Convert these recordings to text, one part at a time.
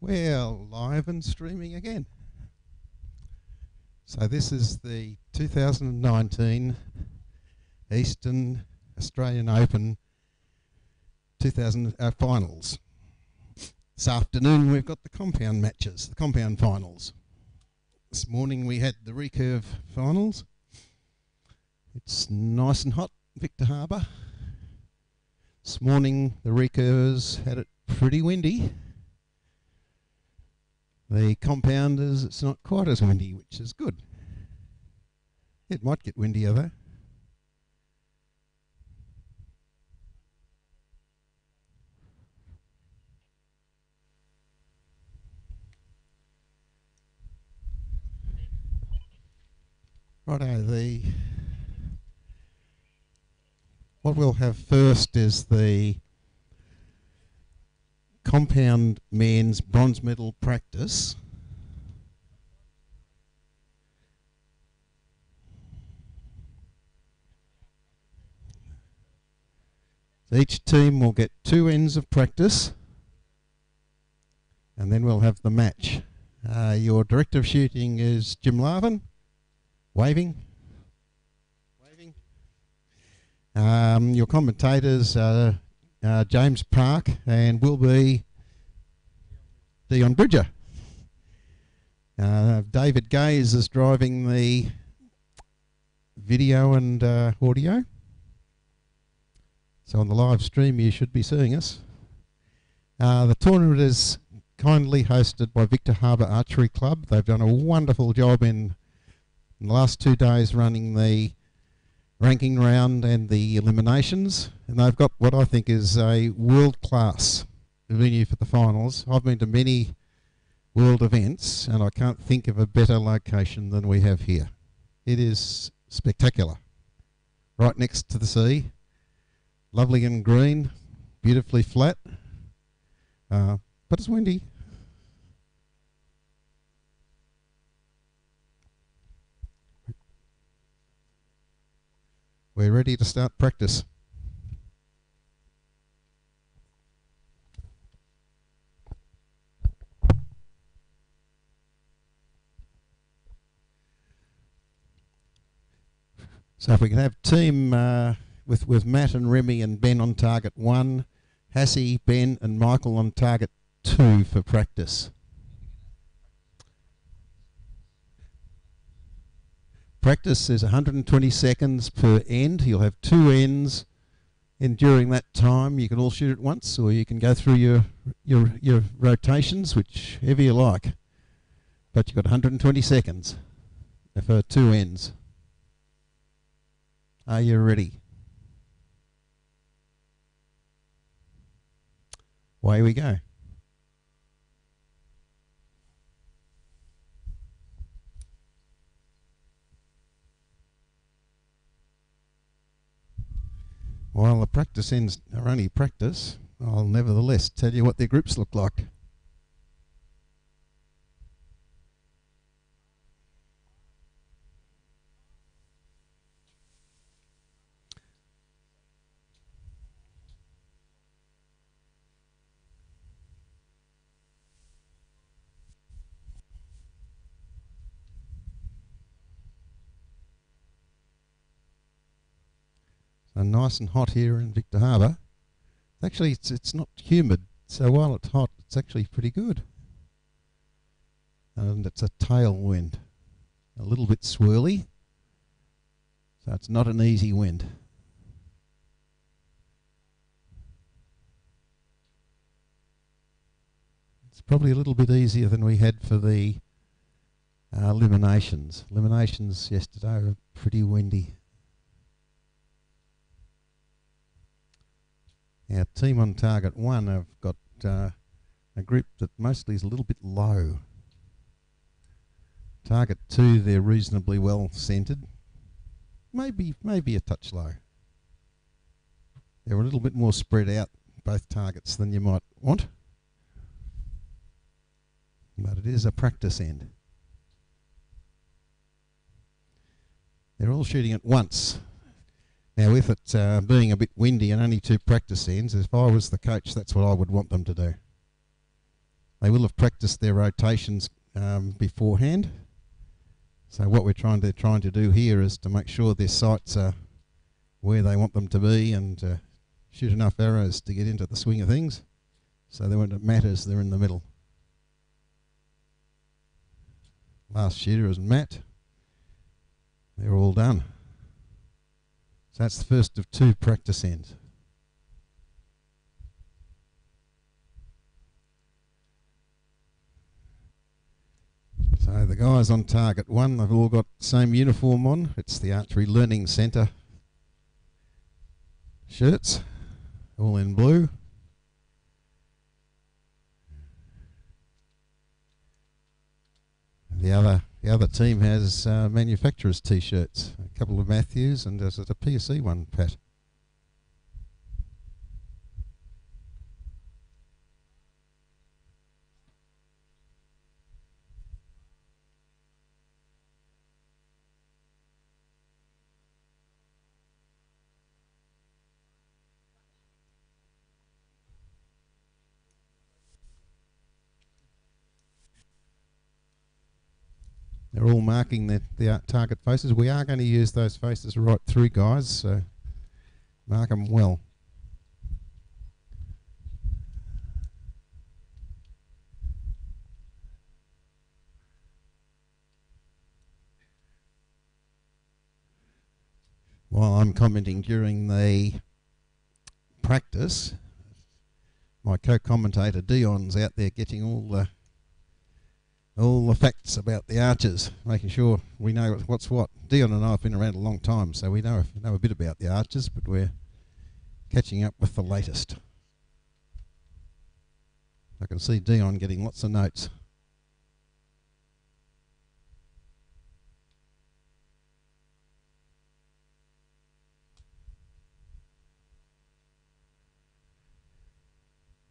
We're live and streaming again. So this is the 2019 Eastern Australian Open 2000 finals. This afternoon we've got the compound matches, the compound finals. This morning we had the recurve finals. It's nice and hot, Victor Harbour. This morning the recurves had it pretty windy. The compounders, it's not quite as windy, which is good. It might get windier though. Righto, what we'll have first is the compound men's bronze medal practice. So each team will get 2 ends of practice and then we'll have the match. Your director of shooting is Jim Larvin, waving. Your commentators are James Park and will be Dion Bridger. David Gaze is driving the video and audio. So on the live stream you should be seeing us. The tournament is kindly hosted by Victor Harbour Archery Club. They've done a wonderful job in the last 2 days running the ranking round and the eliminations, and they've got what I think is a world-class venue for the finals. I've been to many world events and I can't think of a better location than we have here. It is spectacular. Right next to the sea, lovely and green, beautifully flat, but it's windy. We're ready to start practice. So if we can have team with Matt and Remy and Ben on target 1, Hassie, Ben and Michael on target 2 for practice. Practice is 120 seconds per end. You'll have 2 ends, and during that time you can all shoot at once, or you can go through your rotations, whichever you like. But you've got 120 seconds for 2 ends. Are you ready? Away we go. While the practice ends are only practice, I'll nevertheless tell you what their groups look like. So nice and hot here in Victor Harbour. Actually, it's not humid, so while it's hot, it's actually pretty good. And it's a tailwind, a little bit swirly, so it's not an easy wind. It's probably a little bit easier than we had for the eliminations. Eliminations yesterday were pretty windy. Our team on target 1 have got a group that mostly is a little bit low. Target 2, they're reasonably well centred. Maybe a touch low. They're a little bit more spread out, both targets, than you might want. But it is a practice end. They're all shooting at once. Now, with it being a bit windy and only 2 practice ends, if I was the coach, that's what I would want them to do. They will have practiced their rotations beforehand. So what we're trying to do here is to make sure their sights are where they want them to be and shoot enough arrows to get into the swing of things. So that when it matters, they're in the middle. Last shooter is Matt. They're all done. So that's the first of 2 practice ends. So the guys on target 1, they've all got the same uniform on. It's the Archery Learning Centre shirts, all in blue. The other team has manufacturers' t-shirts, a couple of Matthews, and there's a PSC one, Pat. They're all marking the target faces. We are going to use those faces right through, guys, so mark them well. While I'm commenting during the practice, my co-commentator Dion's out there getting all the facts about the archers, making sure we know what's what. Dion and I have been around a long time, so we know a bit about the archers, but we're catching up with the latest. I can see Dion getting lots of notes.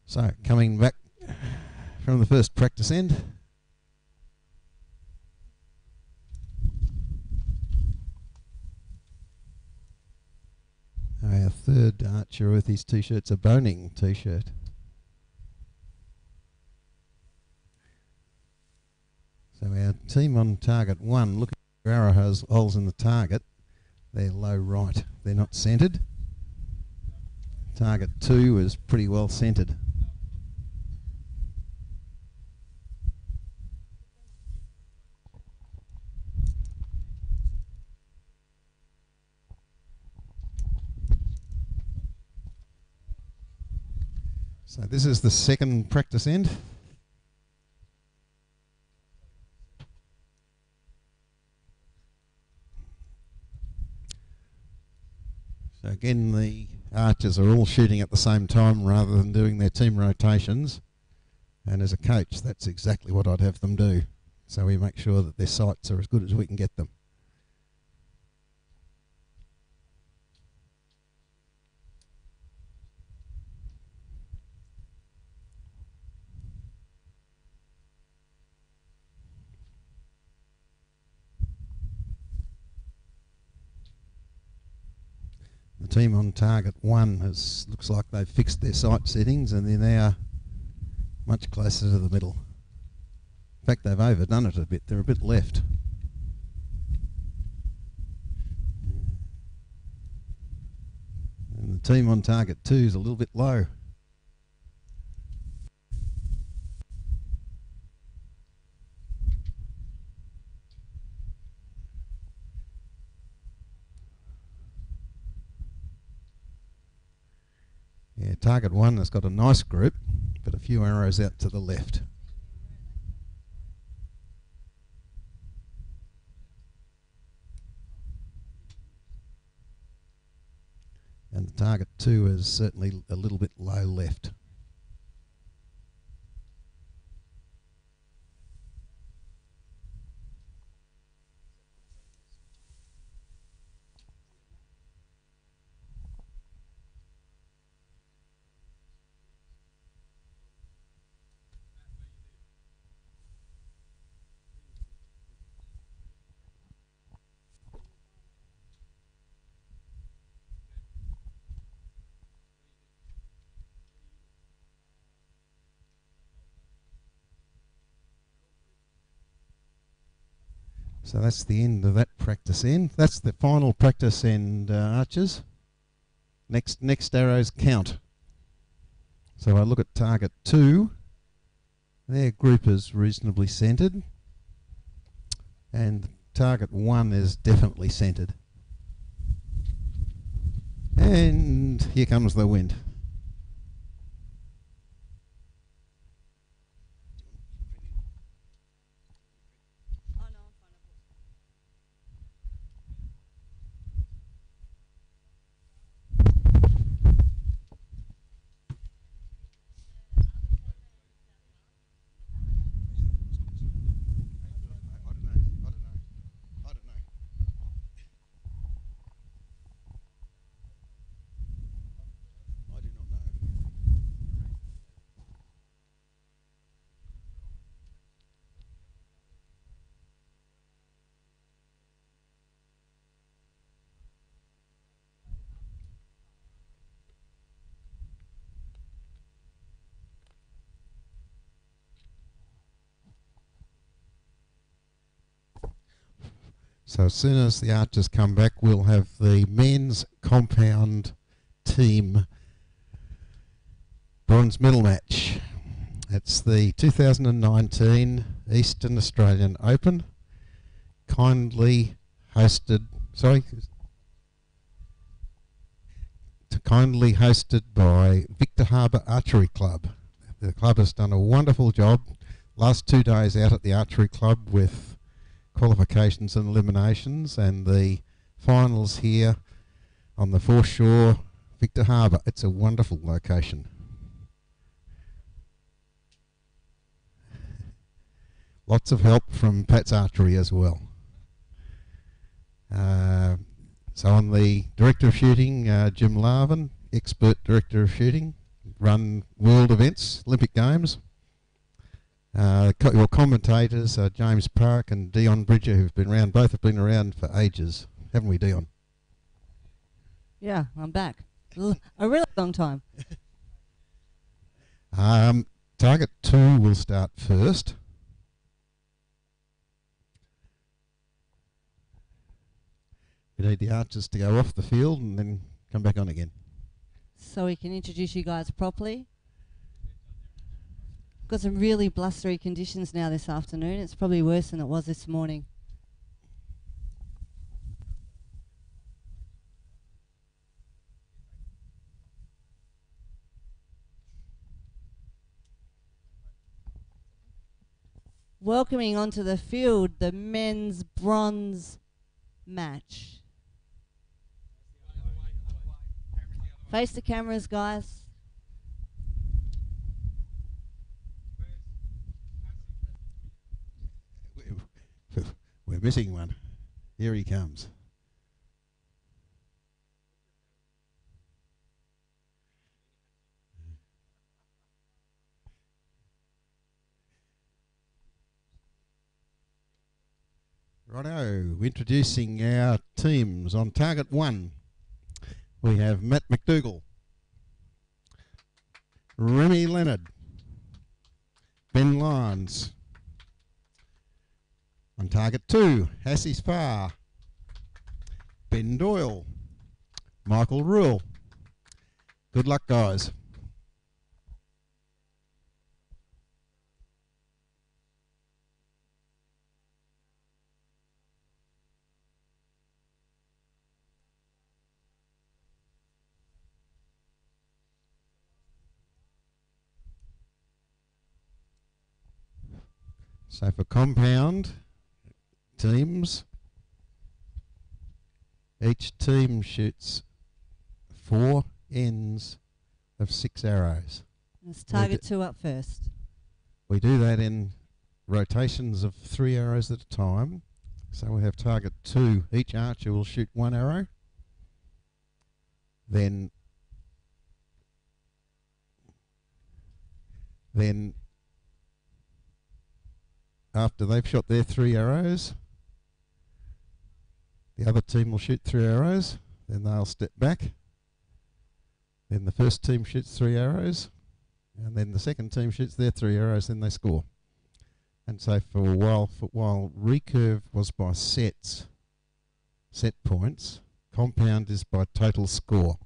So, coming back from the first practice end. Our third archer with his t-shirt's a boning t-shirt. So our team on target 1, look at the arrow holes in the target. They're low right, they're not centred. Target 2 is pretty well centred. So this is the second practice end. So again, the archers are all shooting at the same time rather than doing their team rotations. And as a coach, that's exactly what I'd have them do. So we make sure that their sights are as good as we can get them. The team on target 1 looks like they've fixed their sight settings and they're now much closer to the middle. In fact, they've overdone it a bit. They're a bit left. And the team on target 2 is a little bit low. Yeah, target 1 has got a nice group, but a few arrows out to the left. And the target 2 is certainly a little bit low left. So that's the end of that practice end. That's the final practice end, archers. Next arrows count. So I look at target 2. Their group is reasonably centred. And target 1 is definitely centred. And here comes the wind. So as soon as the archers come back, we'll have the men's compound team bronze medal match. It's the 2019 Eastern Australian Open, kindly hosted by Victor Harbour Archery Club. The club has done a wonderful job. Last 2 days out at the Archery Club with qualifications and eliminations, and the finals here on the foreshore, Victor Harbour. It's a wonderful location. Lots of help from Pat's Archery as well. So on the Director of Shooting, Jim Larvin, expert Director of Shooting, run world events, Olympic Games. Your commentators are James Park and Dion Bridger, who've been around. Both have been around for ages, haven't we, Dion? Yeah, I'm back. A really long time. Target 2 will start first. We need the archers to go off the field and then come back on again. So we can introduce you guys properly. Got some really blustery conditions now this afternoon. It's probably worse than it was this morning. Welcoming onto the field the men's bronze match. Face the cameras, guys. We're missing one. Here he comes. Righto, introducing our teams. On target 1, we have Matt McDougall, Remy Leonard, Ben Lyons. On target 2, Hassie Spar, Ben Doyle, Michael Rule. Good luck, guys. So for compound teams, each team shoots 4 ends of 6 arrows. Let's target 2 up first. We do that in rotations of 3 arrows at a time. So we have target 2. Each archer will shoot 1 arrow. Then after they've shot their 3 arrows, the other team will shoot 3 arrows, then they'll step back. Then the first team shoots 3 arrows, and then the second team shoots their 3 arrows, then they score. And so for a while, while recurve was by set points, compound is by total score.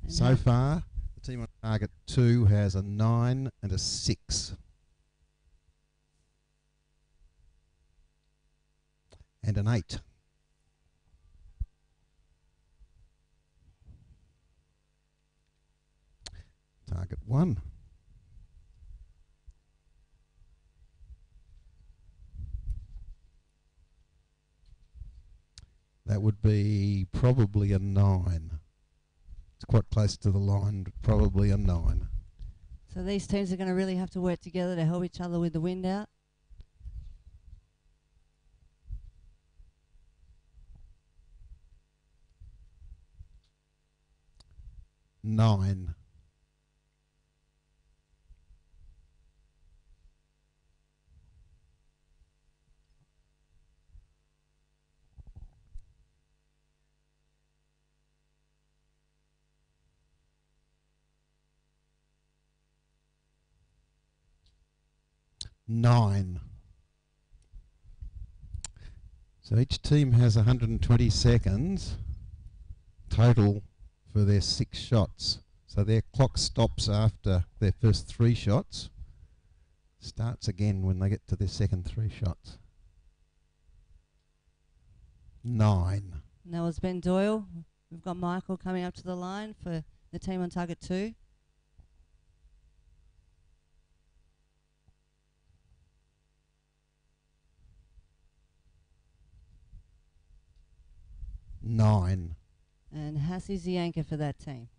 And So far, the team on target 2 has a 9 and a 6. And an 8. Target 1. That would be probably a 9. It's quite close to the line, but probably a 9. So these teams are going to really have to work together to help each other with the wind out. 9. So each team has 120 seconds total for their 6 shots. So their clock stops after their first 3 shots. Starts again when they get to their second 3 shots. 9. And that was Ben Doyle. We've got Michael coming up to the line for the team on target 2. 9. And Hassie's the anchor for that team.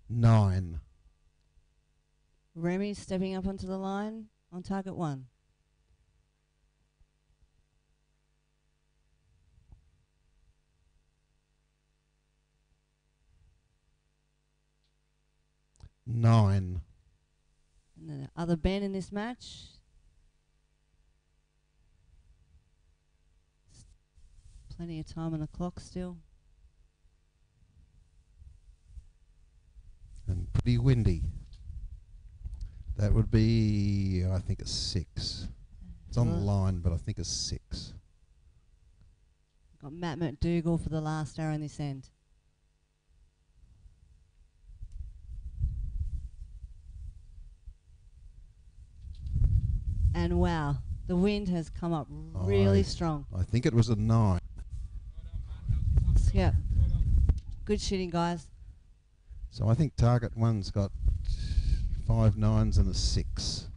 Nine. Remy's stepping up onto the line on target 1. 9. And the other Ben in this match. Plenty of time on the clock still. And pretty windy. That would be, I think, a 6. It's on the line, but I think a 6. Got Matt McDougall for the last arrow in this end. And wow, the wind has come up really strong. I think it was a 9. Yeah. Good shooting, guys. So I think target 1's got 5 9s and a 6.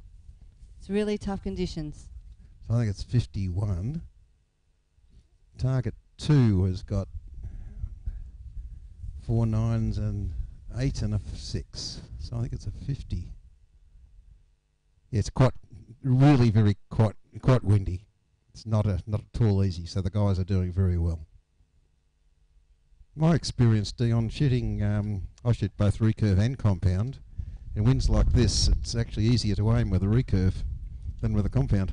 It's really tough conditions. So I think it's 51. Target 2 has got 4 9s and 8 and a 6. So I think it's a 50. Yeah, it's quite windy. It's not at all easy, so the guys are doing very well. My experience, Dion, shooting, I shoot both recurve and compound. In winds like this, it's actually easier to aim with a recurve than with a compound.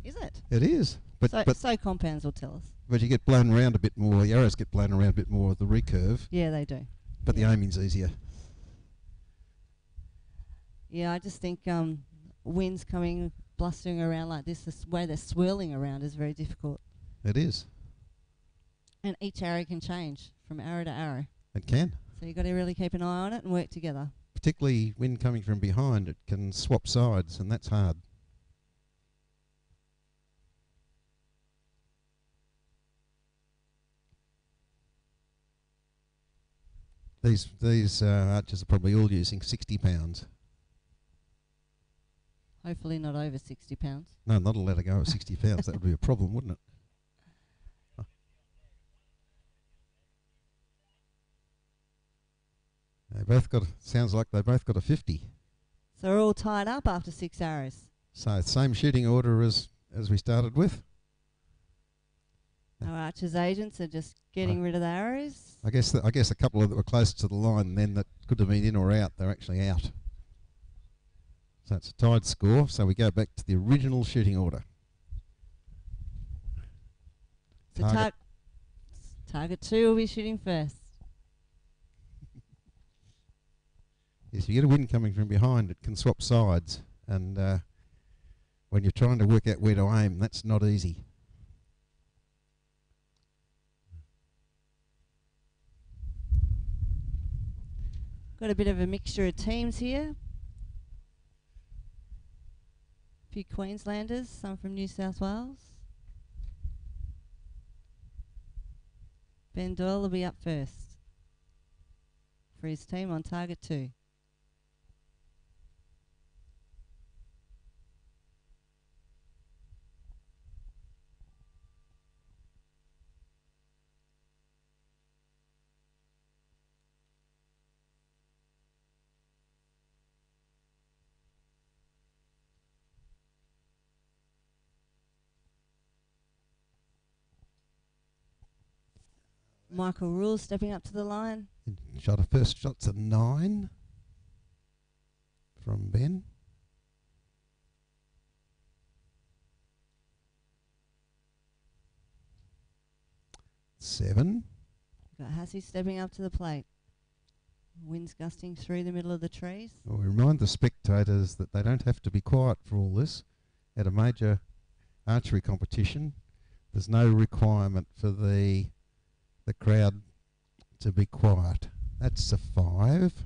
Is it? It is. But so compounds will tell us. But you get blown around a bit more, the arrows get blown around a bit more with the recurve. Yeah, they do. But the aiming's easier. Yeah, I just think winds coming, blustering around like this, the way they're swirling around is very difficult. It is. And each arrow can change from arrow to arrow. It can. So you've got to really keep an eye on it and work together. Particularly wind coming from behind, it can swap sides, and that's hard. These archers are probably all using 60 pounds. Hopefully not over 60 pounds. No, not allowed to go at 60 pounds. That would be a problem, wouldn't it? They both got. Sounds like they both got a 50. So we're all tied up after 6 arrows. So same shooting order as we started with. Our archers agents are just getting rid of the arrows. I guess a couple that were close to the line then that could have been in or out. They're actually out. So it's a tied score, so we go back to the original shooting order. So target 2 will be shooting first. Yes, you get a wind coming from behind, it can swap sides, and when you're trying to work out where to aim, that's not easy. Got a bit of a mixture of teams here. A few Queenslanders, some from New South Wales. Ben Doyle will be up first for his team on target 2. Michael Rule stepping up to the line. Shot, a first shot's a 9 from Ben. Seven. Got Hassie stepping up to the plate. Winds gusting through the middle of the trees. Well, we remind the spectators that they don't have to be quiet for all this. At a major archery competition, there's no requirement for the crowd to be quiet. That's a 5.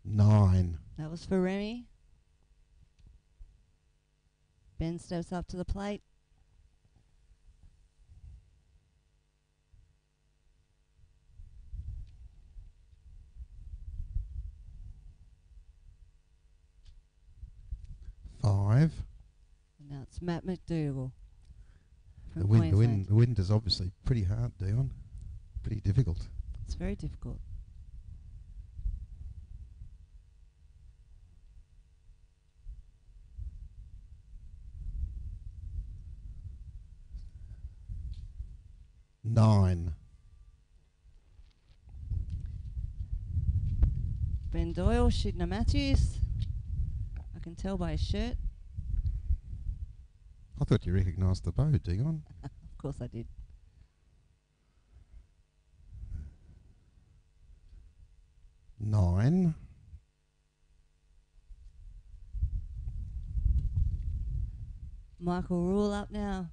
Nine. That was for Remy. Ben steps up to the plate. Five. And now it's Matt McDougall. The wind is obviously pretty hard, Dion. Pretty difficult. It's very difficult. Nine. Ben Doyle shooting a Matthews. I can tell by his shirt. I thought you recognised the bow, Dion. Of course I did. Nine. Michael Rule up now.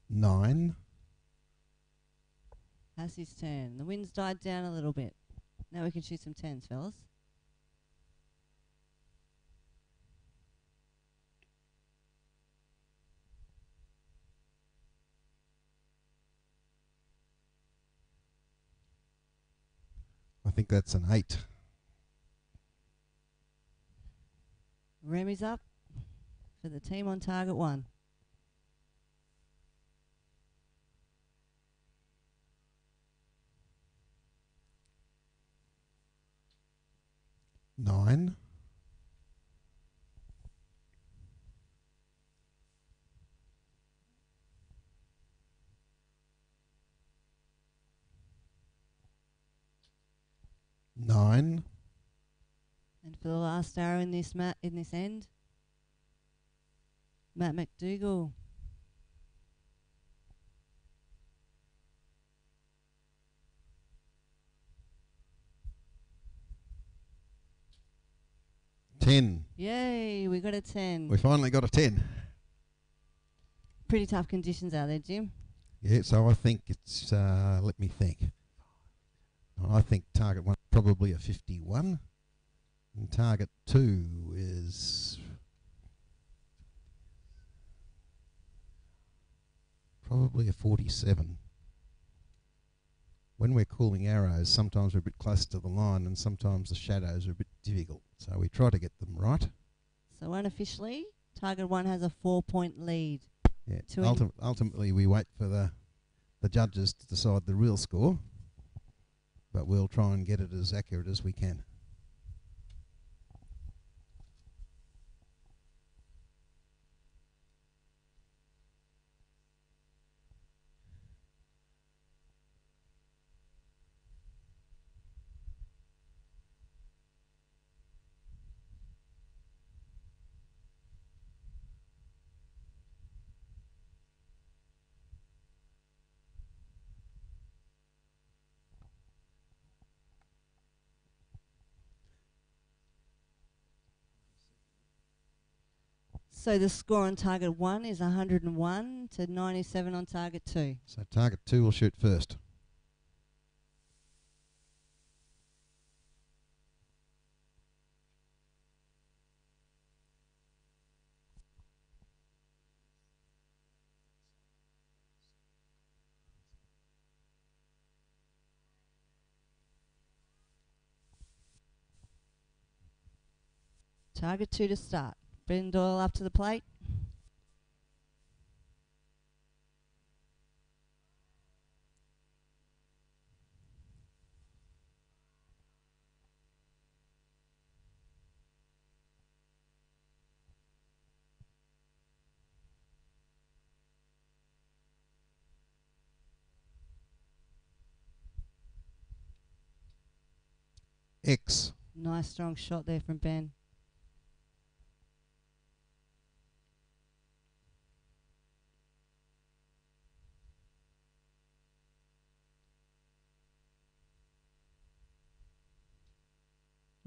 Nine. Hassie's turn. The wind's died down a little bit. Now we can shoot some 10s, fellas. I think that's an 8. Remy's up for the team on target 1. Nine. Nine. And for the last arrow in this end, Matt McDougall. Ten. Yay, we got a 10. We finally got a 10. Pretty tough conditions out there, Jim. Yeah, so I think it's, let me think. I think target 1 probably a 51. And target 2 is probably a 47. When we're calling arrows, sometimes we're a bit close to the line and sometimes the shadows are a bit difficult. So we try to get them right. So unofficially, target 1 has a 4-point lead. Yeah. To any- Ultimately, we wait for the judges to decide the real score, but we'll try and get it as accurate as we can. So the score on target 1 is 101 to 97 on target 2. So target 2 will shoot first. Target 2 to start. Ben Doyle up to the plate. X. Nice strong shot there from Ben.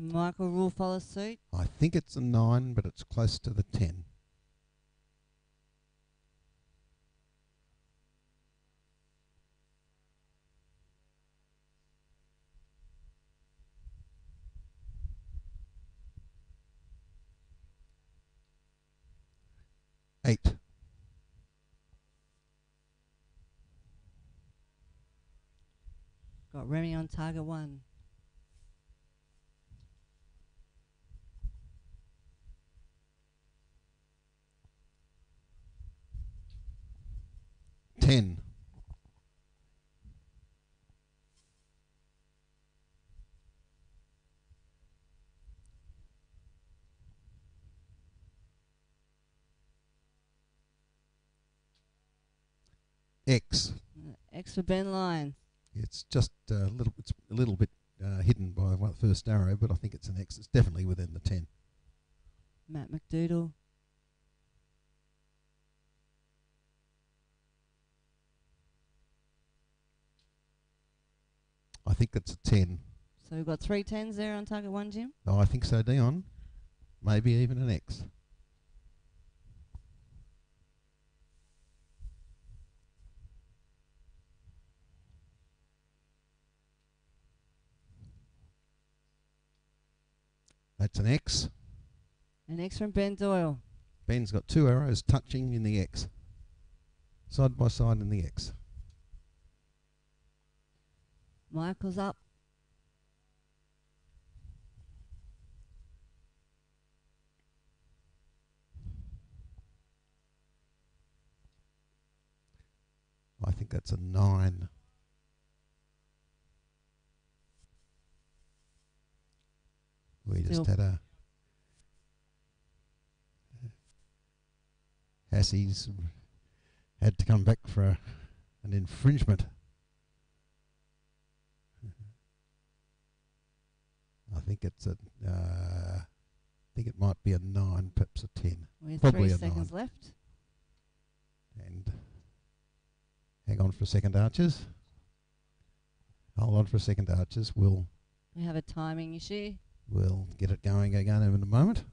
Michael Rule follows suit. I think it's a 9, but it's close to the 10. Eight. Got Remy on target 1. Ten. X. X for Ben Lyons. It's just it's a little bit hidden by the first arrow, but I think it's an X. It's definitely within the 10. Matt McDoodle. I think it's a 10. So we've got 3 10s there on target 1, Jim. Oh, I think so, Dion. Maybe even an X. That's an X. An X from Ben Doyle. Ben's got 2 arrows touching in the X. Side by side in the X. Michael's up. I think that's a 9. We just had a Hassie's had to come back for an infringement. I think it's a I think it might be a 9, perhaps a 10. We have Probably 3 a seconds 9. left. And hang on for a second, Archers. Hold on for a second, Archers. We'll We have a timing issue. get it going again in a moment.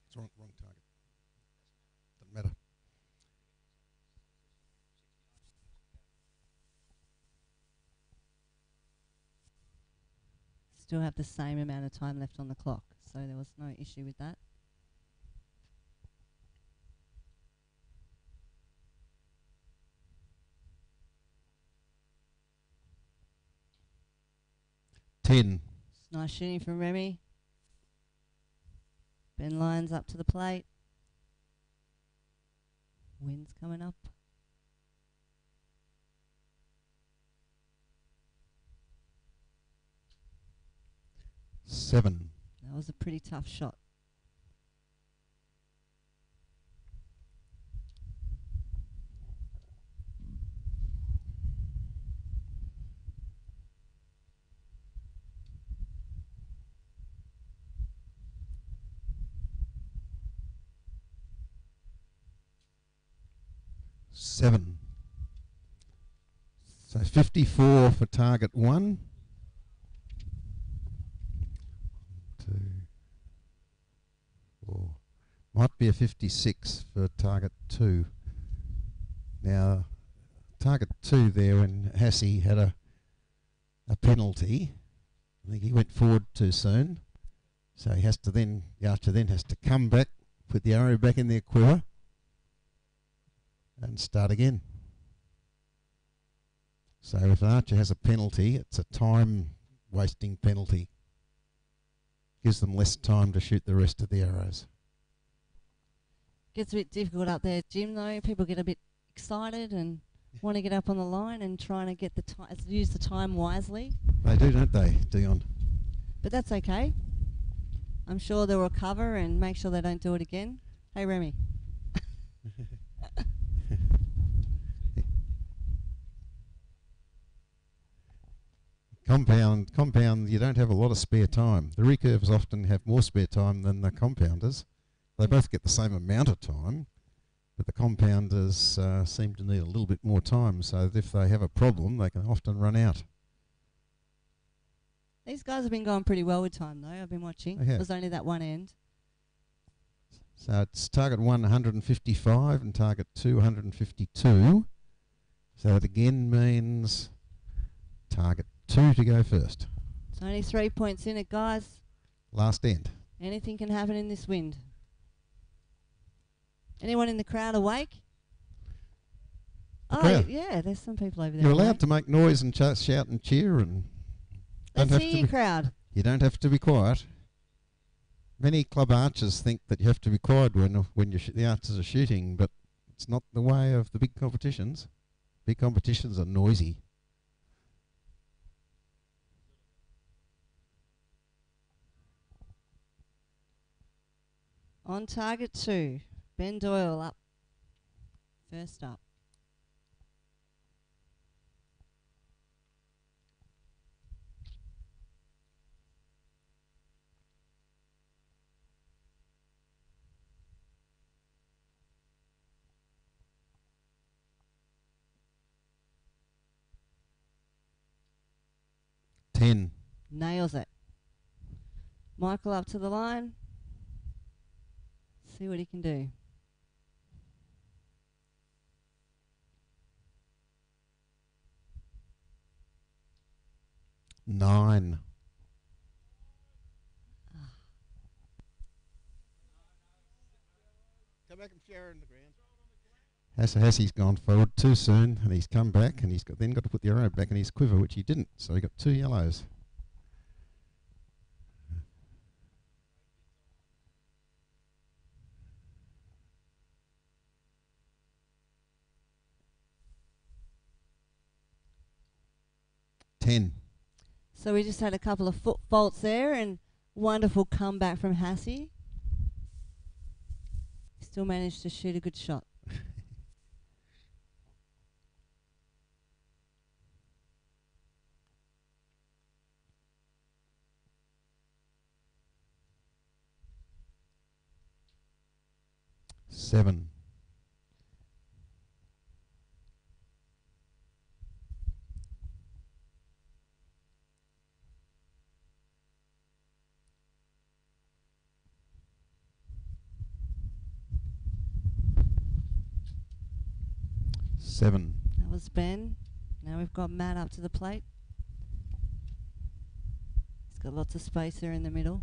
It's wrong target. Doesn't matter. still have the same amount of time left on the clock, so there was no issue with that. Ten. It's nice shooting from Remy. Ben Lyons up to the plate. Wind's coming up. Seven. That was a pretty tough shot. Seven. So 54 for target 1. 2, 4. Might be a 56 for target 2. Now, target 2 there when Hassie had a penalty. I think he went forward too soon. So he has to then, the archer then has to come back, put the arrow back in their quiver and start again. So if an archer has a penalty, it's a time wasting penalty. Gives them less time to shoot the rest of the arrows. Gets a bit difficult up there, Jim, though. People get a bit excited and want to get up on the line and trying to get the use the time wisely. They do, don't they, Dion? But that's okay. I'm sure they'll recover and make sure they don't do it again. Hey, Remy. Compound, you don't have a lot of spare time. The recurves often have more spare time than the compounders. They both get the same amount of time, but the compounders seem to need a little bit more time, so that if they have a problem, they can often run out. These guys have been going pretty well with time, though. I've been watching. It was only that one end. So it's target 1, 155, and target 2, 152. So it again means target 2 to go first. It's only 3 points in it, guys. Last end. Anything can happen in this wind. Anyone in the crowd awake? Crowd. Yeah, there's some people over there. You're allowed to make noise and shout and cheer, and let's hear your crowd. You don't have to be quiet. Many club archers think that you have to be quiet when the archers are shooting, but it's not the way of the big competitions. Big competitions are noisy. On target 2, Ben Doyle up. First up. Nails it. Michael up to the line. See what he can do. Nine. Come back and share in the ground. Hassie's gone forward too soon, and he's come back, and he's then got to put the arrow back in his quiver, which he didn't. So he got 2 yellows. So we just had a couple of foot faults there, and wonderful comeback from Hassie. Still managed to shoot a good shot. Seven. Seven. That was Ben. Now we've got Matt up to the plate. He's got lots of space there in the middle.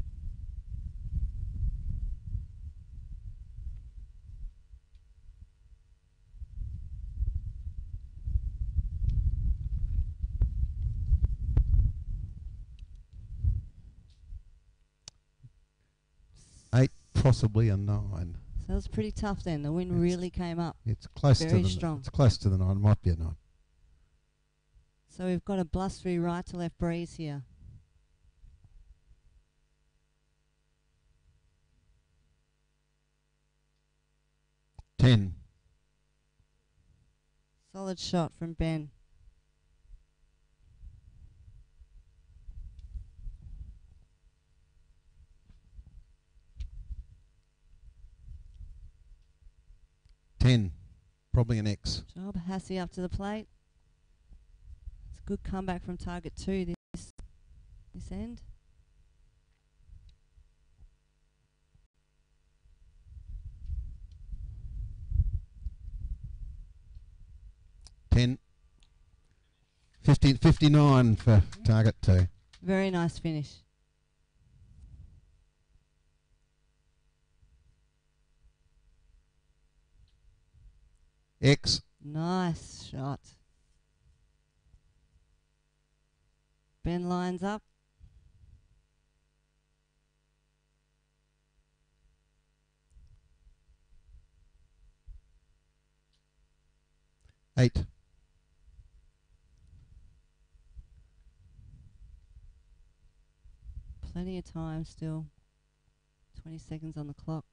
Possibly a 9. So it was pretty tough then. The wind really came up. It's close Very to the strong. It's close to the 9. Might be a 9. So we've got a blustery right to left breeze here. Ten. Solid shot from Ben. Probably an X. Job. Hassie up to the plate. It's a good comeback from target 2 this end. Ten. 59 for target 2. Very nice finish. X. Nice shot. Ben lines up. Eight. Plenty of time still. 20 seconds on the clock.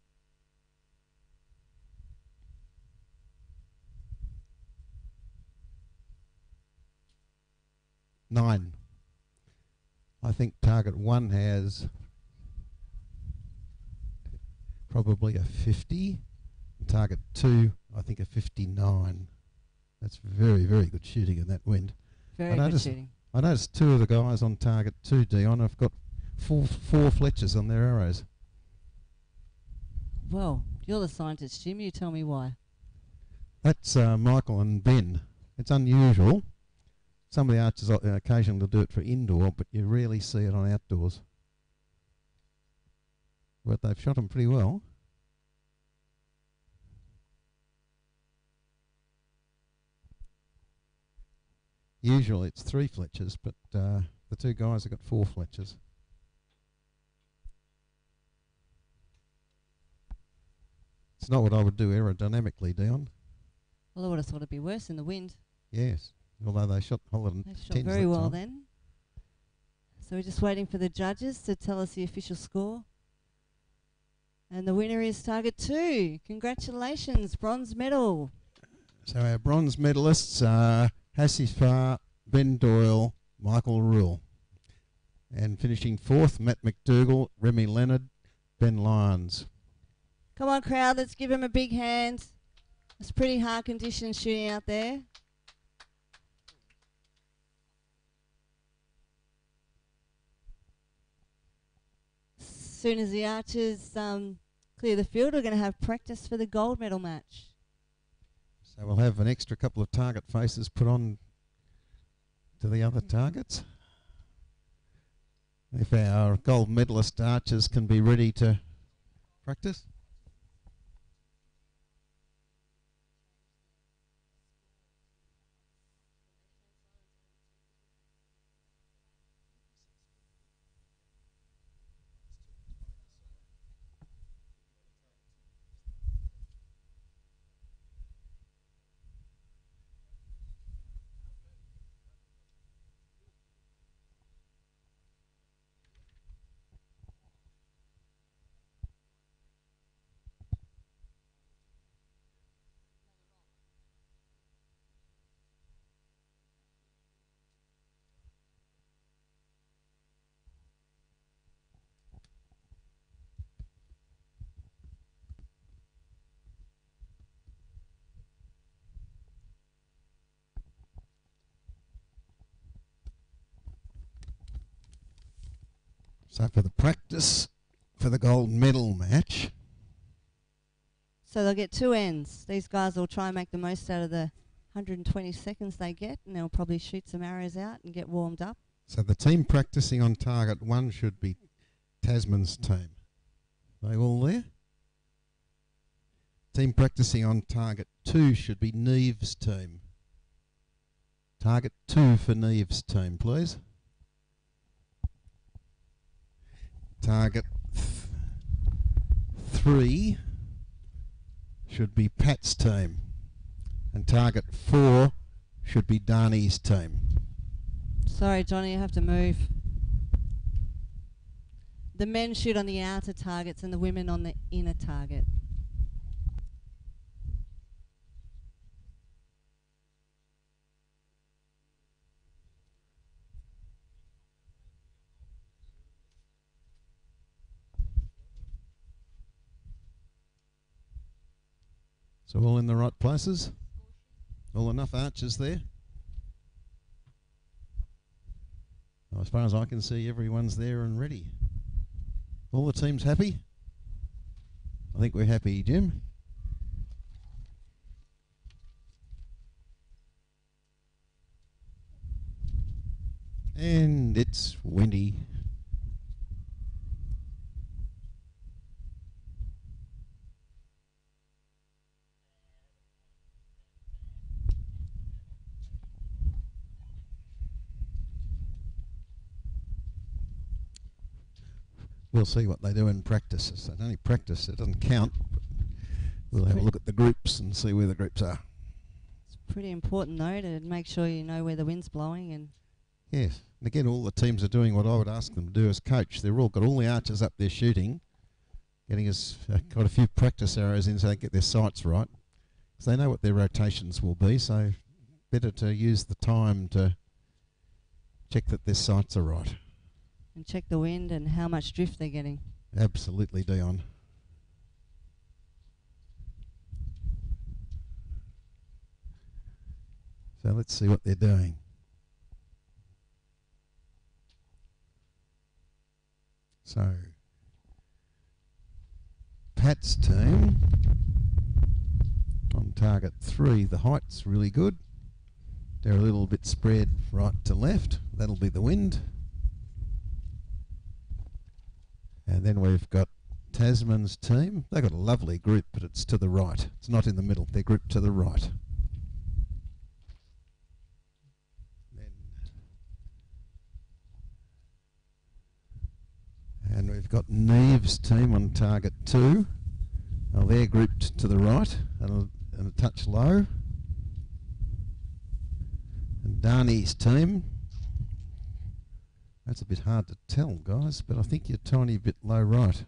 9. I think target 1 has probably a 50. And target 2, I think a 59. That's very, very good shooting in that wind. Very good shooting. I noticed 2 of the guys on target 2, Dion, have got four Fletchers on their arrows. Well, you're the scientist, Jim. You tell me why. That's Michael and Ben. It's unusual. Some of the archers occasionally will do it for indoor, but you rarely see it on outdoors. But they've shot them pretty well. Usually it's 3 Fletchers, but the 2 guys have got 4 Fletchers. It's not what I would do aerodynamically, Dion. Well, I would have thought it'd be worse in the wind. Yes, although they shot very well then. So we're just waiting for the judges to tell us the official score. And the winner is target 2. Congratulations, bronze medal. So our bronze medalists are Hassie Farr, Ben Doyle, Michael Rule. And finishing 4th, Matt McDougall, Remy Leonard, Ben Lyons. Come on, crowd, let's give him a big hand. It's pretty hard conditions shooting out there. As soon as the archers clear the field, we're going to have practice for the gold medal match. So we'll have an extra couple of target faces put on to the other targets. If our gold medalist archers can be ready to practice. So for the practice for the gold medal match. So they'll get 2 ends. These guys will try and make the most out of the 120 seconds they get, and they'll probably shoot some arrows out and get warmed up. So the team practicing on target 1 should be Tasman's team. Are they all there? Team practicing on target 2 should be Neve's team. Target 2 for Neve's team, please. Target 3 should be Pat's team. And target 4 should be Darnie's team. Sorry, Johnny, you have to move. The men shoot on the outer targets and the women on the inner target. So all in the right places? All enough archers there? Well, as far as I can see, everyone's there and ready. All the teams happy? I think we're happy, Jim. And it's windy. We'll see what they do in practice. It's only practice, it doesn't count. But we'll have a look at the groups and see where the groups are. It's pretty important though to make sure you know where the wind's blowing. And yes, and again, all the teams are doing what I would ask them to do as coach. They've all got all the archers up there shooting, getting us quite a few practice arrows in so they get their sights right. So they know what their rotations will be, so better to use the time to check that their sights are right. and check the wind and how much drift they're getting. Absolutely, Dion. So let's see what they're doing. So, Pat's team on target 3, the height's really good. They're a little bit spread right to left. That'll be the wind. And then we've got Tasman's team. They've got a lovely group, but it's to the right. It's not in the middle. They're grouped to the right. And we've got Neve's team on target 2. Well, they're grouped to the right and a touch low. And Darnie's team, that's a bit hard to tell, guys, but I think you're a tiny bit low right.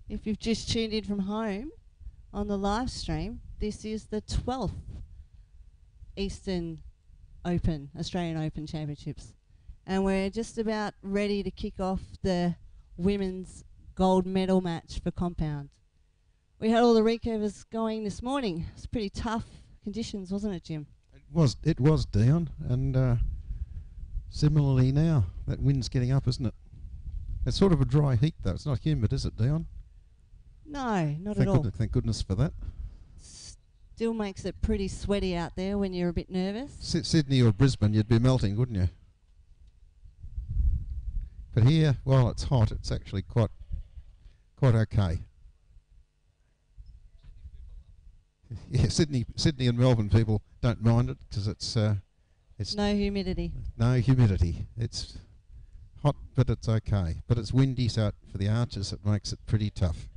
If you've just tuned in from home on the live stream, this is the 12th Eastern Open, Australian Open Championships. And we're just about ready to kick off the women's gold medal match for compound. We had all the recurvers going this morning. It's pretty tough conditions, wasn't it, Jim? It was, Dion, and similarly now, that wind's getting up, isn't it? It's sort of a dry heat though, it's not humid, is it, Dion? No, not at all. Thank goodness for that. Still makes it pretty sweaty out there when you're a bit nervous. Sydney or Brisbane, you'd be melting, wouldn't you? But here, while it's hot, it's actually quite okay. Yeah, Sydney and Melbourne people don't mind it because it's no humidity. No humidity. It's hot, but it's okay. But it's windy, so for the archers, it makes it pretty tough.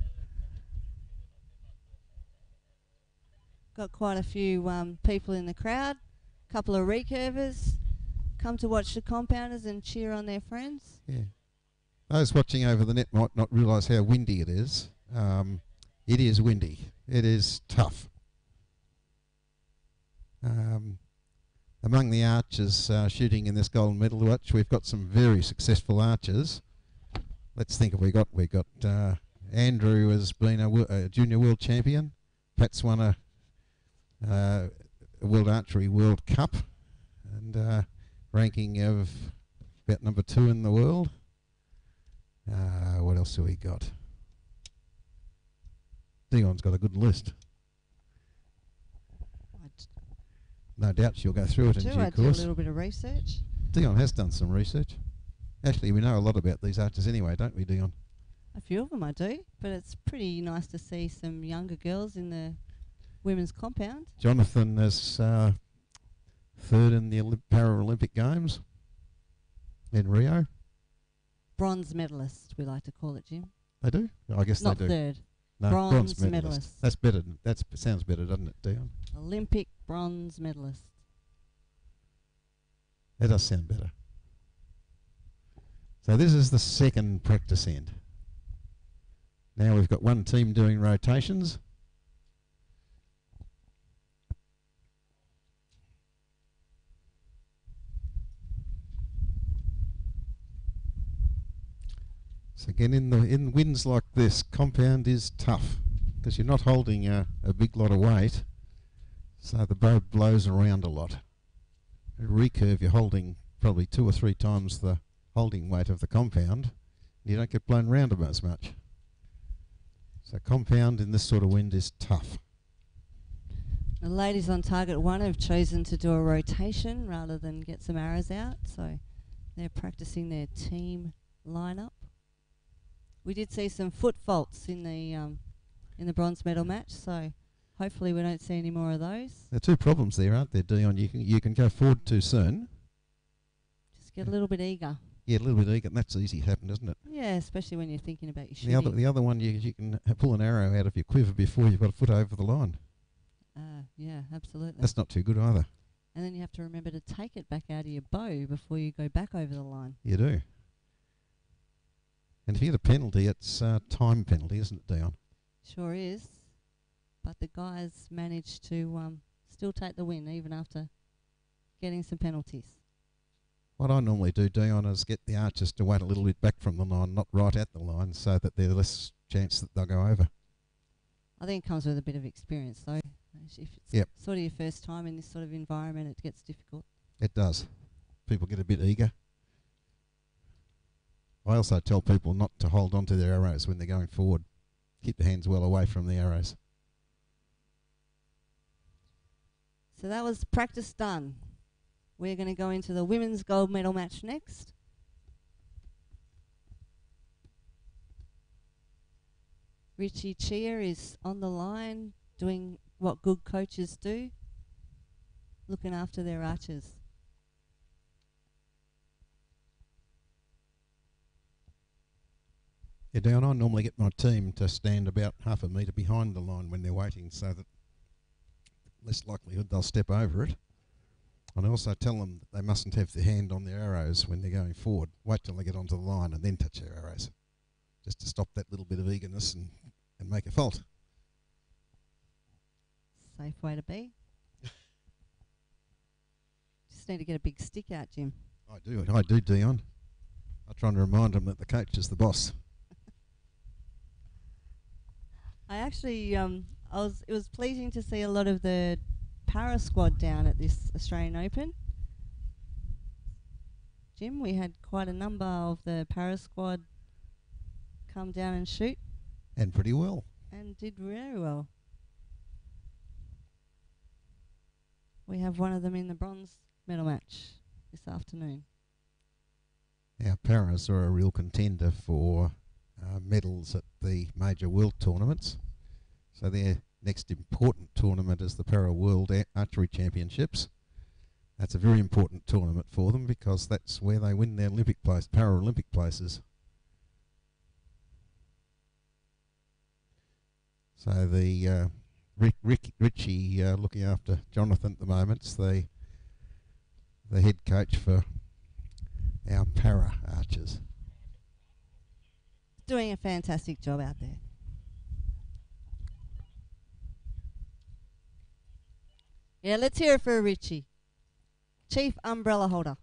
Got quite a few people in the crowd, a couple of recurvers, come to watch the compounders and cheer on their friends. Yeah. Those watching over the net might not realise how windy it is. It is windy. It is tough. Among the archers shooting in this gold medal watch, we've got some very successful archers. Let's think if we got Andrew has been a junior world champion. Pat's won a World Archery World Cup, and ranking of about number 2 in the world. What else have we got? Dion's got a good list. No doubt she'll go through it in due course. I do a little bit of research. Dion has done some research. Actually, we know a lot about these archers anyway, don't we, Dion? A few of them I do, but it's pretty nice to see some younger girls in the women's compound. Jonathan is 3rd in the Paralympic Games in Rio. Bronze medalist, we like to call it, Jim. They do? I guess Not they do. 3rd. No, bronze medalist. That's better. That sounds better, doesn't it, Dion? Olympic bronze medalist. That does sound better. So this is the second practice end. Now we've got one team doing rotations. So again, in winds like this, compound is tough because you're not holding a big lot of weight, so the bow blows around a lot. At recurve, you're holding probably 2 or 3 times the holding weight of the compound. You don't get blown round as much. So compound in this sort of wind is tough. The ladies on target 1 have chosen to do a rotation rather than get some arrows out, so they're practicing their team lineup. We did see some foot faults in the bronze medal match, so hopefully we don't see any more of those. There are 2 problems there, aren't there, Dion? You can go forward too soon. Just get a little bit eager. Yeah, a little bit eager, and that's easy to happen, isn't it? Yeah, especially when you're thinking about your shooting. The other one, you can pull an arrow out of your quiver before you've got a foot over the line. Yeah, absolutely. That's not too good either. And then you have to remember to take it back out of your bow before you go back over the line. You do. And if you get a penalty, it's a time penalty, isn't it, Dion? Sure is. But the guys managed to still take the win even after getting some penalties. What I normally do, Dion, is get the archers to wait a little bit back from the line, not right at the line, so that there's less chance that they'll go over. I think it comes with a bit of experience, though. If it's sort of your first time in this sort of environment, it gets difficult. It does. People get a bit eager. I also tell people not to hold on to their arrows when they're going forward. Keep the hands well away from the arrows. So that was practice done. We're going to go into the women's gold medal match next. Richie Chia is on the line doing what good coaches do, looking after their archers. Yeah, Dion, I normally get my team to stand about half a metre behind the line when they're waiting, so that less likelihood they'll step over it. And I also tell them that they mustn't have their hand on their arrows when they're going forward. Wait till they get onto the line and then touch their arrows, just to stop that little bit of eagerness and make a fault. Safe way to be. Just need to get a big stick out, Jim. I do, Dion. I try and remind them that the coach is the boss. I actually, it was pleasing to see a lot of the para squad down at this Australian Open. Jim, we had quite a number of the para squad come down and shoot. And pretty well. And did very well. We have one of them in the bronze medal match this afternoon. Our paras are a real contender for medals at the major world tournaments. So their next important tournament is the Para World Archery Championships. That's a very important tournament for them because that's where they win their Paralympic places. So the Richie looking after Jonathan at the moment, is the head coach for our para archers. Doing a fantastic job out there. Yeah, let's hear it for Richie. Chief umbrella holder.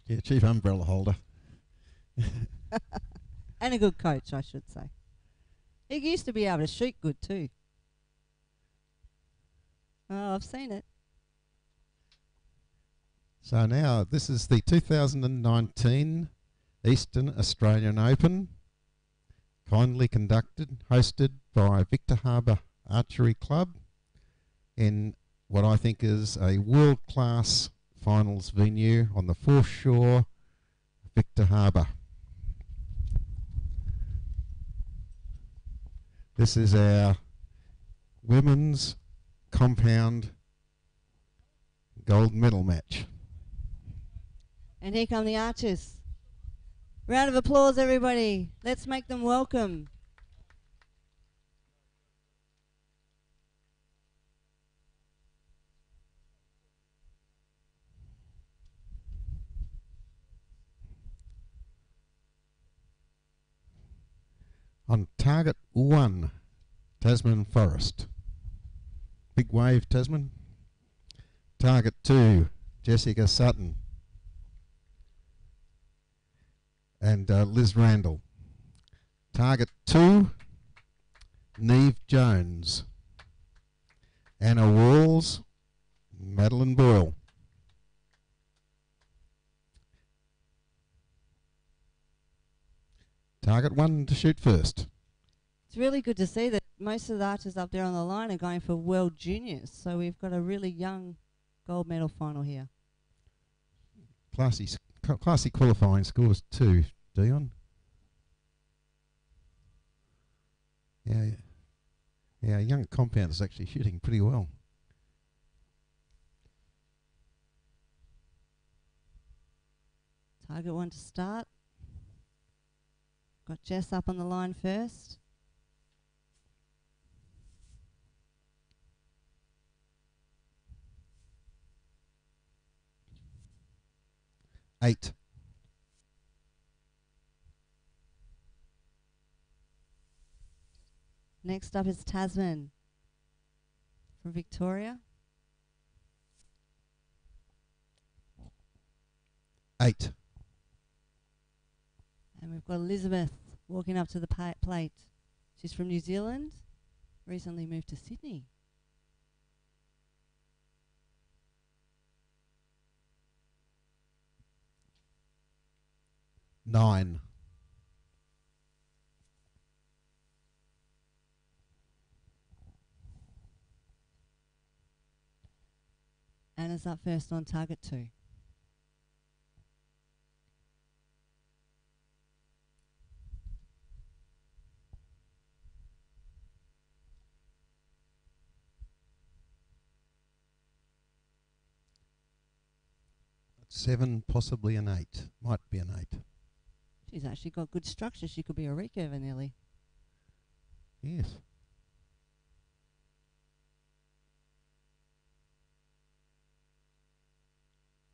Yeah, chief umbrella holder. And a good coach, I should say. He used to be able to shoot good too. Oh, I've seen it. So now this is the 2019 Eastern Australian Open, kindly hosted by Victor Harbour Archery Club in what I think is a world-class finals venue on the foreshore, Victor Harbour. This is our women's compound gold medal match. And here come the archers. Round of applause, everybody. Let's make them welcome. On target 1, Tasman Forest. Big wave, Tasman. Target 2, Jessica Sutton. And Liz Randall. Target 2, Neve Jones. Anna Walls, Madeline Boyle. Target 1 to shoot first. It's really good to see that most of the archers up there on the line are going for World Juniors, so we've got a really young gold medal final here. Classy qualifying scores too, Dion. Yeah, young compound is actually shooting pretty well. Target 1 to start. Got Jess up on the line first. Eight. Next up is Tasman from Victoria. 8. And we've got Elizabeth walking up to the plate. She's from New Zealand, recently moved to Sydney. 9. Anna's up first on target 2. 7, possibly an 8. Might be an 8. She's actually got good structure. She could be a recurve nearly. Yes.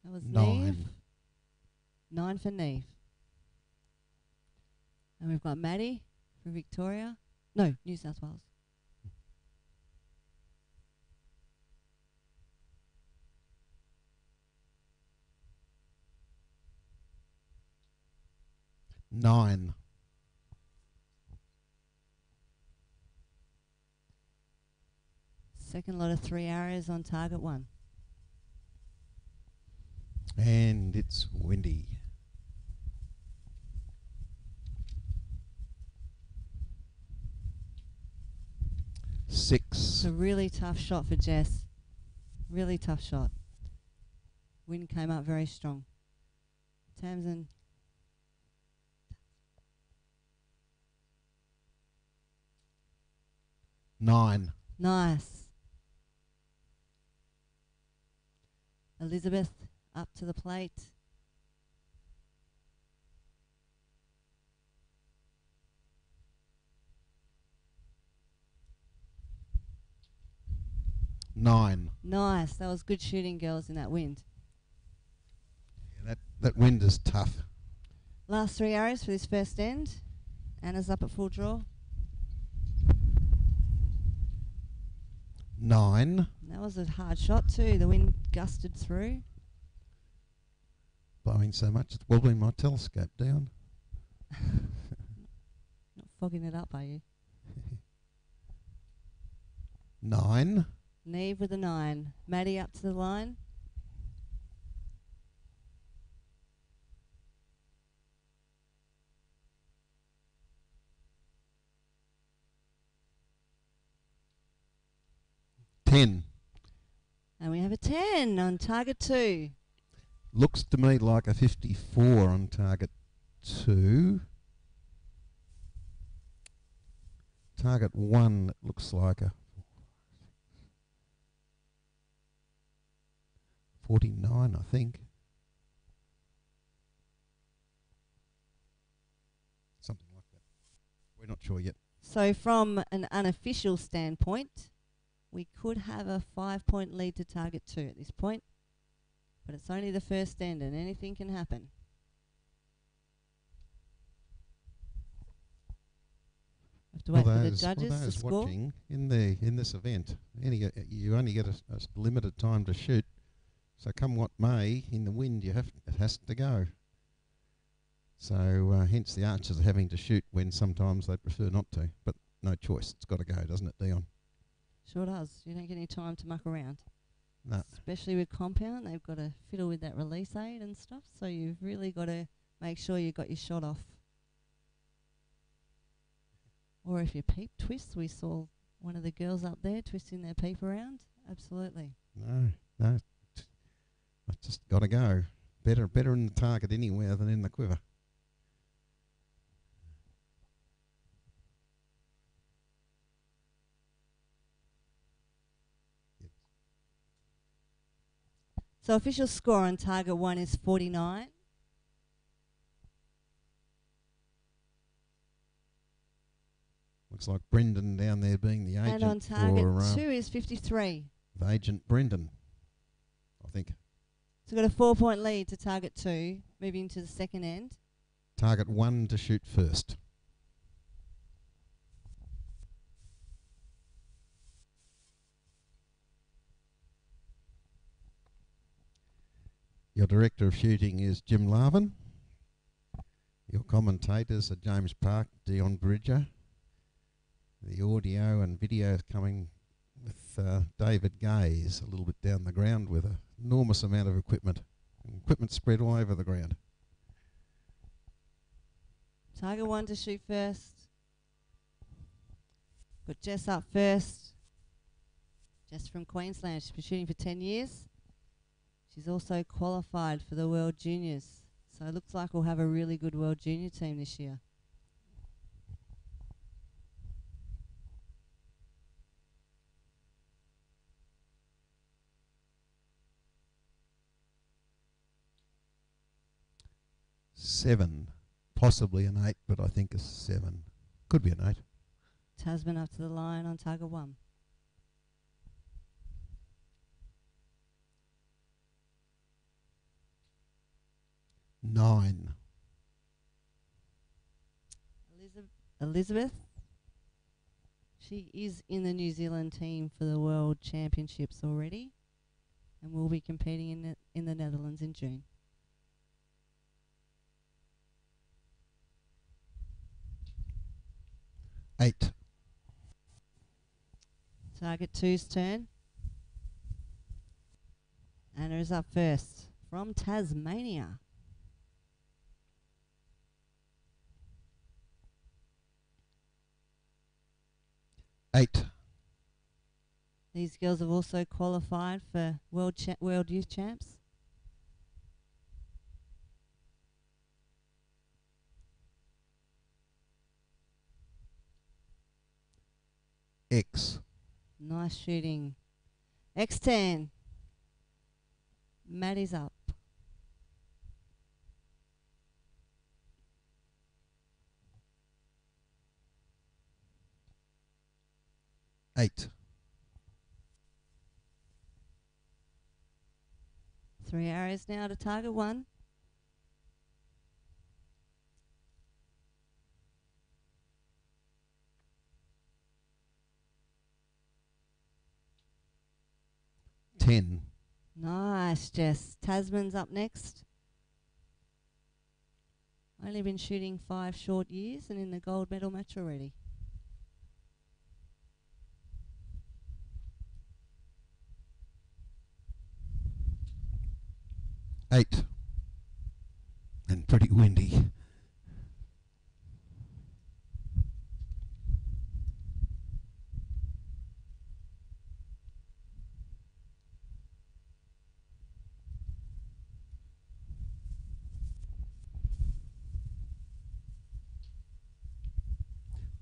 That was 9. Neve. 9 for Neve. And we've got Maddie from Victoria. No, New South Wales. 9. Second lot of 3 arrows on target 1. And it's windy. 6. It's a really tough shot for Jess. Really tough shot. Wind came up very strong. Tamsin. 9. Nice. Elizabeth up to the plate. 9. Nice. That was good shooting, girls, in that wind. Yeah, that wind is tough. Last 3 arrows for this first end. Anna's up at full draw. 9. That was a hard shot too. The wind gusted through. Blowing so much it's wobbling my telescope down. Not fogging it up, are you? 9. Neve with a 9. Maddie up to the line. 10. And we have a 10 on target 2. Looks to me like a 54 on target 2. Target 1, it looks like a 49, I think. Something like that. We're not sure yet. So from an unofficial standpoint, we could have a 5-point lead to target 2 at this point. But it's only the first end and anything can happen. Have to wait for the judges to score. Watching in this event, you only get a limited time to shoot. So come what may, in the wind it has to go. So hence the archers are having to shoot when sometimes they prefer not to. But no choice, it's got to go, doesn't it, Dion? Sure does. You don't get any time to muck around. No. Especially with compound, they've got to fiddle with that release aid and stuff. So you've really got to make sure you got your shot off. Or if you peep twist, we saw one of the girls up there twisting their peep around. Absolutely. No. I've just got to go. Better in the target anywhere than in the quiver. So official score on target 1 is 49. Looks like Brendan down there being the agent. And on target 2 is 53. The agent Brendan, I think. So got a 4-point lead to target 2, moving to the second end. Target 1 to shoot first. Your director of shooting is Jim Larvin. Your commentators are James Park, Dion Bridger. The audio and video is coming with David Gaze a little bit down the ground with an enormous amount of equipment. Equipment spread all over the ground. Target 1 to shoot first. Got Jess up first. Jess from Queensland. She's been shooting for 10 years. She's also qualified for the World Juniors. So it looks like we'll have a really good World Junior team this year. Seven, possibly an 8, but I think a 7. Could be an 8. Tasman up to the line on target 1. Nine. Elizabeth. She is in the New Zealand team for the World Championships already and will be competing in the Netherlands in June. Eight. Target 2's turn. Anna is up first from Tasmania. Eight. These girls have also qualified for World Youth Champs. X. Nice shooting. X10. Maddie's up. Eight. 3 arrows now to target 1. Ten. Nice, Jess. Tasman's up next. Only been shooting 5 short years and in the gold medal match already. Eight. And pretty windy.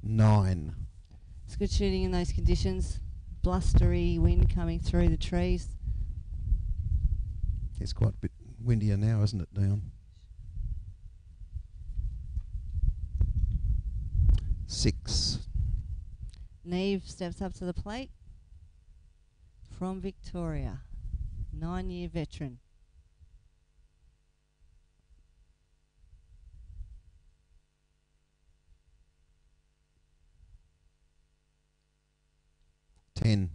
9. It's good shooting in those conditions. Blustery wind coming through the trees. It's quite a bit windier now, isn't it, Dion? 6. Neve steps up to the plate from Victoria. 9-year veteran. Ten.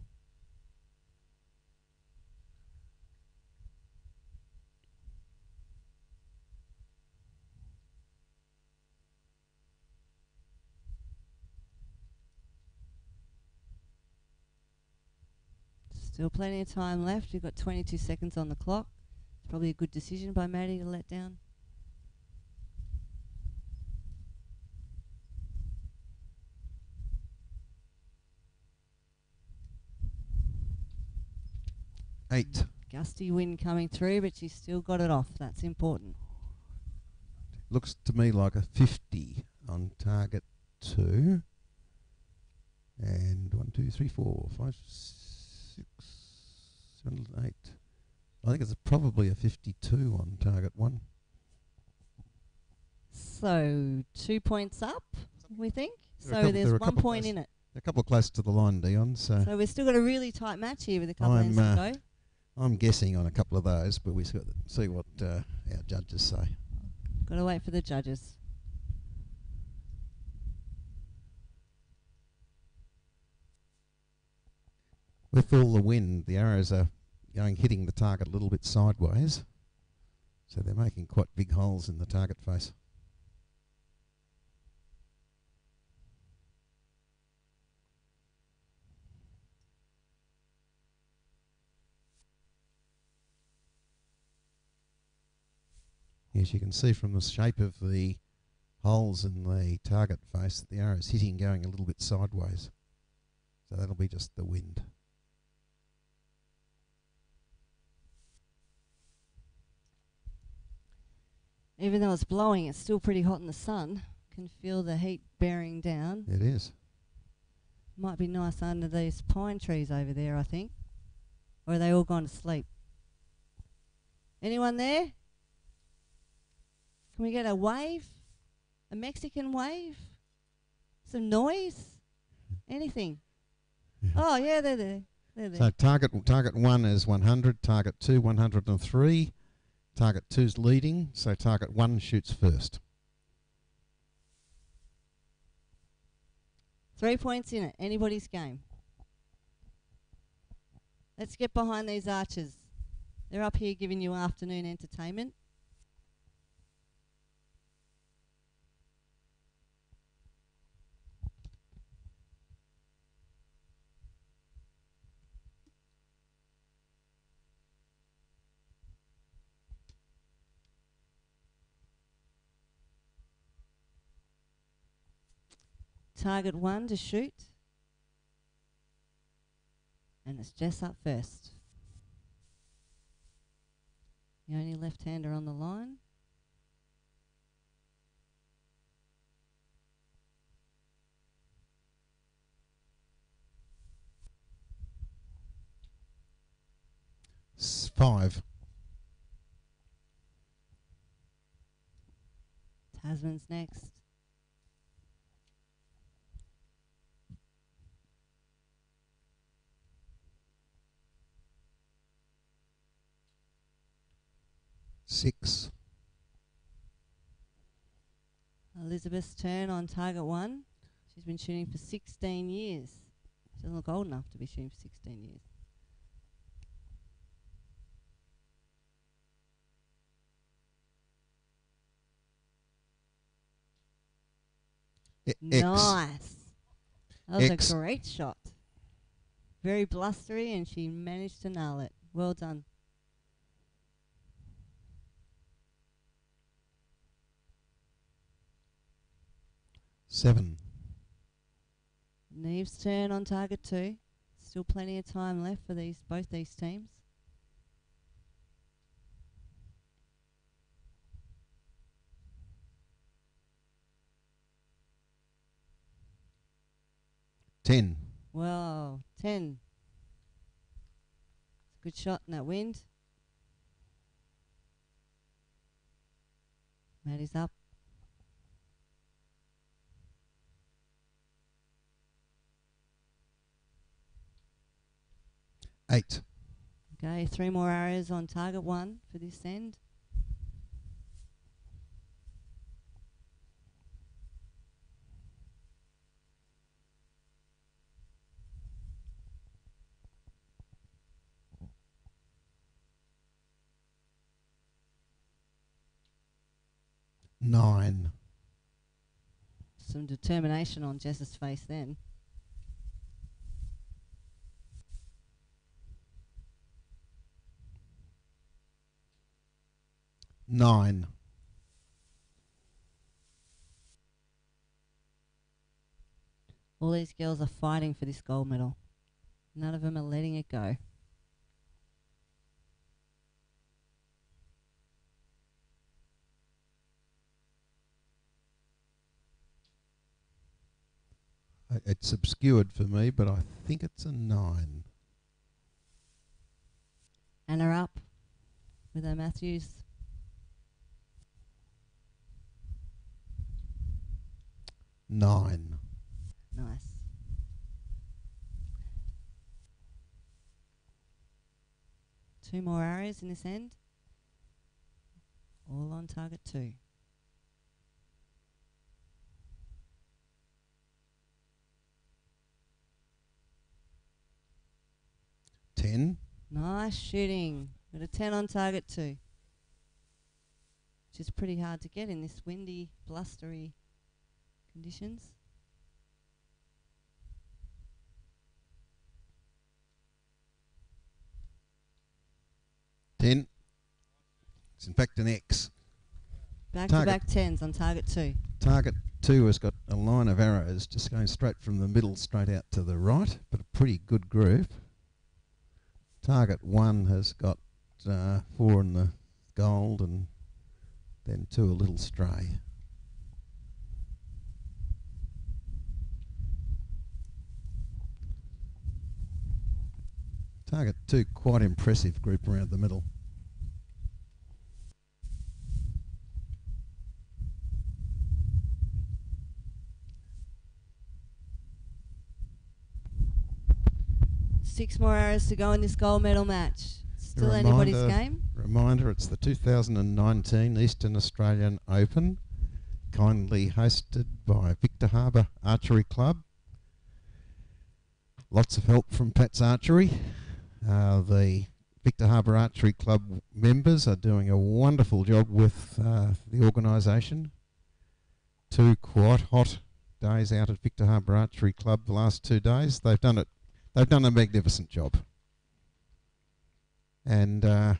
Still plenty of time left. We've got 22 seconds on the clock. It's probably a good decision by Maddie to let down. Eight. Gusty wind coming through, but she's still got it off. That's important. Looks to me like a 50 on target 2. And 1, 2, 3, 4, 5, 6, 7, 8. I think it's probably a 52 on target 1. So 2 points up, we think. There So there's 1 point in it. A couple close to the line, Dion. So we've still got a really tight match here with a couple of hands to go. I'm guessing on a couple of those, but we've got to see what our judges say. Got to wait for the judges. With all the wind, the arrows are hitting the target a little bit sideways, so they're making quite big holes in the target face. As you can see from the shape of the holes in the target face, that the arrow's hitting going a little bit sideways. So that'll be just the wind. Even though it's blowing, it's still pretty hot in the sun. Can feel the heat bearing down. It is. Might be nice under these pine trees over there, I think. Or are they all gone to sleep? Anyone there? Can we get a wave? A Mexican wave? Some noise? Anything? Yeah. Oh, yeah, they're there. So target 1 is 100, target 2 103. Target 2's leading, so target 1 shoots first. 3 points in it. Anybody's game. Let's get behind these archers. They're up here giving you afternoon entertainment. Target 1 to shoot. And it's Jess up first. The only left-hander on the line. Five. Tasman's next. Six. Elizabeth's turn on target 1. She's been shooting for 16 years. She doesn't look old enough to be shooting for 16 years. Nice. That was a great shot. Very blustery, and she managed to nail it. Well done. Seven. Neve's turn on target 2. Still plenty of time left for both these teams. 10. Well, 10. It's a good shot in that wind. Maddie's up. Eight. Okay, 3 more arrows on target 1 for this end. Nine. Some determination on Jess's face then. Nine. All these girls are fighting for this gold medal. None of them are letting it go. It's obscured for me, but I think it's a 9. Anna up with her Matthews. Nine. Nice. Two more arrows in this end. All on target 2. Ten. Nice shooting. Got a 10 on target 2. Which is pretty hard to get in this windy, blustery conditions. Ten. It's in fact an X. Back-to-back 10s on target 2. Target 2 has got a line of arrows just going straight from the middle straight out to the right, but a pretty good groove. Target 1 has got 4 in the gold and then 2 a little stray. Target 2 quite impressive group around the middle. Six more arrows to go in this gold medal match. Still anybody's game. Reminder, it's the 2019 Eastern Australian Open, kindly hosted by Victor Harbour Archery Club. Lots of help from Pat's Archery. The Victor Harbour Archery Club members are doing a wonderful job with the organisation. 2 quite hot days out at Victor Harbour Archery Club the last 2 days. They've done a magnificent job. And a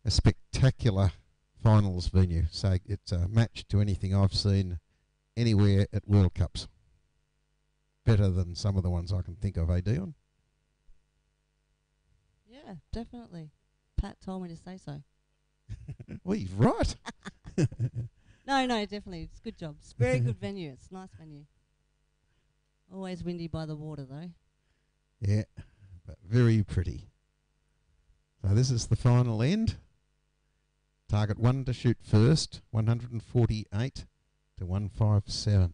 spectacular finals venue. So it's a match to anything I've seen anywhere at World Cups. Better than some of the ones I can think of, Dion? Yeah, definitely. Pat told me to say so. Well, he's right. No, definitely. It's a good job. It's a very good venue. It's a nice venue. Always windy by the water, though. Yeah, but very pretty. So this is the final end. Target 1 to shoot first, 148 to 157.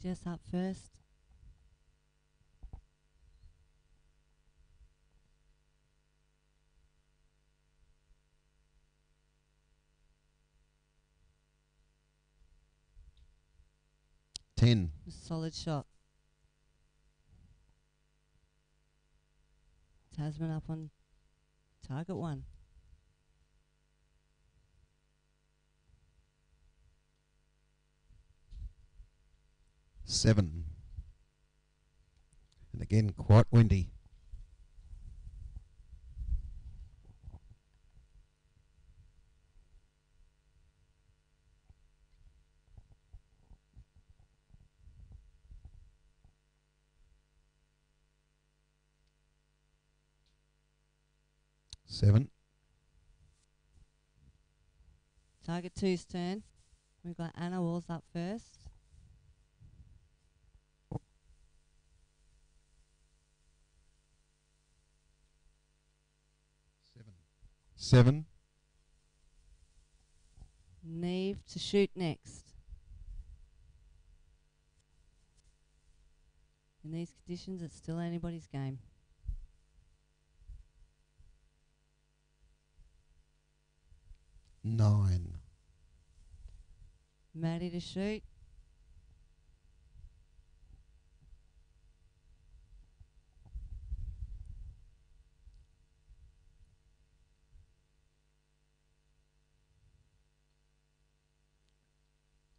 Jess up first. Ten. Solid shot. Tasman up on target 1. Seven. And again, quite windy. 7. Target 2's turn. We've got Anna Walls up first. 7. Neve to shoot next. In these conditions, it's still anybody's game. 9. Maddie to shoot.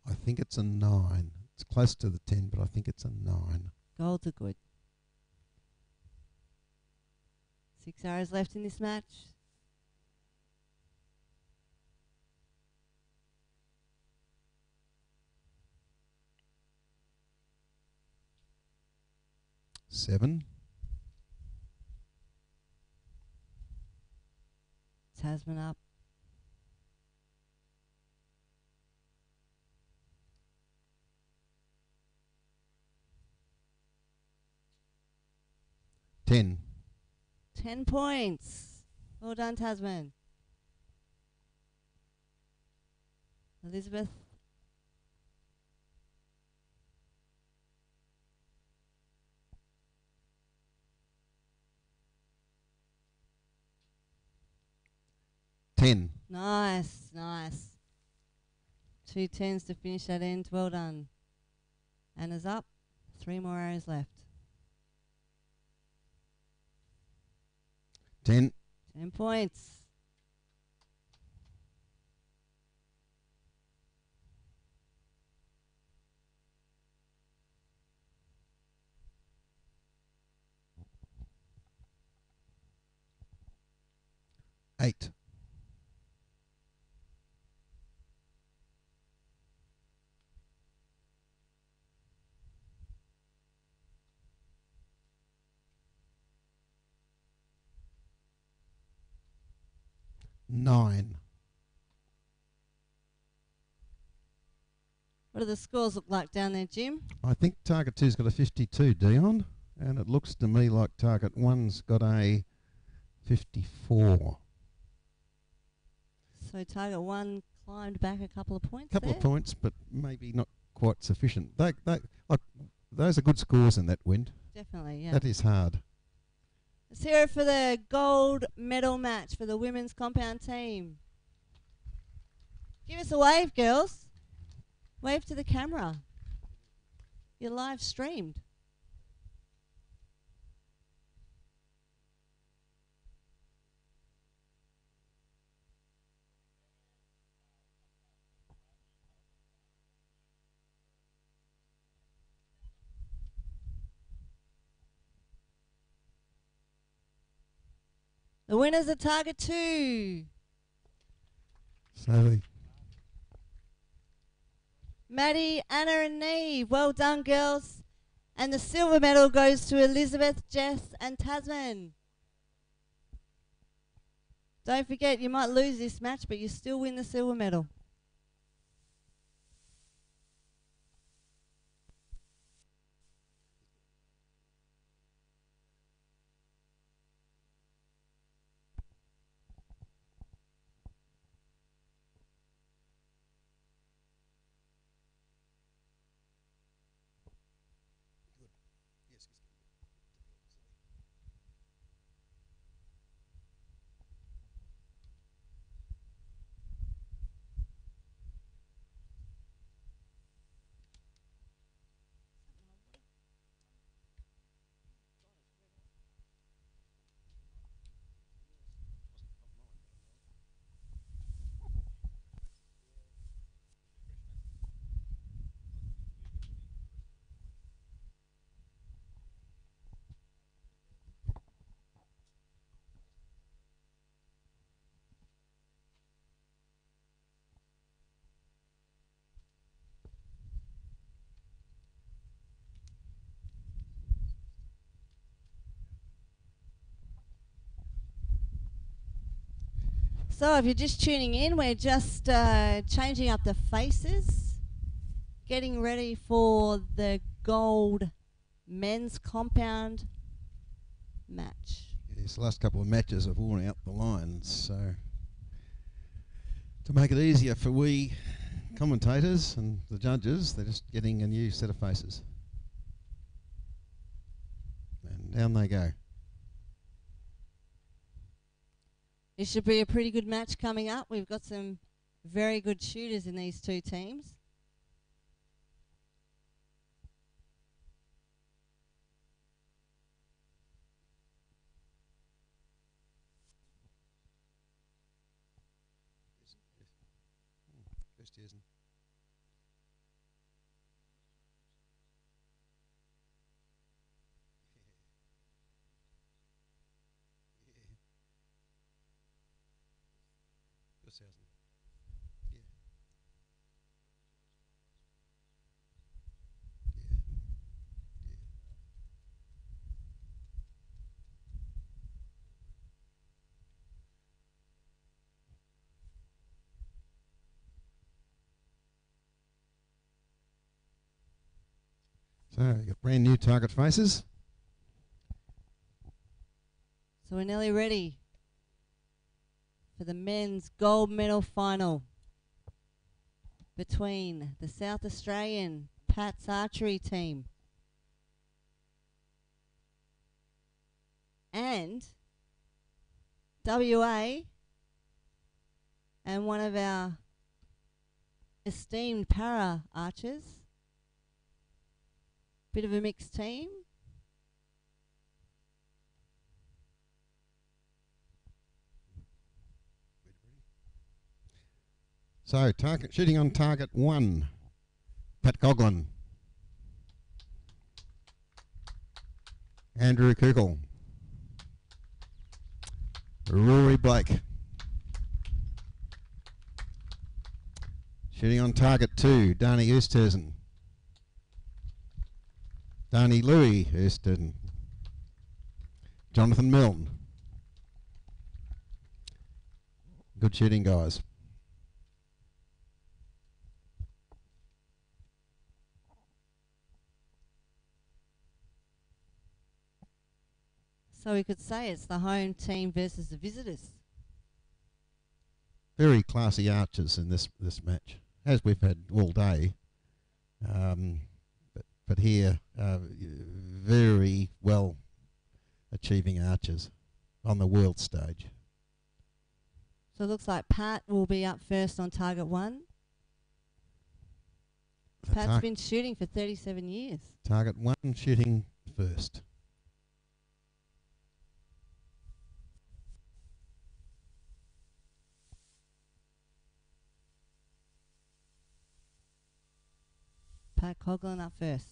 'I think it's a 9. It's close to the 10, but I think it's a 9. Golds are good. 6 arrows left in this match. 7. Tasman up. 10. 10 points. Well done, Tasman. Elizabeth. 10. Nice, nice. 2 10s to finish that end. Well done. Anna's up. 3 more arrows left. 10. 10 points. Eight. 9. What do the scores look like down there, Jim? I think target 2's got a 52, Dion, and it looks to me like target 1's got a 54. So target 1 climbed back a couple of points. Couple of points, but maybe not quite sufficient. Those are good scores in that wind. Definitely, yeah. That is hard. Let's hear it for the gold medal match for the women's compound team. Give us a wave, girls. Wave to the camera. You're live streamed. The winners are target 2. So Maddie, Anna and Neve. Well done, girls. And the silver medal goes to Elizabeth, Jess and Tasman. Don't forget, you might lose this match, but you still win the silver medal. So if you're just tuning in, we're just changing up the faces, getting ready for the gold men's compound match. Yes, the last couple of matches have worn out the lines, so to make it easier for we commentators and the judges, they're just getting a new set of faces. And down they go. It should be a pretty good match coming up. We've got some very good shooters in these two teams. Jason. So you've got brand new target faces. So we're nearly ready for the men's gold medal final between the South Australian Pat's Archery team and WA and one of our esteemed para archers. Bit of a mixed team. So shooting on target 1, Pat Coughlin, Andrew Kugel, Rory Blake. Shooting on target 2, Dani Oosthuizen, Dani Louis Oosthuizen, Jonathan Milne. Good shooting, guys. So we could say it's the home team versus the visitors. Very classy archers in this match, as we've had all day. But here, very well achieving archers on the world stage. So it looks like Pat will be up first on target 1. Pat's been shooting for 37 years. Target 1 shooting first. Pat Coughlin up first.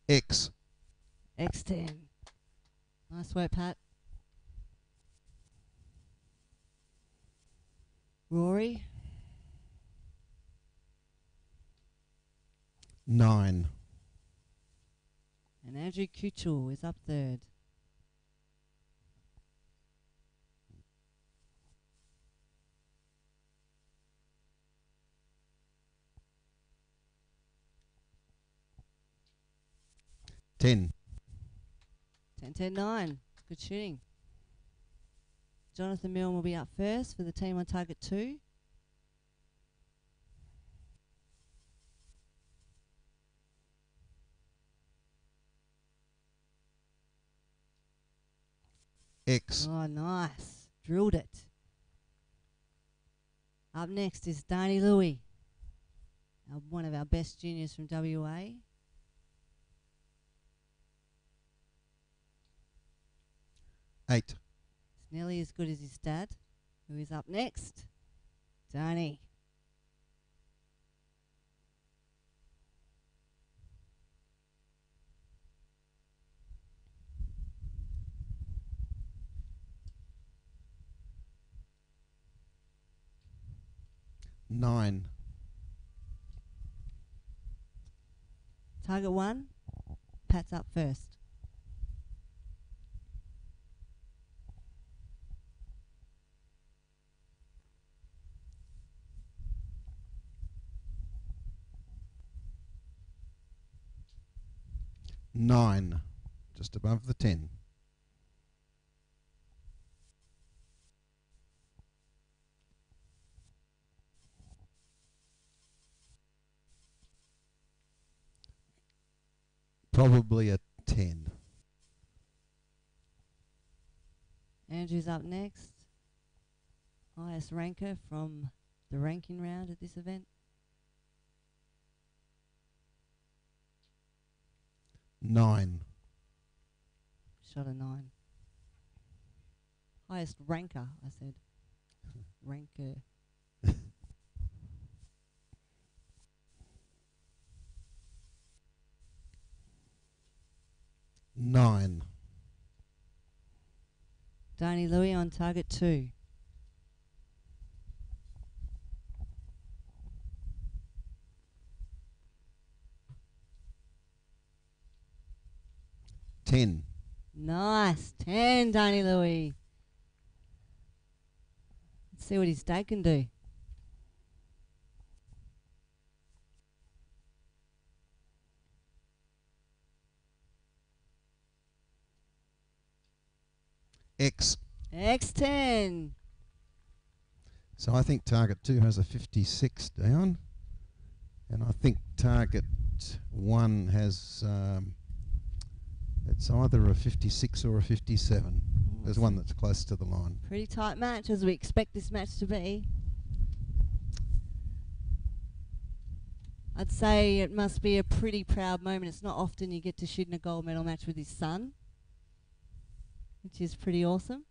X10. Nice work, Pat. Rory. 9. And Andrew Kuchel is up third. Ten. 10-10-9. Good shooting. Jonathan Milne will be up first for the team on target 2. X. Oh, nice. Drilled it. Up next is Dani Louis, one of our best juniors from WA. 8. It's nearly as good as his dad, who is up next. Dani. 9. Target 1. Pat's up first. 9. Just above the 10. 'Probably a 10. Andrew's up next. Highest ranker from the ranking round at this event. 9. Shot a 9. Highest ranker, I said. Ranker. 9. Danny Louie on target 2. 10. Nice. 10, Danny Louie. Let's see what his day can do. X. X10. So I think target 2 has a 56 down. And I think target 1 has, it's either a 56 or a 57. There's one that's close to the line. Pretty tight match, as we expect this match to be. I'd say it must be a pretty proud moment. It's not often you get to shoot in a gold medal match with his son, which is pretty awesome.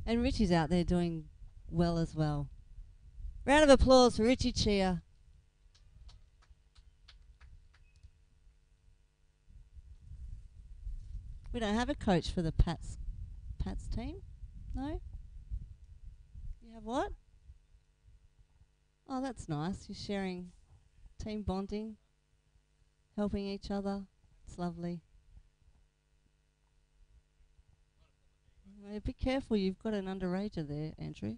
And Richie's out there doing well as well. Round of applause for Richie Chia. We don't have a coach for the Pat's team? No? You have what? Oh, that's nice. You're sharing team bonding, helping each other. It's lovely. Be careful, you've got an underager there, Andrew.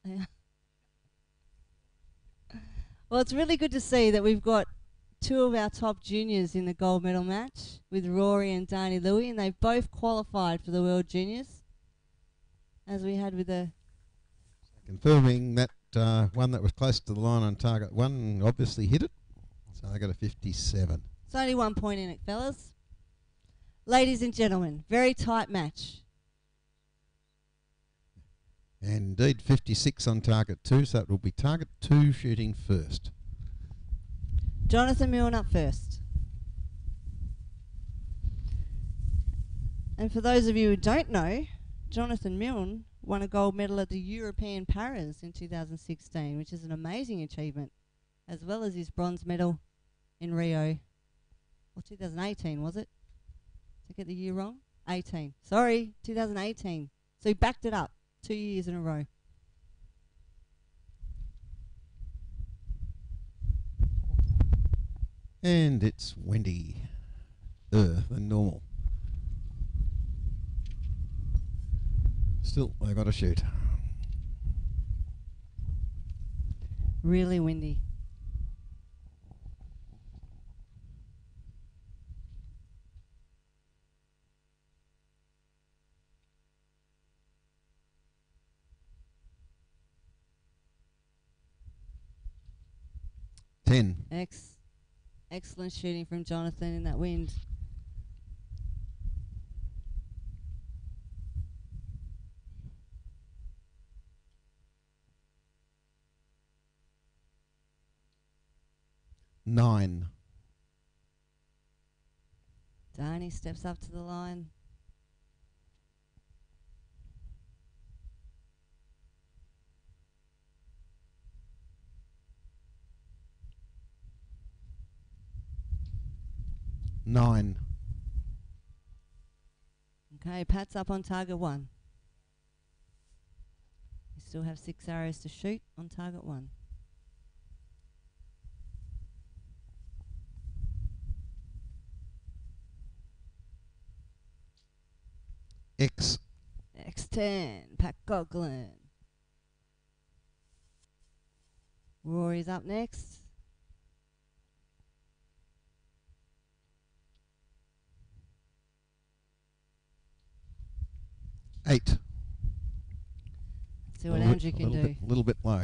Yeah. Well, it's really good to see that we've got two of our top juniors in the gold medal match with Rory and Danny Louie, and they've both qualified for the World Juniors, as we had with the... Confirming that one that was close to the line on target 1 obviously hit it. So I got a 57. It's only 1 point in it, fellas. Ladies and gentlemen, very tight match. And indeed, 56 on target 2, so it will be target 2 shooting first. Jonathan Milne up first. And for those of you who don't know, Jonathan Milne won a gold medal at the European Paras in 2016, which is an amazing achievement, as well as his bronze medal in Rio. Or 2018, was it? Did I get the year wrong? 18. Sorry, 2018. So he backed it up 2 years in a row. And it's windy than normal. Still, I got to shoot. Really windy. Excellent shooting from Jonathan in that wind. Nine. Danny steps up to the line. 9. Okay, Pat's up on target 1. You still have 6 arrows to shoot on target 1. X. X10, Pat Coughlin. Rory's up next. Eight. See what Andrew can do. A little bit low.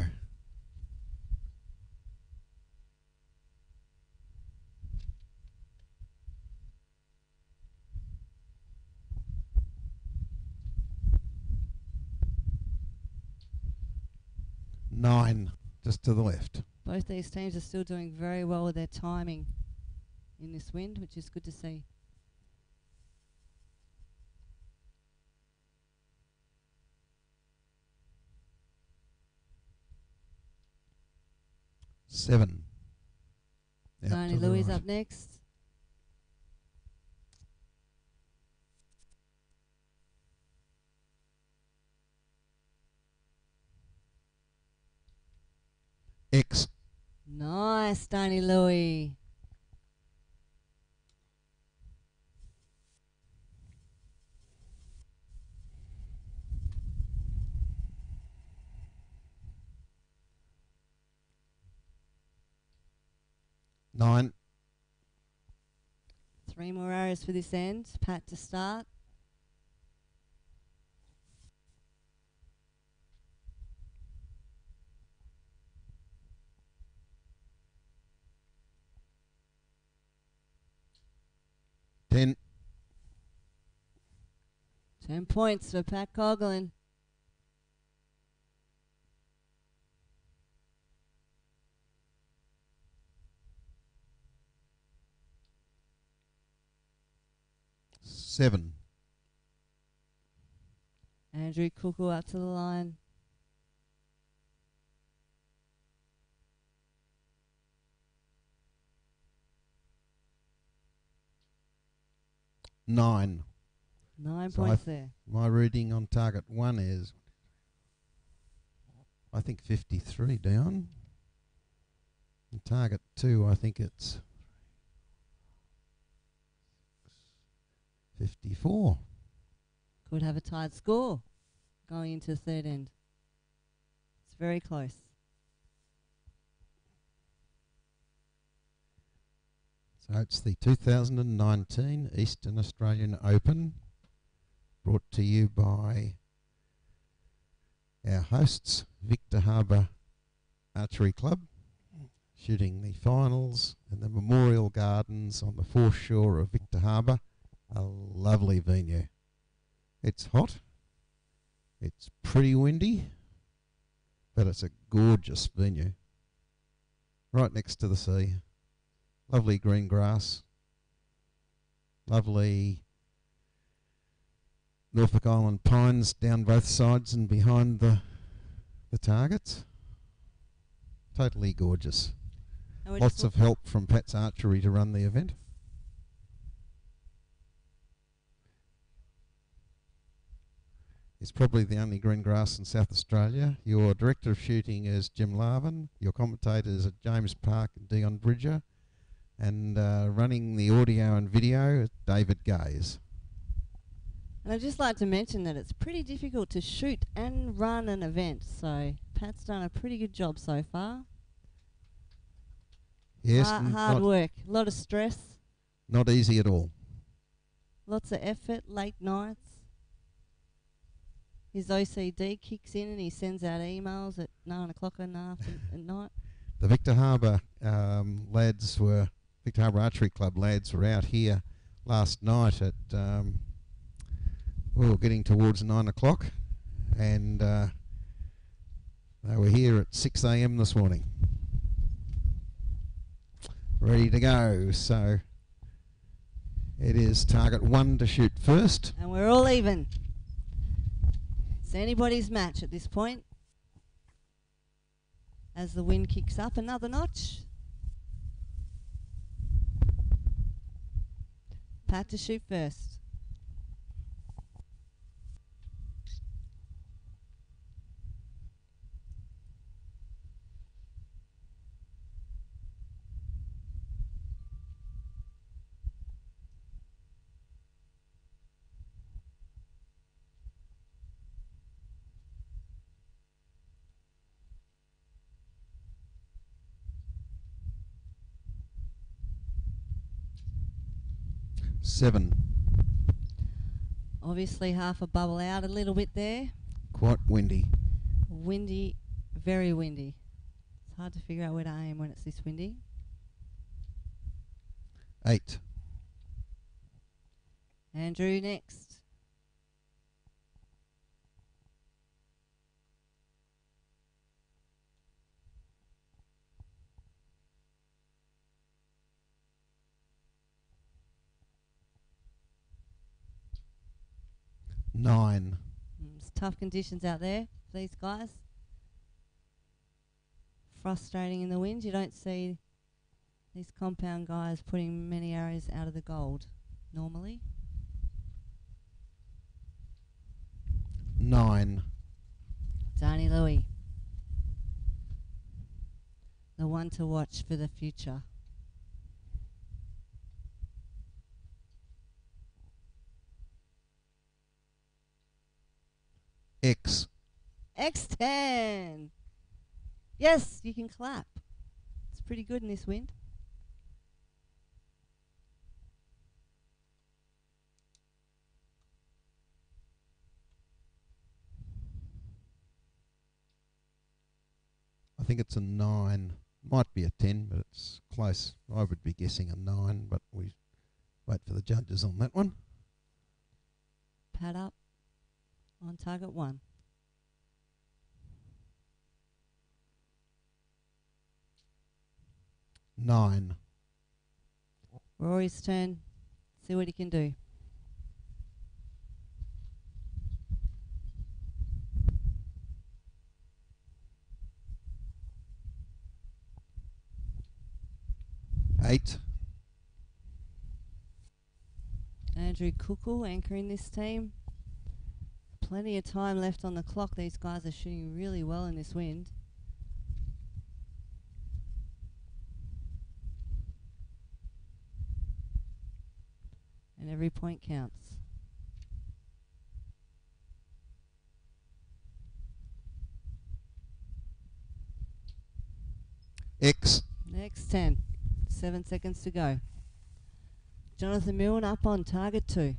Nine, just to the left. Both these teams are still doing very well with their timing in this wind, which is good to see. Seven. Tony Louis up next. X. Nice, Tony Louis. Nine. 3 more arrows for this end. Pat to start. Ten. 10 points for Pat Coughlin. Seven. Andrew Cuckoo up to the line. Nine. 9 points there. My reading on target 1 is, I think, 53 down. And target 2, I think it's 54. Could have a tied score going into the third end. It's very close. So it's the 2019 Eastern Australian Open, brought to you by our hosts, Victor Harbour Archery Club, shooting the finals in the Memorial Gardens on the foreshore of Victor Harbour. A lovely venue. It's hot, it's pretty windy, but it's a gorgeous venue. Right next to the sea. Lovely green grass. Lovely Norfolk Island pines down both sides and behind the targets. Totally gorgeous. Lots of help from Pat's Archery to run the event. It's probably the only green grass in South Australia. Your director of shooting is Jim Larvin. Your commentators are James Park and Dion Bridger. And running the audio and video is David Gaze. And I'd just like to mention that it's pretty difficult to shoot and run an event, so Pat's done a pretty good job so far. Yes, hard work, a lot of stress. Not easy at all. Lots of effort, late nights. His OCD kicks in and he sends out emails at 9 o'clock at night. The Victor Harbour lads were, Victor Harbour Archery Club lads were out here last night at, we were getting towards 9 o'clock, and they were here at 6 a.m. this morning. Ready to go, so it is target 1 to shoot first. And we're all even. It's anybody's match at this point. As the wind kicks up another notch. Pat to shoot first. Seven. Obviously half a bubble out a little bit there. Quite windy. Windy, very windy. It's hard to figure out where to aim when it's this windy. 8. Andrew next. Nine. It's tough conditions out there for these guys. Frustrating in the wind. You don't see these compound guys putting many arrows out of the gold normally. 9. Danny Louie. The one to watch for the future. X. X10. Yes, you can clap. It's pretty good in this wind. I think it's a 9. Might be a 10, but it's close. I would be guessing a 9, but we wait for the judges on that one. Pad up on target 1. Nine. Rory's turn. See what he can do. Eight. Andrew Kuckle anchoring this team. Plenty of time left on the clock. These guys are shooting really well in this wind. And every point counts. X. Next 10. 7 seconds to go. Jonathan Milne up on target 2.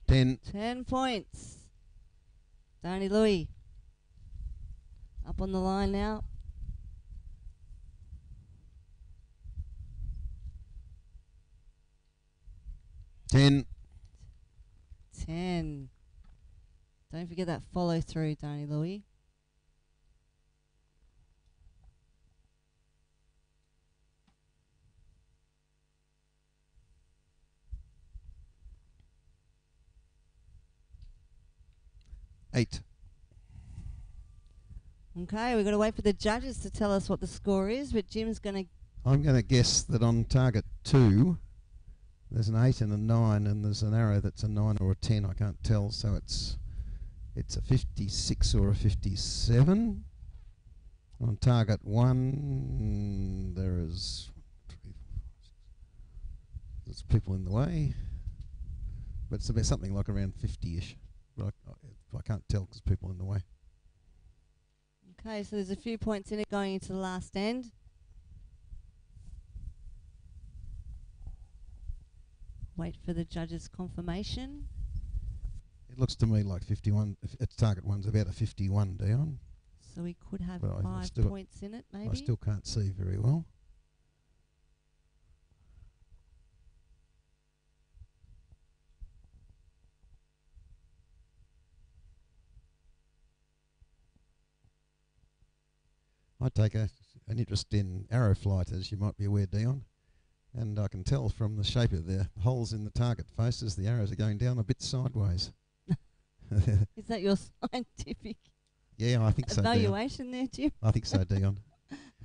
Ten. 10 points. Danny Louie up on the line now. 10. 10. Don't forget that follow through, Danny Louie. Eight. Okay, we've got to wait for the judges to tell us what the score is, but Jim's going to... I'm going to guess that on target 2, there's an 8 and a 9, and there's an arrow that's a 9 or a 10. I can't tell, so it's a 56 or a 57. On target 1, there's people in the way, but it's about something like around 50-ish. But I can't tell because people in the way. Okay, so there's a few points in it going into the last end. Wait for the judge's confirmation. It looks to me like 51. If its target 1's about a 51, Dion. So we could have But 5 points in it, maybe. I still can't see very well. I take an interest in arrow flight, as you might be aware, Dion. And I can tell from the shape of the holes in the target faces, the arrows are going down a bit sideways. Is that your scientific? Yeah, I think so, Dion. Evaluation there, Jim. I think so, Dion.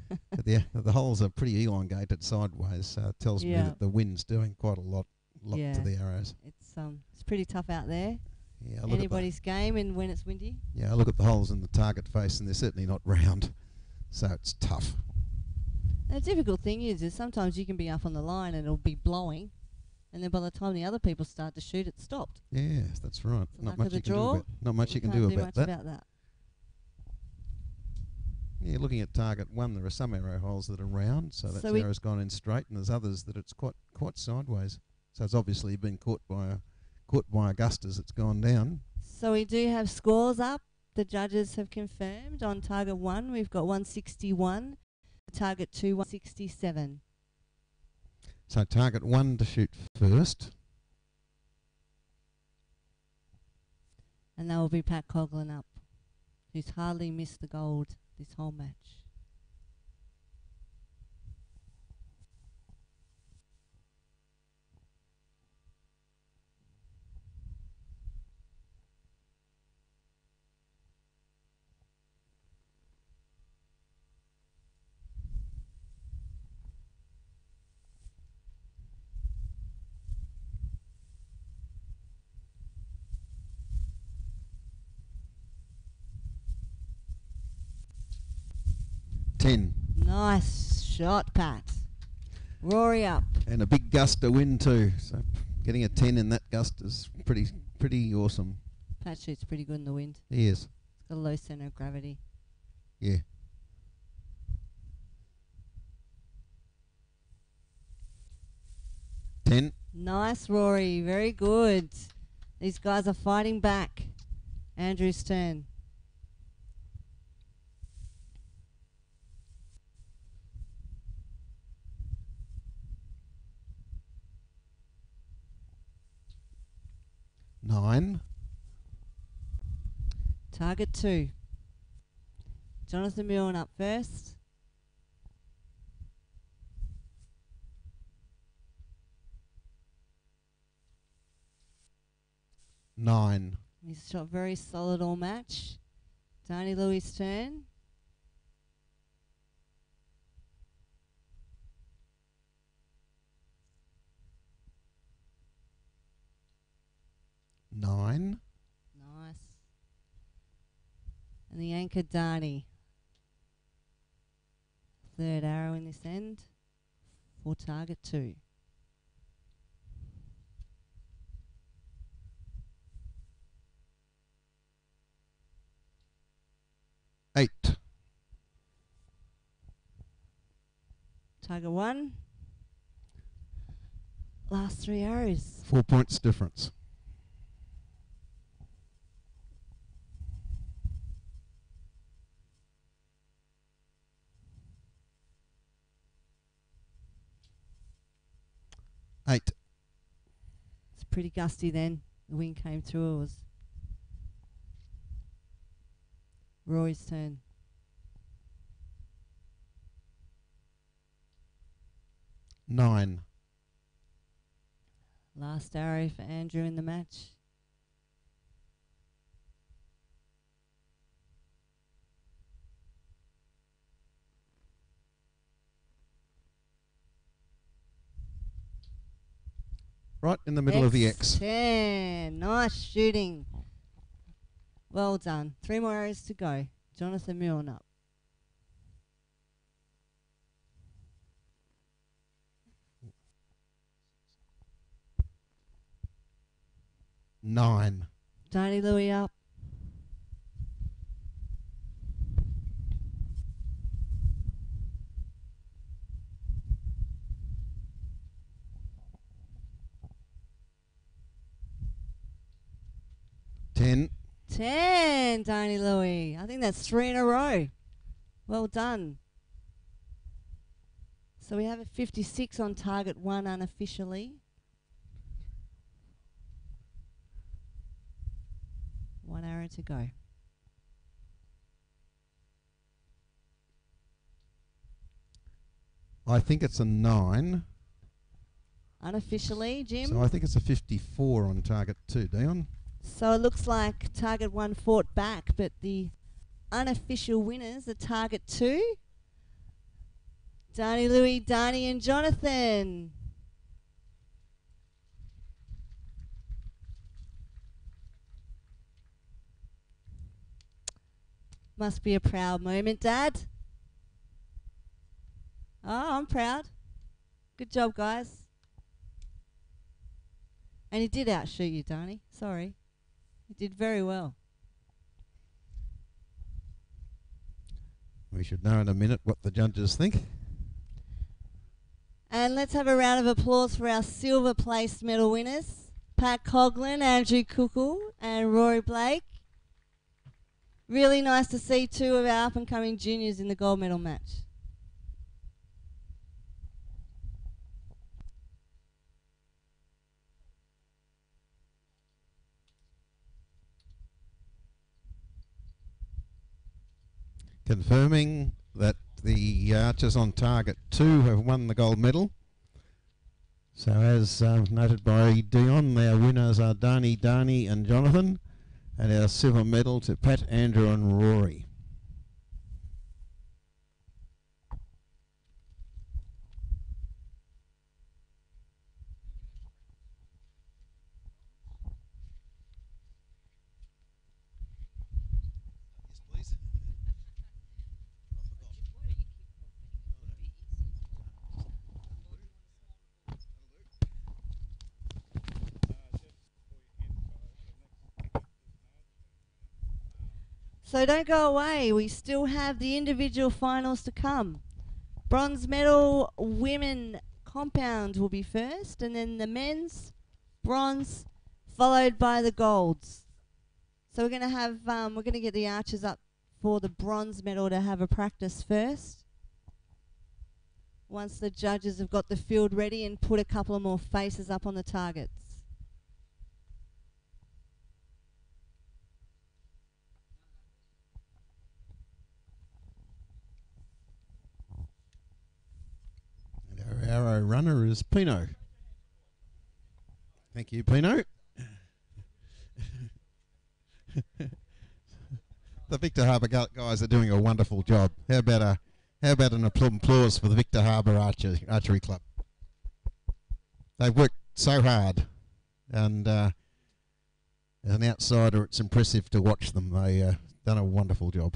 But yeah, the holes are pretty elongated sideways, so it tells me that the wind's doing quite a lot to the arrows. It's pretty tough out there. Yeah, anybody's game, and when it's windy. Yeah, I look at the holes in the target face, and they're certainly not round, so it's tough. And the difficult thing is sometimes you can be up on the line and it'll be blowing, and then by the time the other people start to shoot, it's stopped. Yes, that's right. Not much you can do about, not much you can do about that. Yeah, looking at target 1, there are some arrow holes that are round, so that arrow's gone in straight, and there's others that it's quite sideways. So it's obviously been caught by a gust as it's gone down. So we do have scores up. The judges have confirmed on target 1 we've got 161, target 2 167. So target 1 to shoot first. And that will be Pat Coughlin up, who's hardly missed the gold this whole match. Nice shot, Pat. Rory up. And a big gust of wind too. So getting a 10 in that gust is pretty awesome. Pat shoots pretty good in the wind. He is. He's got a low centre of gravity. Yeah. Nice, Rory. Very good. These guys are fighting back. Andrew's turn. Target 2. Jonathan Milne up first. He's shot very solid all match. Tony Louis' turn. Nice. And the anchor Darnie. Third arrow in this end for target 2. Target 1. Last 3 arrows. 4 points difference. It's pretty gusty then. The wind came through. It was Roy's turn. Last arrow for Andrew in the match. Right in the middle of the X. 10. Nice shooting. Well done. 3 more arrows to go. Jonathan Milne up. Tony Louis up. Ten, Tony Louis. I think that's 3 in a row. Well done. So we have a 56 on target 1 unofficially. 1 arrow to go. I think it's a 9. Unofficially, Jim? So I think it's a 54 on target 2, Dion. So it looks like target 1 fought back, but the unofficial winners are target 2. Darnie, Louie, Darnie and Jonathan. Must be a proud moment, Dad. Oh, I'm proud. Good job, guys. And he did outshoot you, Darnie. Sorry. He did very well. We should know in a minute what the judges think. And let's have a round of applause for our silver place medal winners. Pat Coughlin, Andrew Cookle and Rory Blake. Really nice to see 2 of our up-and-coming juniors in the gold medal match. Confirming that the archers on target 2 have won the gold medal. So as noted by Dion, our winners are Darnie, Darnie and Jonathan, and our silver medal to Pat, Andrew and Rory. So don't go away. We still have the individual finals to come. Bronze medal women compound will be first, and then the men's bronze, followed by the golds. So we're going to have we're going to get the archers up for the bronze medal to have a practice first. Once the judges have got the field ready and put a couple of more faces up on the targets. Our arrow runner is Pino. Thank you, Pino. The Victor Harbour guys are doing a wonderful job. How about an applause for the Victor Harbour Archery Club? They've worked so hard, and as an outsider, it's impressive to watch them. They done a wonderful job.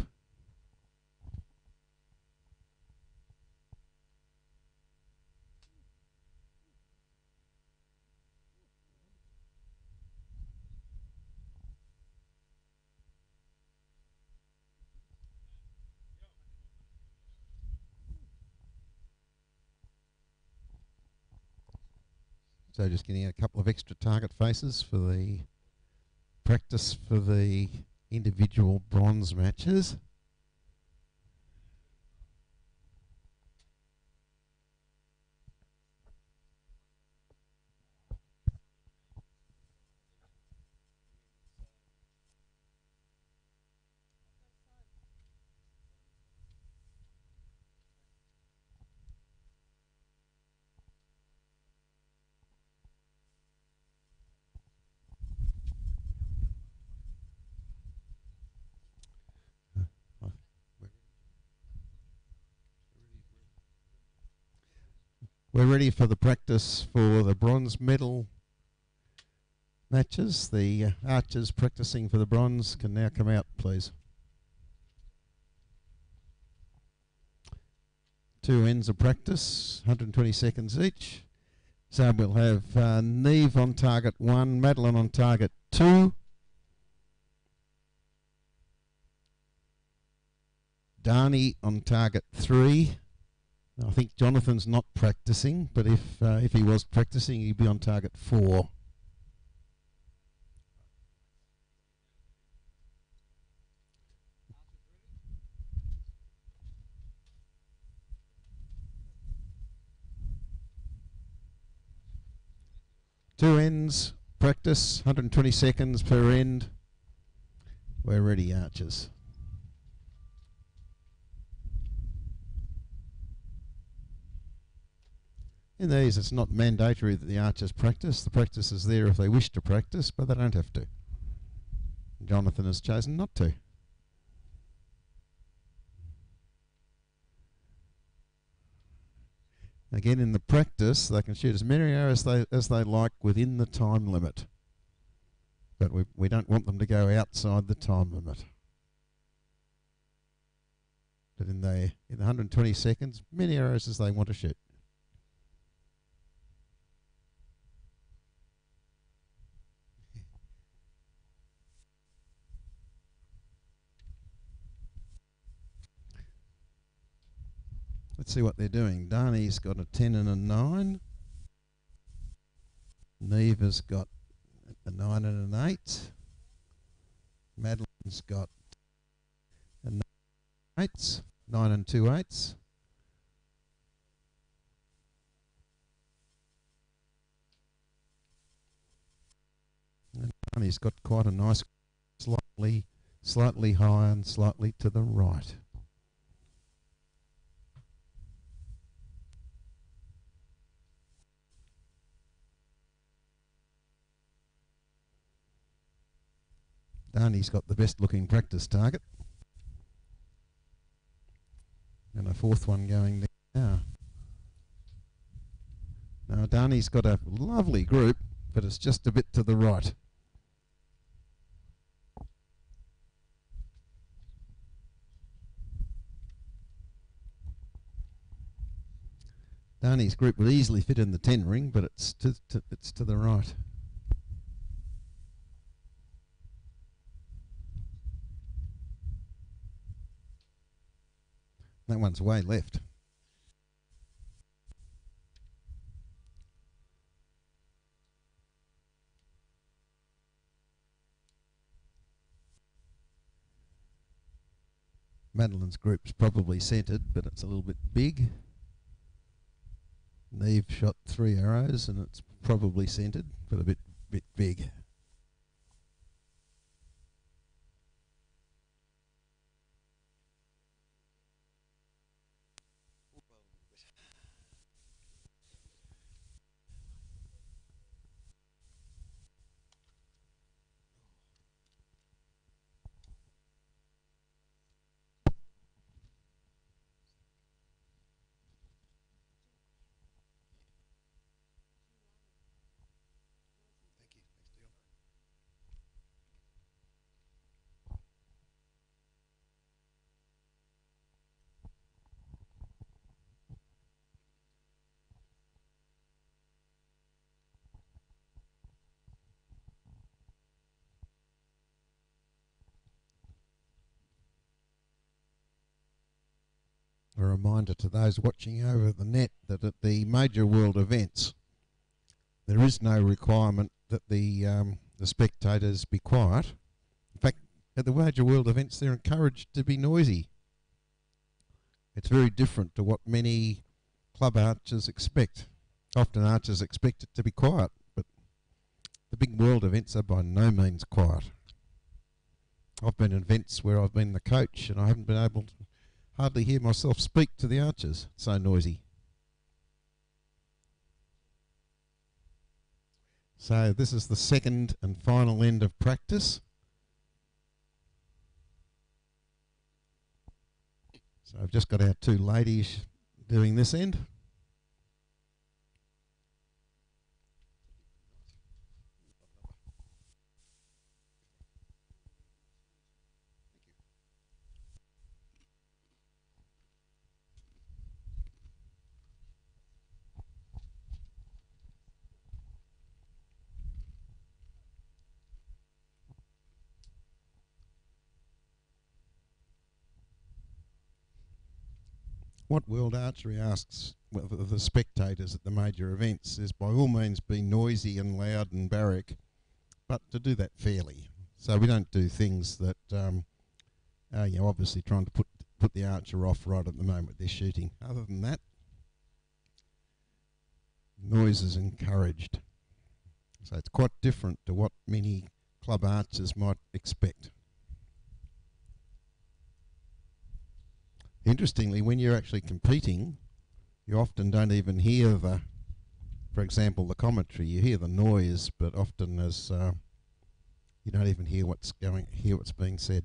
So just getting a couple of extra target faces for the practice for the individual bronze matches. We're ready for the practice for the bronze medal matches. The archers practicing for the bronze can now come out, please. 2 ends of practice, 120 seconds each. So we'll have Neve on target 1, Madeline on target 2. Darnie on target 3. I think Jonathan's not practicing, but if he was practicing, he'd be on target 4. Two ends, practice, 120 seconds per end. We're ready, archers. In these, it's not mandatory that the archers practice. The practice is there if they wish to practice, but they don't have to. Jonathan has chosen not to. Again, in the practice, they can shoot as many arrows as they like within the time limit. But we don't want them to go outside the time limit. But in the 120 seconds, many arrows as they want to shoot. Let's see what they're doing. Darnie's got a 10 and a 9. Neva's got a 9 and an 8. Madeline's got a 9 8s, 9 and 2 8s. And Darnie's got quite a nice, slightly high and slightly to the right. Darnie's got the best looking practice target. And a fourth one going there now. Now Darnie's got a lovely group, but it's just a bit to the right. Darnie's group would easily fit in the 10 ring, but it's to the right. That one's way left. Madeline's group's probably centred, but it's a little bit big. Neve shot 3 arrows, and it's probably centred, but a bit big. A reminder to those watching over the net that at the major world events, there is no requirement that the spectators be quiet. In fact, at the major world events, they're encouraged to be noisy. It's very different to what many club archers expect. Often archers expect it to be quiet, but the big world events are by no means quiet. I've been at events where I've been the coach and I haven't been able to hardly hear myself speak to the archers, so noisy. So this is the second and final end of practice. So I've just got our 2 ladies doing this end. What World Archery asks of the spectators at the major events is by all means be noisy and loud and barrack, but to do that fairly. So we don't do things that, obviously trying to put the archer off right at the moment they're shooting. Other than that, noise is encouraged. So it's quite different to what many club archers might expect. Interestingly, when you're actually competing, you often don't even hear for example, the commentary. You hear the noise, but often as you don't even hear what's being said.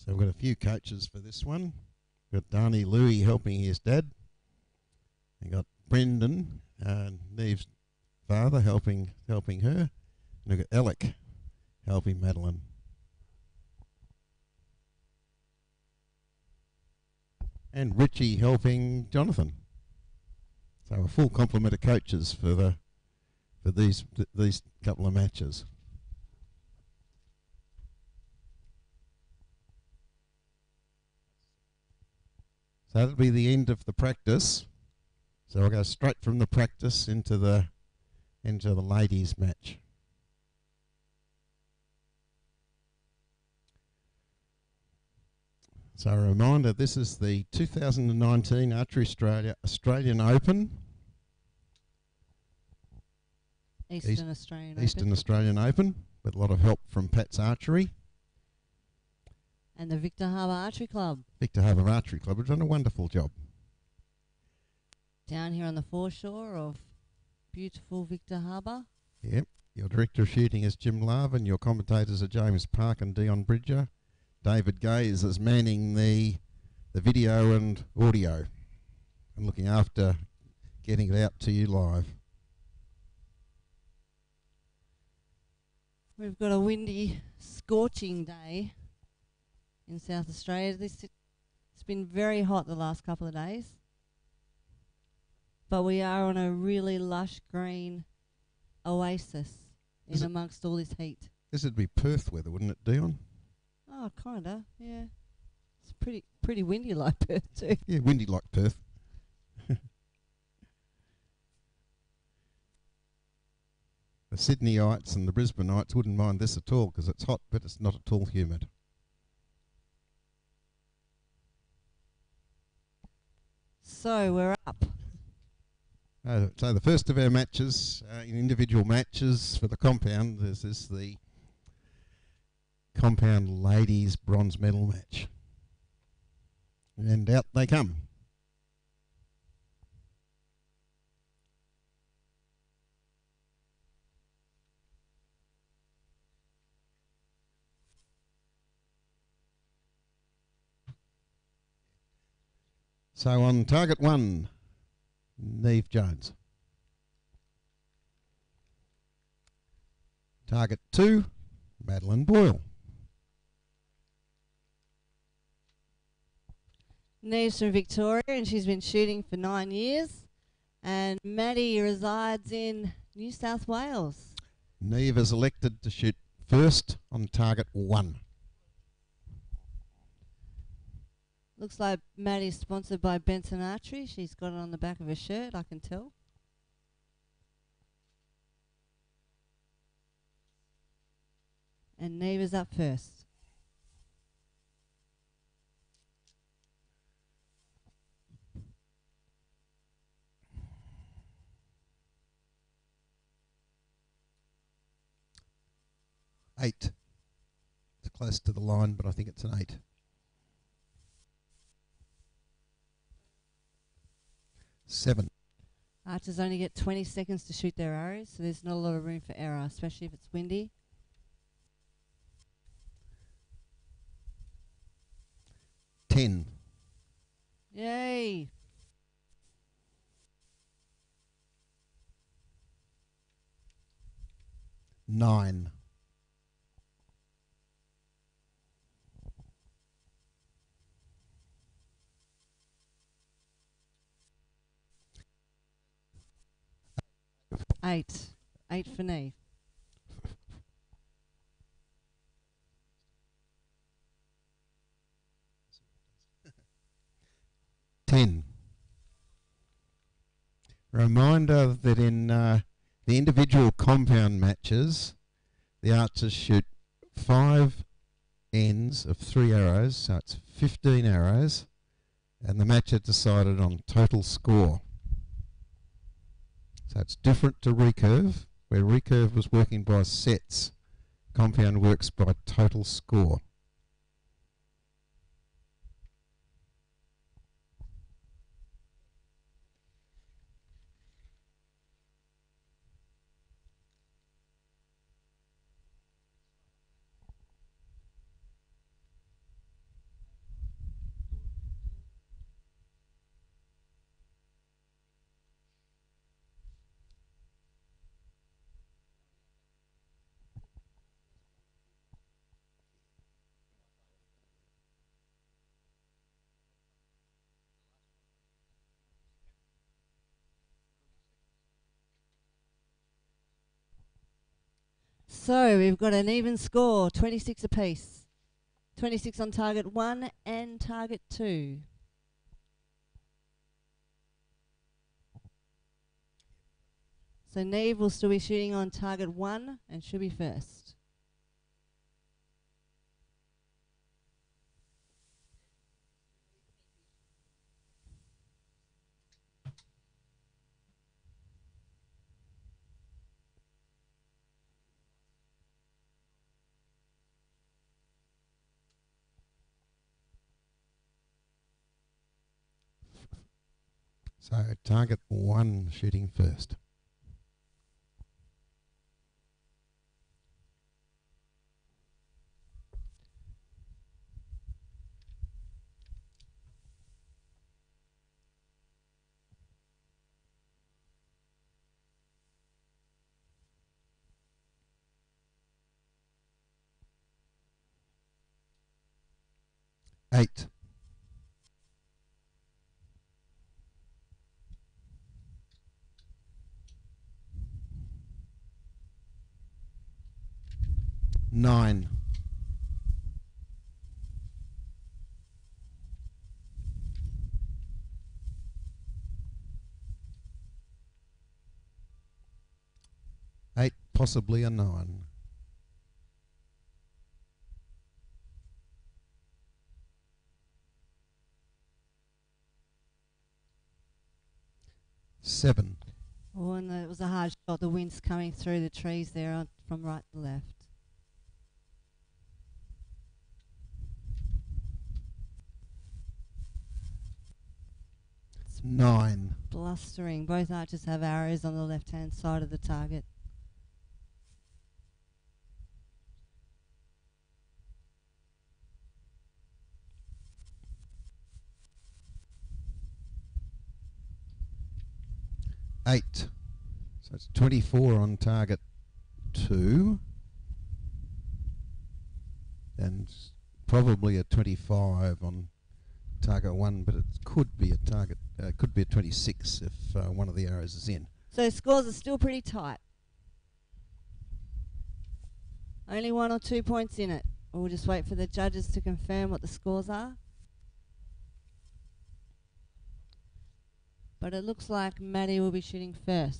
So we've got a few coaches for this one. We've got Darnie Louie helping his dad. We've got Brendan, Neve's father, helping her. And we've got Alec helping Madeline. And Richie helping Jonathan. So a full complement of coaches for these couple of matches. So that'll be the end of the practice. So I'll go straight from the practice into the ladies' match. So a reminder, this is the 2019 Archery Australian Open. Eastern Australian Open, with a lot of help from Pat's Archery. And the Victor Harbour Archery Club. Victor Harbour Archery Club have done a wonderful job. Down here on the foreshore of beautiful Victor Harbour. Yep. Your director of shooting is Jim Love, and your commentators are James Park and Dion Bridger. David Gaze is manning the video and audio and looking after getting it out to you live. We've got a windy, scorching day in South Australia. It's been very hot the last couple of days. But we are on a really lush green oasis amongst all this heat. This would be Perth weather, wouldn't it, Dion? Oh, kinda, yeah. It's pretty windy like Perth too. Yeah, windy like Perth. The Sydneyites and the Brisbaneites wouldn't mind this at all because it's hot, but it's not at all humid. So we're up. So the first of our matches, in individual matches for the compound, this is the compound ladies bronze medal match. And out they come. So on target 1, Neve Jones. Target 2, Madeline Boyle. Neve's from Victoria and she's been shooting for 9 years. And Maddie resides in New South Wales. Neve is elected to shoot first on target 1. Looks like Maddie's sponsored by Benson Archery. She's got it on the back of her shirt, I can tell. And Neve is up first. Eight. It's close to the line, but I think it's an 8. 7. Archers only get 20 seconds to shoot their arrows, so there's not a lot of room for error, especially if it's windy. 10. Yay! 9. 8. 8 for Neve. 10. Reminder that in the individual compound matches, the archers shoot 5 ends of 3 arrows, so it's 15 arrows, and the match is decided on total score. So it's different to recurve, where recurve was working by sets. Compound works by total score. So we've got an even score, 26 apiece. 26 on target 1 and target 2. So Neve will still be shooting on target 1 and should be first. So target 1 shooting first. Eight. Nine. Eight, possibly a 9. Seven. Oh, and it was a hard shot. The wind's coming through the trees there from right to left. It's 9. Blustering. Both archers have arrows on the left-hand side of the target. Eight. So it's 24 on target 2. And probably a 25 on target 1, but it could be a target, could be a 26 if one of the arrows is in. So scores are still pretty tight. Only 1 or 2 points in it. We'll just wait for the judges to confirm what the scores are. But it looks like Maddie will be shooting first.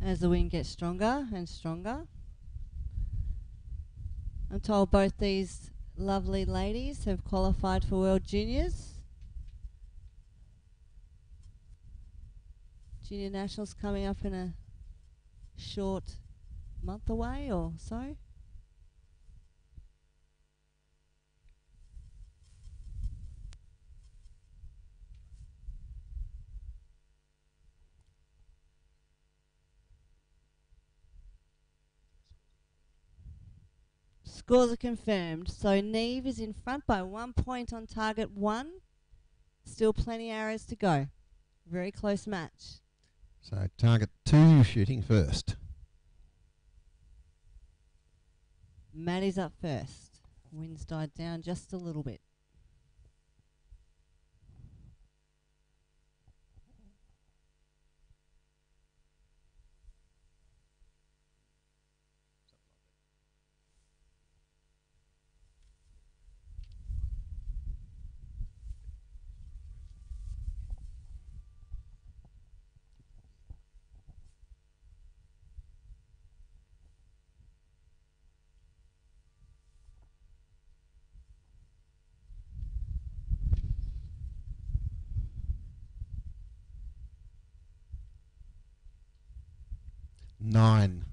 As the wind gets stronger and stronger. I'm told both these lovely ladies have qualified for World Juniors. Junior Nationals coming up in a short month away or so. Scores are confirmed. So Neve is in front by 1 point on target 1. Still plenty arrows to go. Very close match. So target 2 shooting first. Maddie's up first. Wind's died down just a little bit. Nine.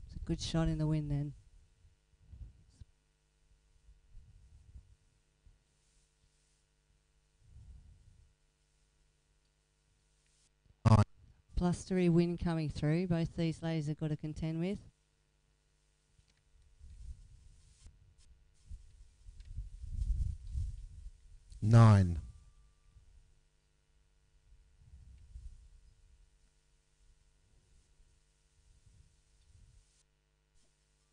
It's a good shot in the wind then. Blustery wind coming through. Both these ladies have got to contend with. Nine.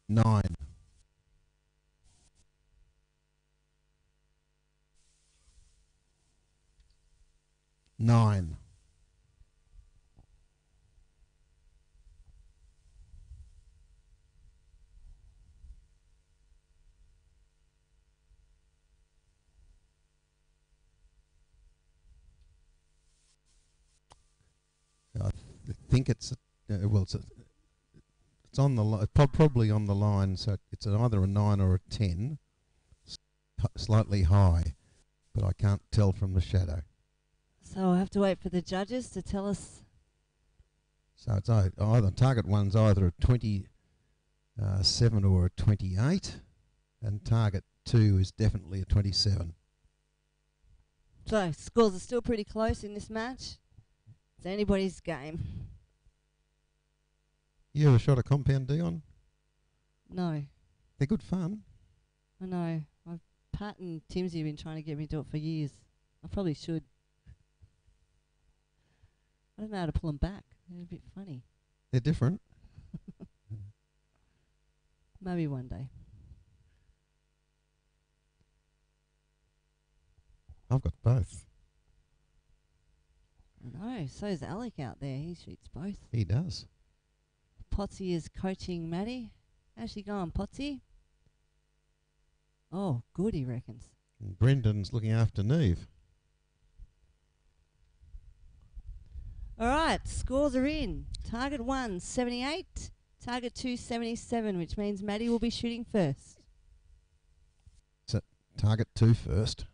Nine. 9. I think it's it's on the probably on the line, so it's either a 9 or a 10, slightly high, but I can't tell from the shadow. So I'll have to wait for the judges to tell us. So it's either target 1's either a 27 or a 28, and target 2 is definitely a 27. So scores are still pretty close in this match. It's anybody's game. You ever shot a compound, Dion? No. They're good fun. I know. Pat and Timsy have been trying to get me to do it for years. I probably should. I don't know how to pull them back. They're a bit funny. They're different. Maybe one day. I've got both. I know. So's Alec out there. He shoots both. He does. Potsy is coaching Maddie. How's she going, Potsy? Oh, good, he reckons. And Brendan's looking after Neve. All right, scores are in. Target 1, 78. Target 2, 77, which means Maddie will be shooting first. So target 2 first.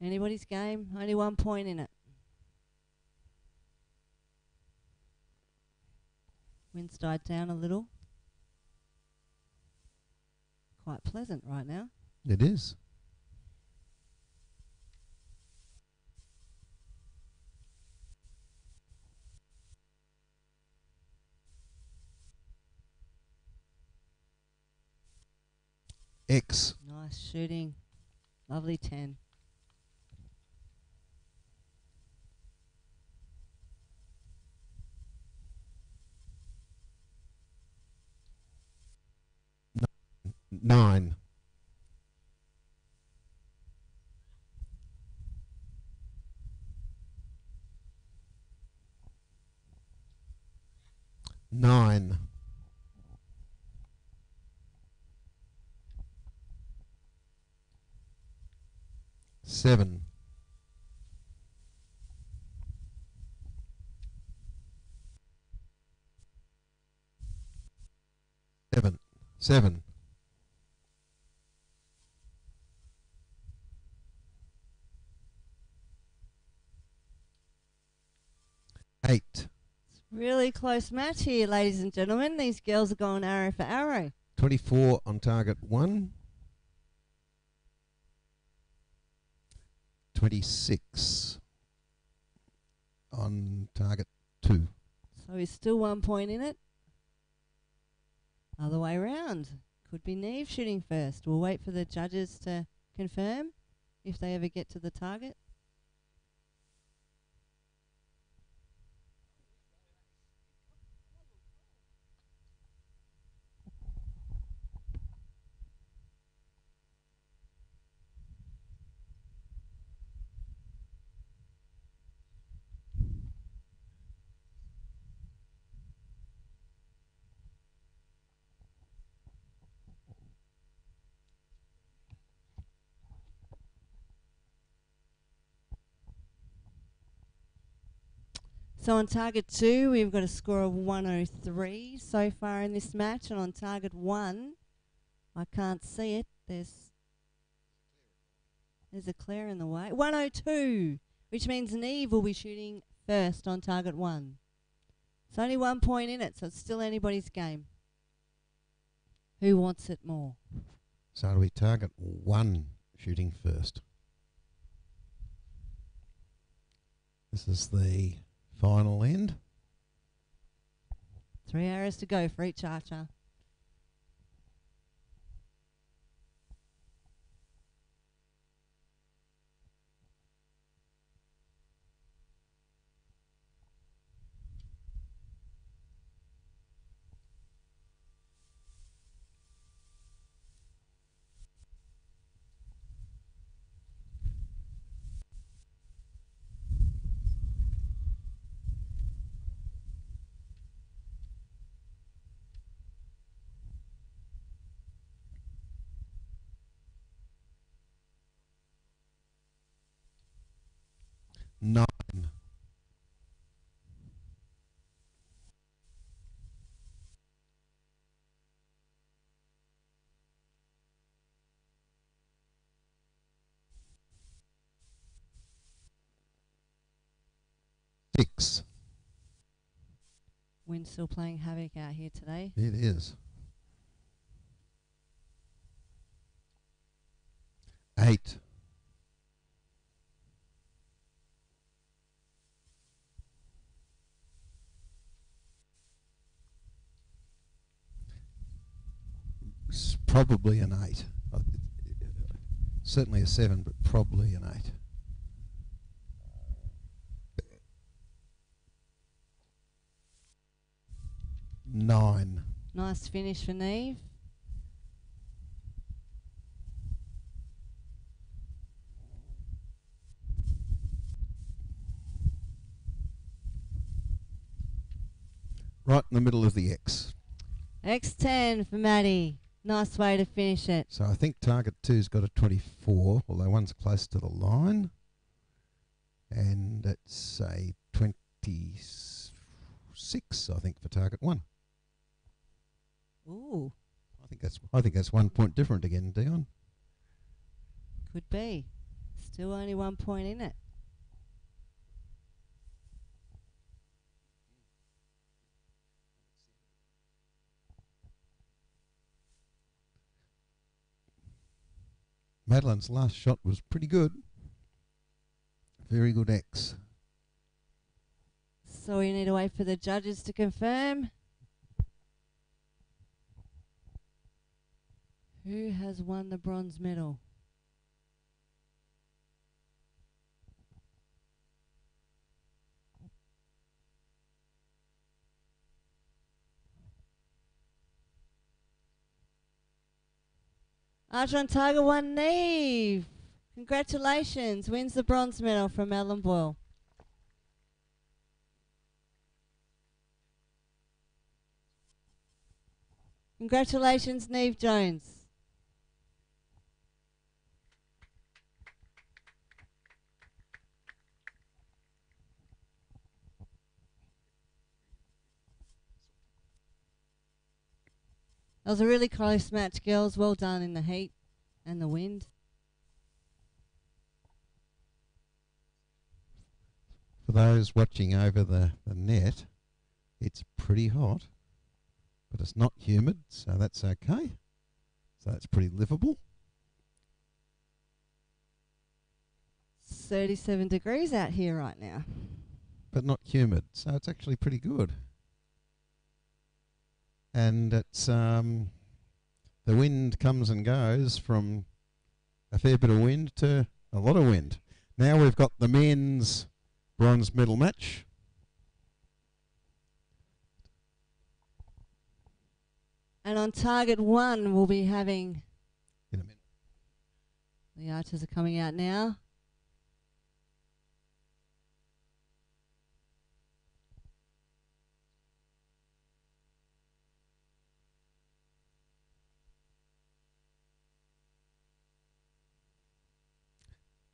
Anybody's game, only 1 point in it. Wind's died down a little. Quite pleasant right now. It is. X. Nice shooting. Lovely 10. Nine. Nine. Seven. Seven. 8. Really close match here, ladies and gentlemen. These girls are going arrow for arrow. 24 on target 1. 26 on target 2. So he's still 1 point in it. Other way round. Could be Neve shooting first. We'll wait for the judges to confirm if they ever get to the target. So on target 2, we've got a score of 103 so far in this match. And on target 1, I can't see it. There's a Claire in the way. 102, which means Neve will be shooting first on target 1. It's only 1 point in it, so it's still anybody's game. Who wants it more? So we target 1 shooting first. This is the final end. 3 arrows to go for each archer. 9. 6. Wind's still playing havoc out here today. It is. 8. 's probably an 8. Certainly a 7, but probably an 8. 9. Nice finish for Neve. Right in the middle of the X. X10 for Maddie. Nice way to finish it. So I think target 2's got a 24, although one's close to the line. And it's a 26, I think, for target 1. Ooh. I think that's 1 point different again, Dion. Could be. Still only 1 point in it. Madeline's last shot was pretty good. Very good X. So we need to wait for the judges to confirm. Who has won the bronze medal? Archer on target 1, Neve. Congratulations. Wins the bronze medal from Ellen Boyle. Congratulations, Neve Jones. That was a really close match, girls. Well done in the heat and the wind. For those watching over the net, it's pretty hot, but it's not humid, so that's okay. So it's pretty livable. 37 degrees out here right now. But not humid, so it's actually pretty good. And it's the wind comes and goes from a fair bit of wind to a lot of wind. Now we've got the men's bronze medal match. And on target 1, we'll be having... In a minute. The archers are coming out now.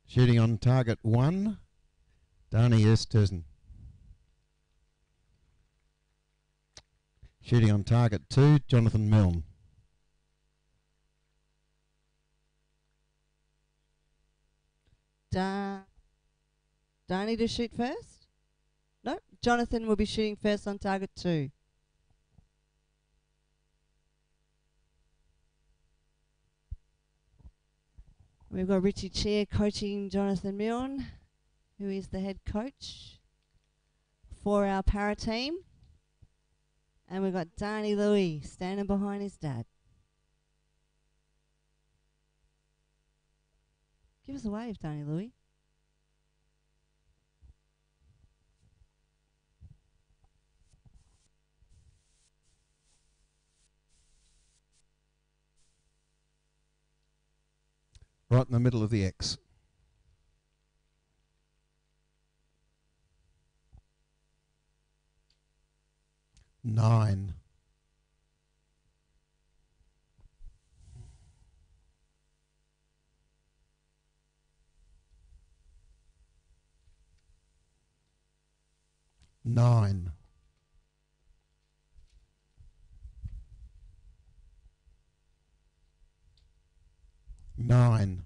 Shooting on target 1, Dani Estersen. Shooting on target 2, Jonathan Milne. Dani to shoot first? No, Jonathan will be shooting first on target 2. We've got Richie Cheer coaching Jonathan Milne, who is the head coach for our para team. And we've got Dani Louis standing behind his dad. Give us a wave, Dani Louis. Right in the middle of the X. Nine. 9. 9.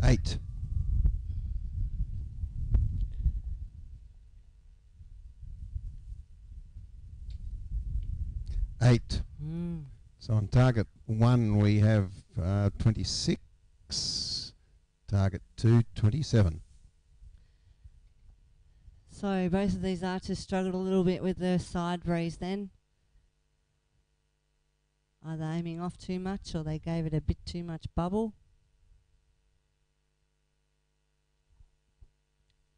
8. 8. So on target 1 we have 26. Target 2, 27. So both of these archers struggled a little bit with the side breeze then. Are they aiming off too much, or they gave it a bit too much bubble?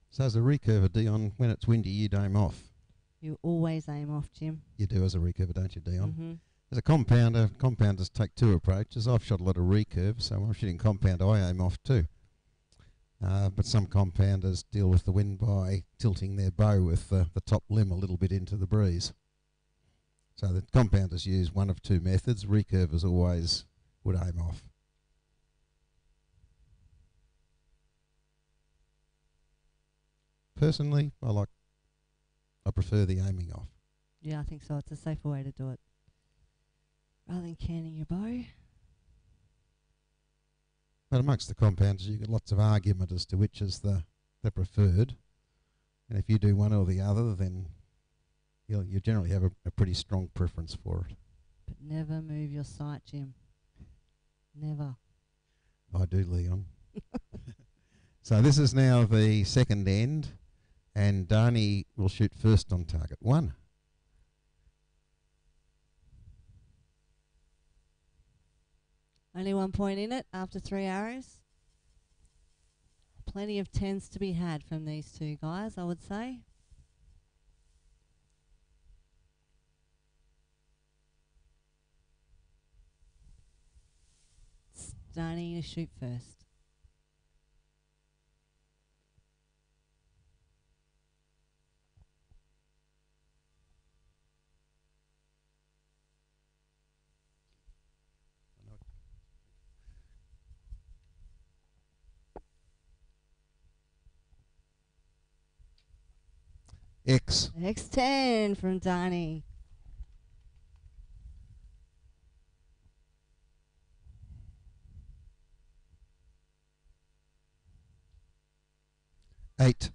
So as a recurver, Dion, when it's windy, you'd aim off. You always aim off, Jim. You do as a recurver, don't you, Dion? Mm-hmm. As a compounder, compounders take two approaches. I've shot a lot of recurve, so when I'm shooting compound, I aim off too. But some compounders deal with the wind by tilting their bow with the top limb a little bit into the breeze. So the compounders use one of two methods. Recurvers always would aim off. Personally, I prefer the aiming off. Yeah, I think so. It's a safer way to do it. Rather than canning your bow. But amongst the compounders, you get lots of argument as to which is the preferred. And if you do one or the other, then you generally have a pretty strong preference for it. But never move your sight, Jim. Never. I do, Leon. So this is now the second end, and Dani will shoot first on target 1. Only 1 point in it after 3 arrows. Plenty of 10s to be had from these two guys, I would say. Dani, you shoot first. X. X10 from Dani. Eight.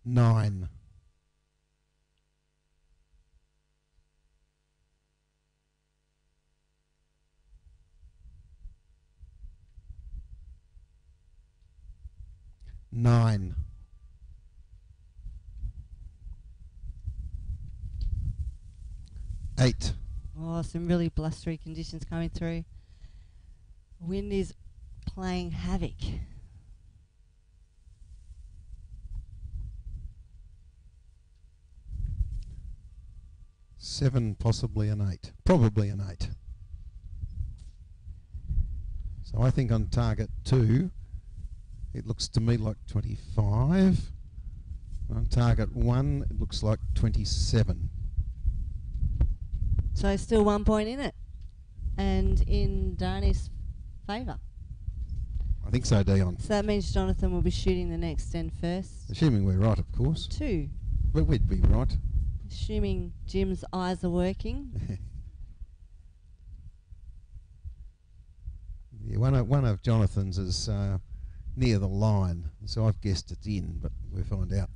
9. 9. 8. Oh, some really blustery conditions coming through. Wind is playing havoc. 7, possibly an 8. Probably an 8. So I think on target 2, it looks to me like 25. On target 1, it looks like 27. So still 1 point in it. And in Dani's favour. I think so, Dion. So that means Jonathan will be shooting the next end first. Assuming we're right, of course. 2. But we'd be right. Assuming Jim's eyes are working. Yeah, one of Jonathan's is near the line, so I've guessed it's in, but we'll find out.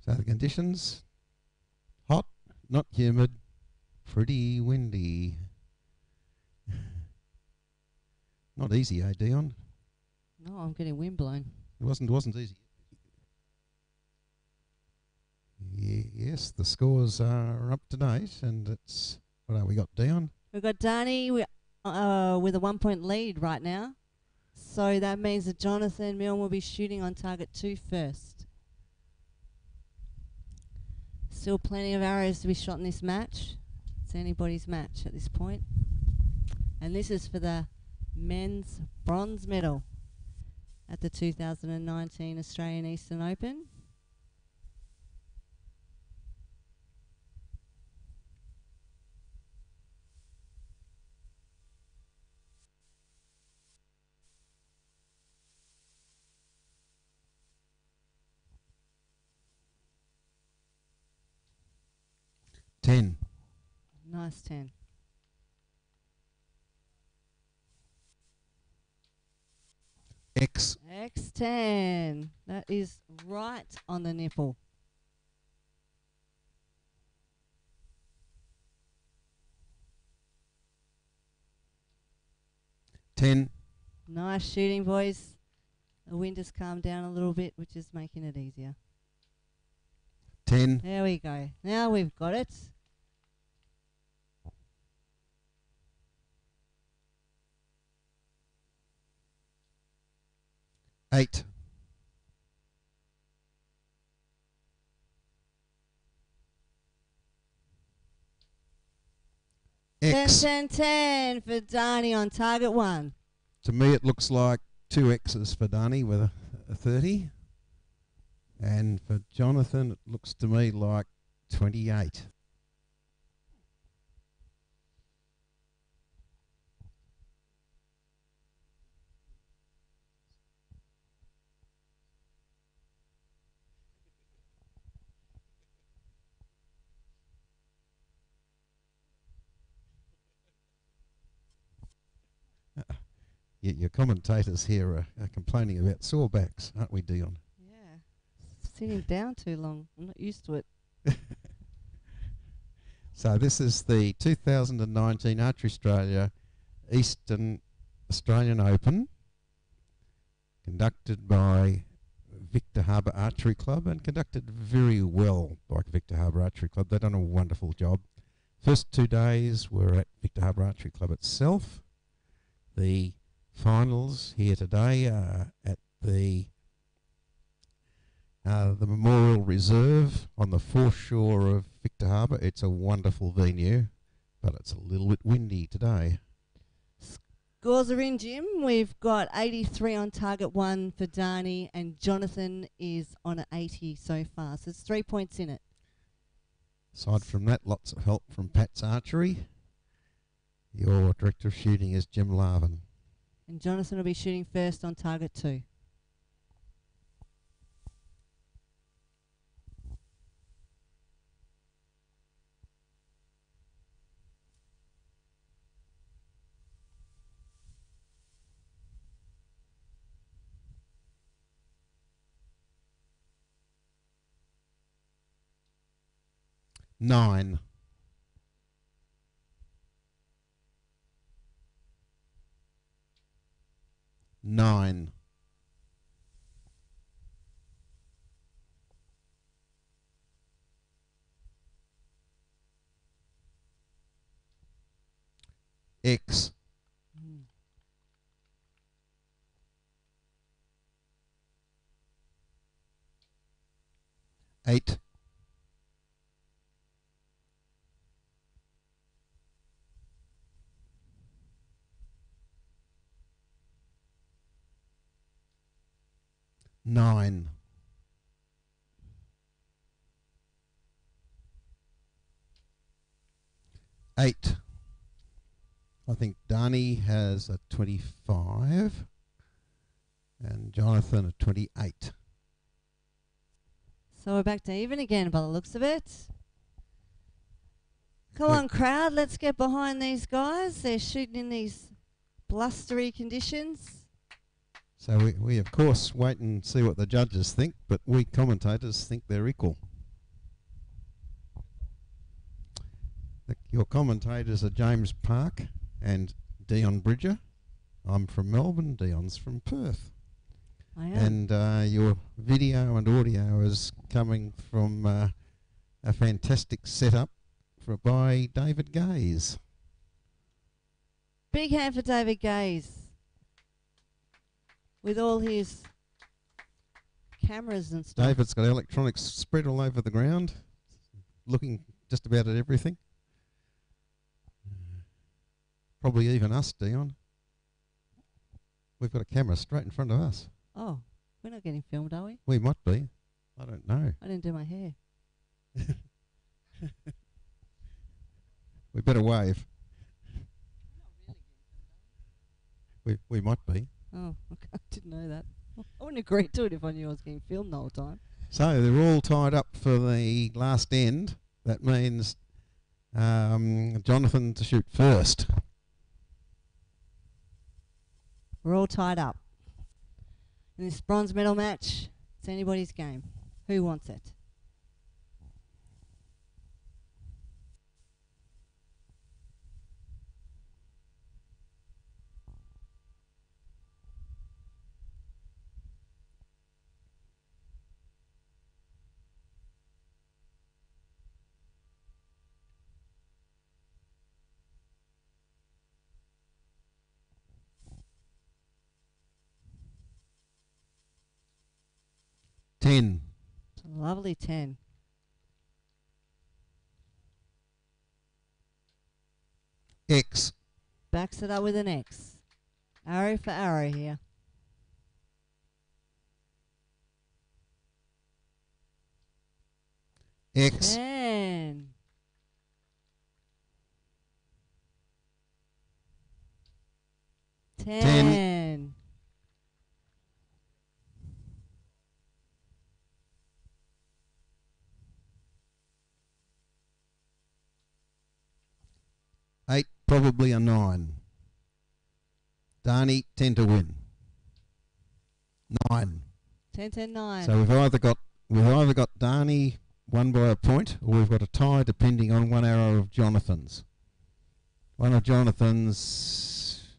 So the conditions, hot, not humid, pretty windy. Not easy, eh, Dion? No, I'm getting wind blown. It wasn't easy. Yeah. Yes, the scores are up to date, and it's, what have we got down? We've got Dani with a 1 point lead right now. So that means that Jonathan Milne will be shooting on target 2 first. Still plenty of arrows to be shot in this match. It's anybody's match at this point. And this is for the men's bronze medal at the 2019 Australian Eastern Open. Ten. Nice 10. X. X10. That is right on the nipple. Ten. Nice shooting, boys. The wind has calmed down a little bit, which is making it easier. 10. There we go. Now we've got it. Eight. X. 10 for Dani on target 1. To me, it looks like 2 X's for Dani with a 30. And for Jonathan, it looks to me like 28. Your commentators here are complaining about sore backs, aren't we, Dion? Yeah. Sitting down too long. I'm not used to it. So this is the 2019 Archery Australia Eastern Australian Open, conducted by Victor Harbour Archery Club and conducted very well by Victor Harbour Archery Club. They've done a wonderful job. First 2 days were at Victor Harbour Archery Club itself. The finals here today are at the Memorial Reserve on the foreshore of Victor Harbour. It's a wonderful venue, but it's a little bit windy today. Scores are in, Jim. We've got 83 on target 1 for Dani, and Jonathan is on 80 so far. So there's 3 points in it. Aside from that, lots of help from Pat's Archery. Your director of shooting is Jim Larvin. And Jonathan will be shooting first on target 2. Nine. Nine. X. 8. 9. 8. I think Dani has a 25 and Jonathan a 28. So we're back to even again by the looks of it. Come on, crowd, let's get behind these guys. They're shooting in these blustery conditions. So we of course wait and see what the judges think, but we commentators think they're equal. Your commentators are James Park and Dion Bridger. I'm from Melbourne, Dion's from Perth. I am. And your video and audio is coming from A fantastic setup by David Gaze. Big hand for David Gaze. With all his cameras and stuff. David's got electronics spread all over the ground, looking just about at everything. Probably even us, Dion. We've got a camera straight in front of us. Oh, we're not getting filmed, are we? We might be. I don't know. I didn't do my hair. We better wave. We might be. Oh, okay. I didn't know that. I wouldn't agree to it if I knew I was getting filmed the whole time. So they're all tied up for the last end. That means Jonathan to shoot first. We're all tied up. In this bronze medal match, it's anybody's game. Who wants it? Ten. It's a lovely 10. X. Backs it up with an X. Arrow for arrow here. X. 10. 10. 8, probably a 9. Darnie, 10 to win. 9. 10, 10, 9. So we've either got Darnie won by a point, or we've got a tie depending on one arrow of Jonathan's. One of Jonathan's,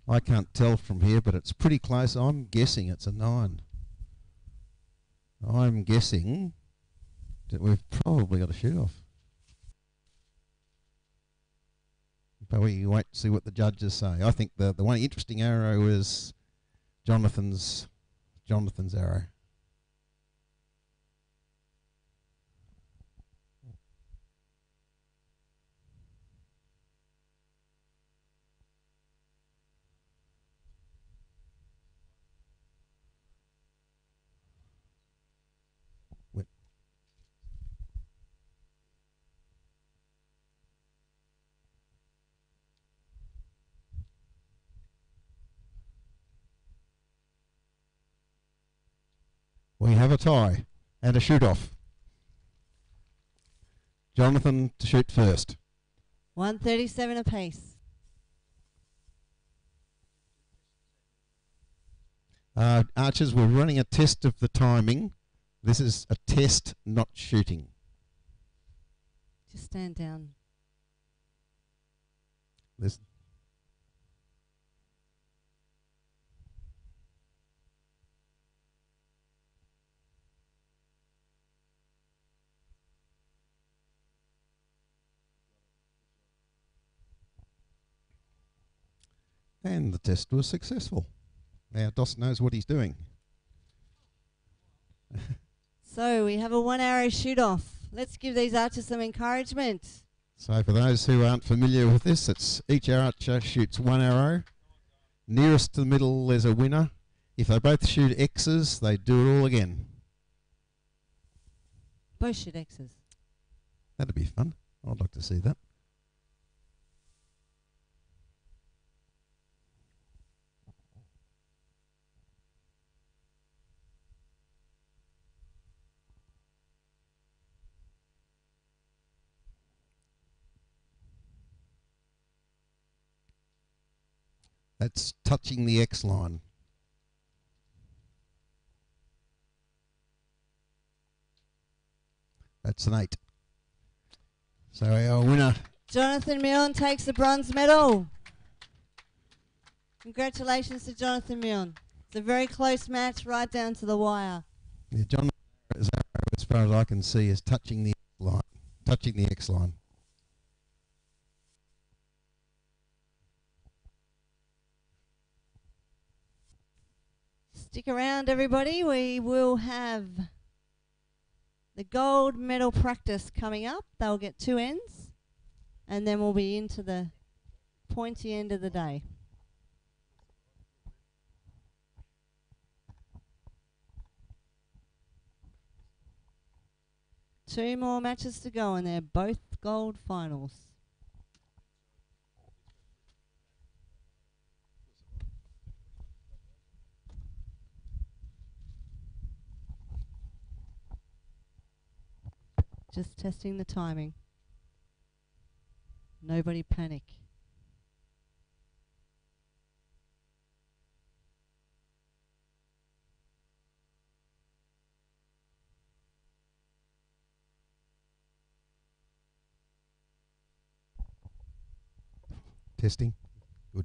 I can't tell from here, but it's pretty close. I'm guessing it's a 9. I'm guessing that we've probably got a shoot off. But we wait to see what the judges say. I think the one interesting arrow is Jonathan's arrow. We have a tie and a shoot-off. Jonathan to shoot first. 137 apiece. Archers, we're running a test of the timing. This is a test, not shooting. Just stand down. Listen. And the test was successful. Now Doss knows what he's doing. So we have a 1 arrow shoot off. Let's give these archers some encouragement. So for those who aren't familiar with this, it's each archer shoots 1 arrow. Nearest to the middle there's a winner. If they both shoot X's, they do it all again. Both shoot X's. That'd be fun. I'd like to see that. That's touching the X line. That's an 8. So our winner, Jonathan Milne, takes the bronze medal. Congratulations to Jonathan Milne. It's a very close match, right down to the wire. yeah, Jonathan's arrow is far as I can see, is touching the line, touching the X line. Stick around, everybody. We will have the gold medal practice coming up. They'll get 2 ends, and then we'll be into the pointy end of the day. Two more matches to go, and they're both gold finals. Just testing the timing. Nobody panic. Testing. Good.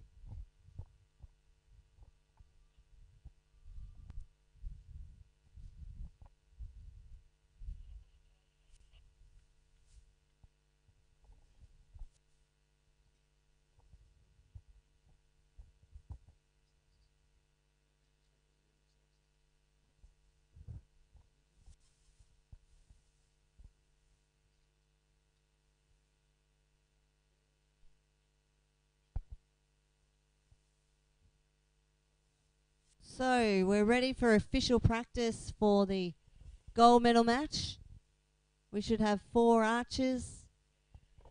So we're ready for official practice for the gold medal match. We should have 4 archers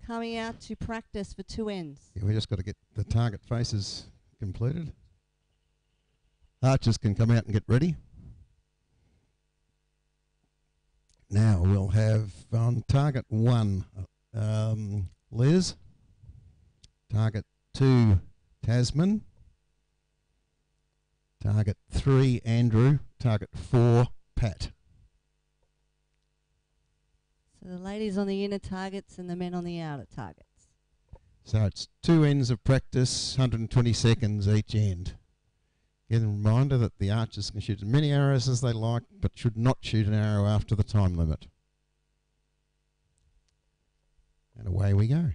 coming out to practice for 2 ends. Yeah, we just got to get the target faces completed. Archers can come out and get ready. Now we'll have on target 1, Liz. Target 2, Tasman. Target 3, Andrew. Target 4, Pat. So the ladies on the inner targets and the men on the outer targets. So it's 2 ends of practice, 120 seconds each end. Again, a reminder that the archers can shoot as many arrows as they like, but should not shoot an arrow after the time limit. And away we go.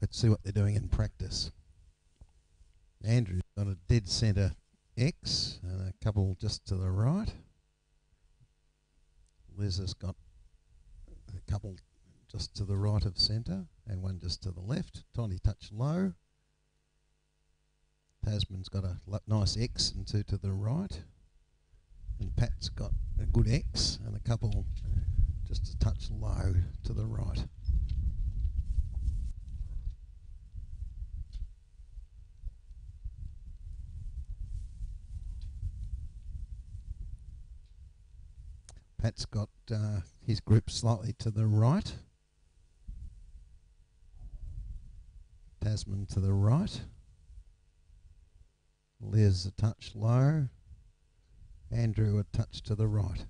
Let's see what they're doing in practice. Andrew's got a dead centre X and a couple just to the right. Liz has got a couple just to the right of centre and one just to the left. Tiny touch low. Tasman's got a nice X and 2 to the right. And Pat's got a good X and a couple just a touch low to the right. Pat's got his group slightly to the right. Tasman to the right. Liz a touch low. Andrew a touch to the right.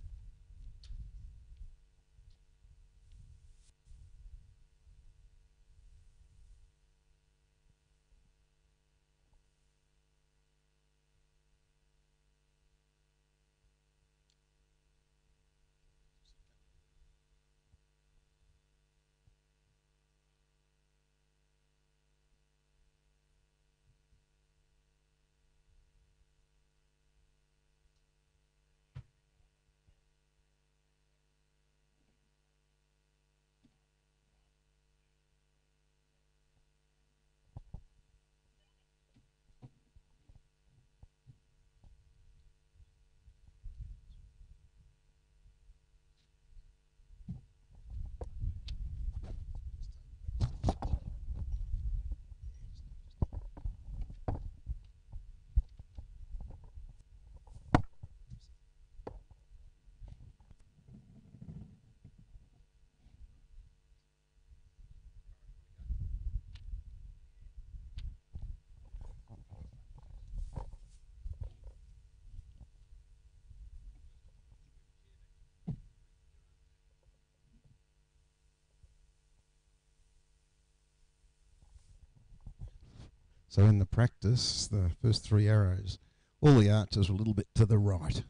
So in the practice, the first 3 arrows, all the archers were a little bit to the right.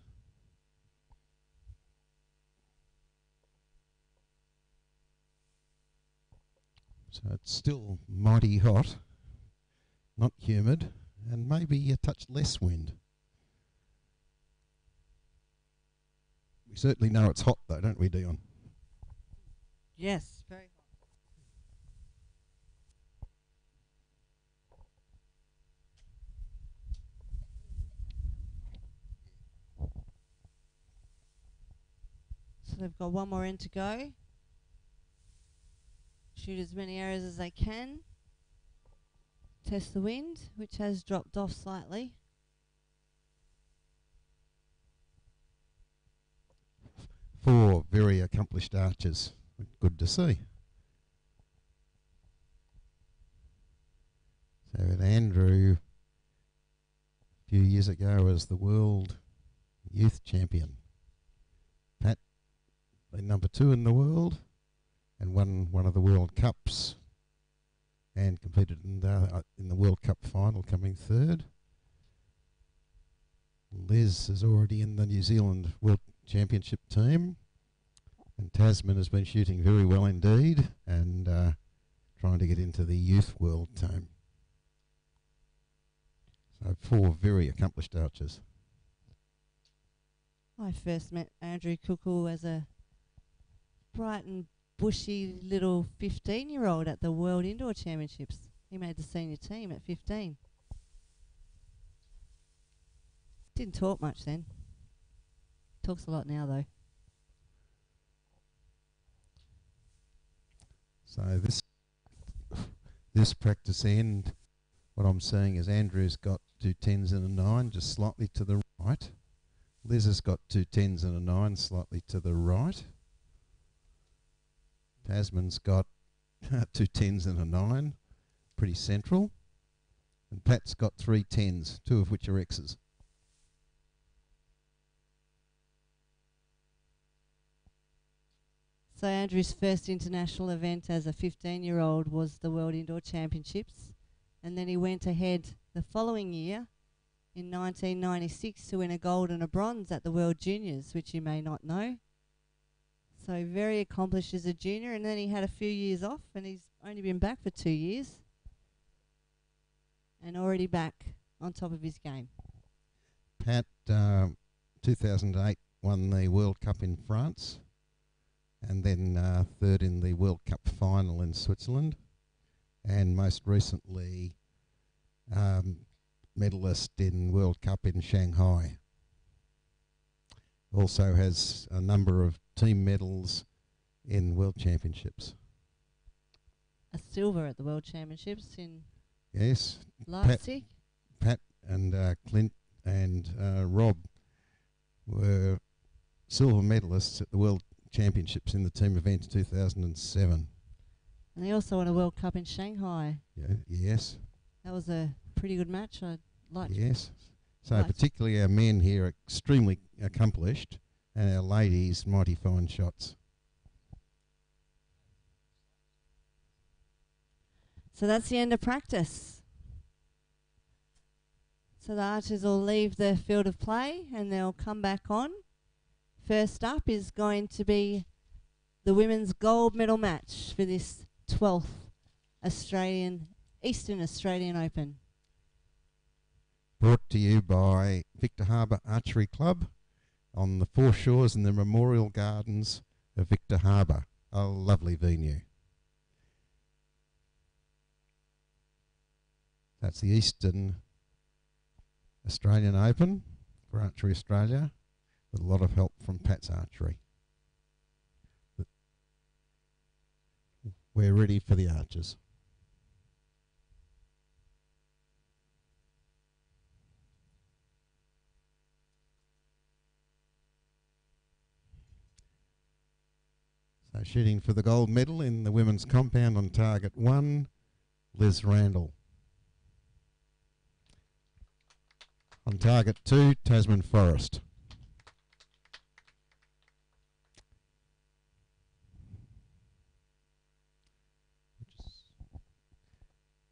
So it's still mighty hot, not humid, and maybe a touch less wind. We certainly know it's hot though, don't we, Dion? Yes, very hot. So they've got one more end to go. Shoot as many arrows as they can. Test the wind, which has dropped off slightly. Four very accomplished archers. Good to see. So with Andrew, a few years ago, was the world youth champion. Pat, the number 2 in the world, and won one of the World Cups, and competed in the World Cup final, coming 3rd. Liz is already in the New Zealand World Championship team, and Tasman has been shooting very well indeed, and trying to get into the youth world team. So 4 very accomplished archers. I first met Andrew Cuckoo as a bright and bushy little 15-year-old at the World Indoor Championships. He made the senior team at 15. Didn't talk much then. Talks a lot now though. So this practice end, what I'm seeing is Andrew's got 2 10s and a 9, just slightly to the right. Liz has got 2 10s and a 9, slightly to the right. Tasman's got 2 10s and a 9, pretty central. And Pat's got 3 10s, 2 of which are X's. So Andrew's first international event as a 15-year-old was the World Indoor Championships, and then he went ahead the following year in 1996 to win a gold and a bronze at the World Juniors, which you may not know. So very accomplished as a junior, and then he had a few years off, and he's only been back for 2 years and already back on top of his game. Pat, 2008, won the World Cup in France, and then 3rd in the World Cup final in Switzerland, and most recently medalist in World Cup in Shanghai. Also has a number of team medals in World Championships. A silver at the World Championships in Yes. Leipzig. Pat and Clint and Rob were silver medalists at the World Championships in the team event 2007. And he also won a World Cup in Shanghai. Yeah, yes. That was a pretty good match. I'd like Yes. So particularly our men here are extremely accomplished, and our ladies mighty fine shots. So that's the end of practice. So the archers will leave the field of play and they'll come back on. First up is going to be the women's gold medal match for this 12th Eastern Australian Open. Brought to you by Victor Harbour Archery Club on the foreshores and the Memorial Gardens of Victor Harbour. A lovely venue. That's the Eastern Australian Open for Archery Australia, with a lot of help from Pat's Archery. We're ready for the archers. So shooting for the gold medal in the women's compound on target 1, Liz Randall. On target 2, Tasman Forest.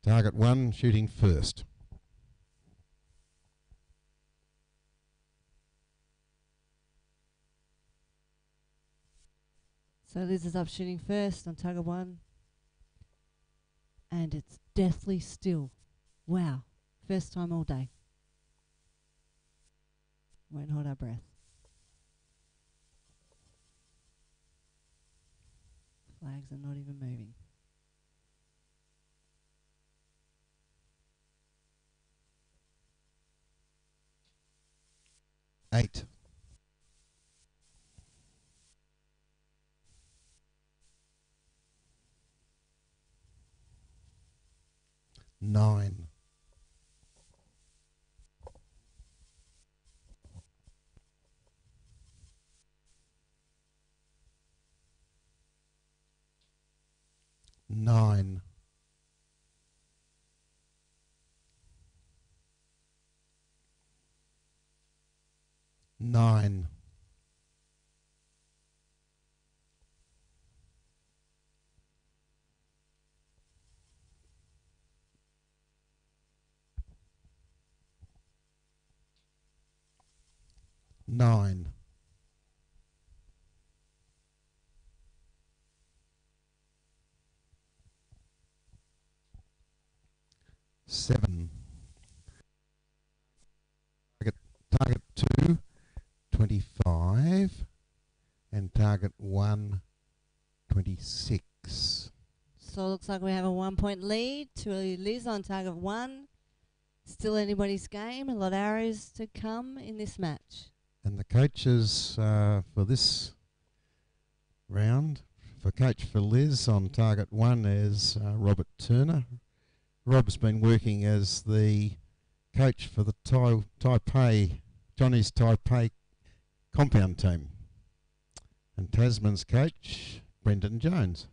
Target 1 shooting first. So Liz is up shooting first on target 1. And it's deathly still. Wow. First time all day. Won't hold our breath. Flags are not even moving. Eight. 9. 9. 9. 9. 7. Target 2, 25. And target 1, 26. So it looks like we have a 1 point lead to Liz on target 1. Still anybody's game. A lot of arrows to come in this match. And the coaches for this round, for Liz on target 1 is Robert Turner. Rob's been working as the coach for the Johnny's Taipei compound team. And Tasman's coach, Brendan Jones.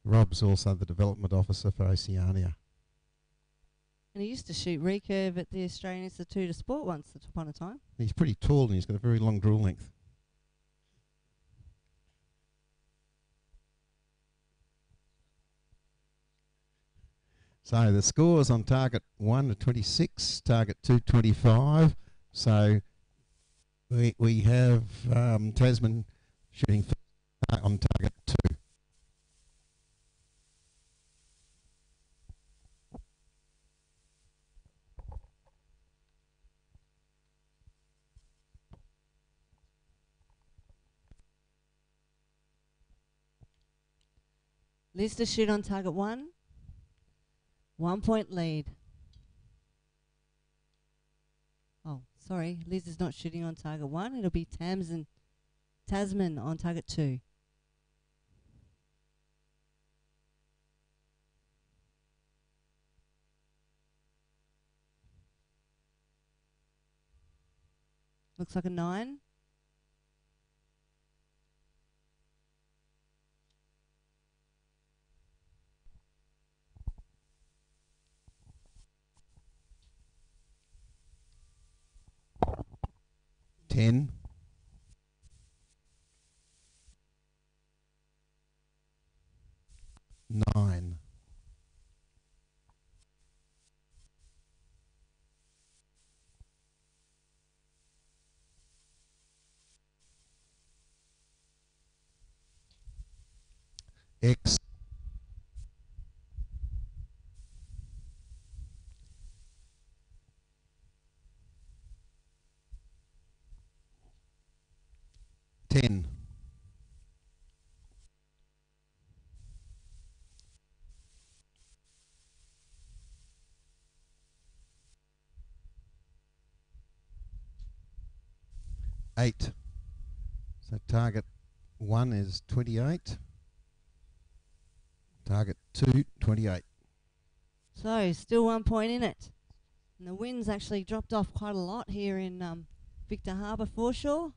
Rob's also the development officer for Oceania. And he used to shoot recurve at the Australian Institute of Sport once upon a time. He's pretty tall and he's got a very long draw length. So the scores on target 1 are 26, target 2 25. So we have Tasman shooting on target 2. Liz to shoot on target 1. 1 point lead. Oh, sorry. Liz is not shooting on target 1. It'll be Tasman on target 2. Looks like a 9. Ten. 9. 10. 8. So target 1 is 28. Target 2, 28. So still 1 point in it. And the wind's actually dropped off quite a lot here in Victor Harbour foreshore.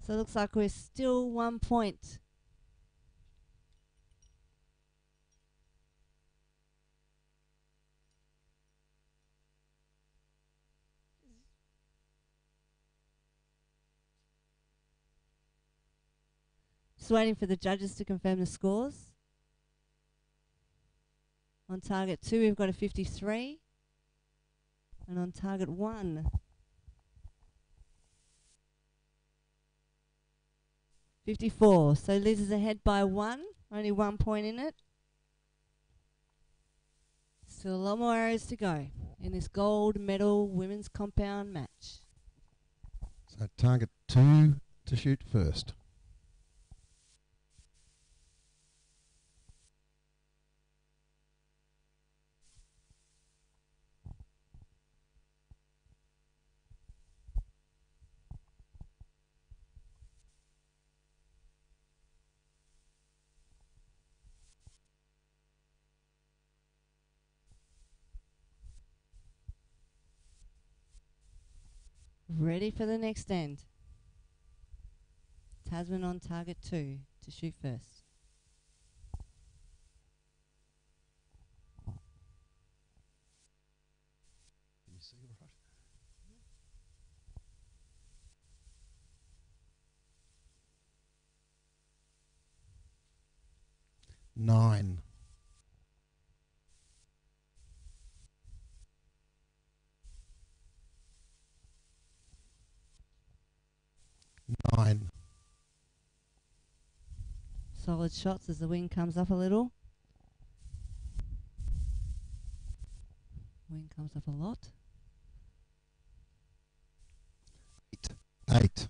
So it looks like we're still 1 point. Just waiting for the judges to confirm the scores. On target 2, we've got a 53. And on target 1, 54. So Liz is ahead by 1. Only 1 point in it. Still a lot more arrows to go in this gold medal women's compound match. So target 2 to shoot first. Ready for the next end. Tasman on target 2 to shoot first. Can you see right? 9. 9. Solid shots as the wind comes up a little. Wind comes up a lot. 8.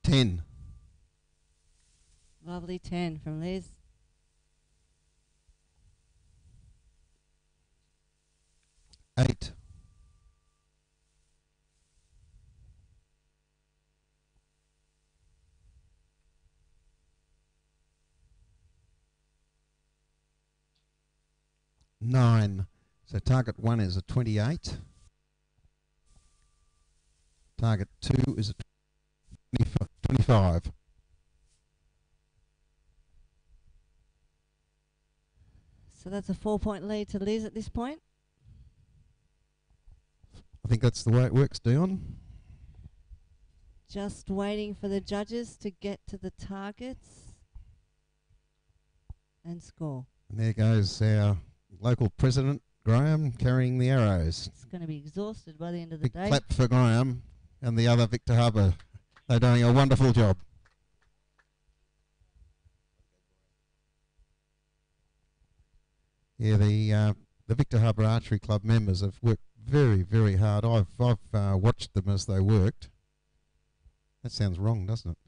10. Lovely 10 from Liz. 8. 9. So target 1 is a 28. Target 2 is a 25. So that's a 4-point lead to Liz at this point. I think that's the way it works, Dion. Just waiting for the judges to get to the targets and score. And there goes our local president, Graham, carrying the arrows. It's going to be exhausted by the end of the Big day. clap for Graham and the other Victor Harbour. They're doing a wonderful job. Yeah, the Victor Harbour Archery Club members have worked very, very hard. I've watched them as they worked. That sounds wrong, doesn't it?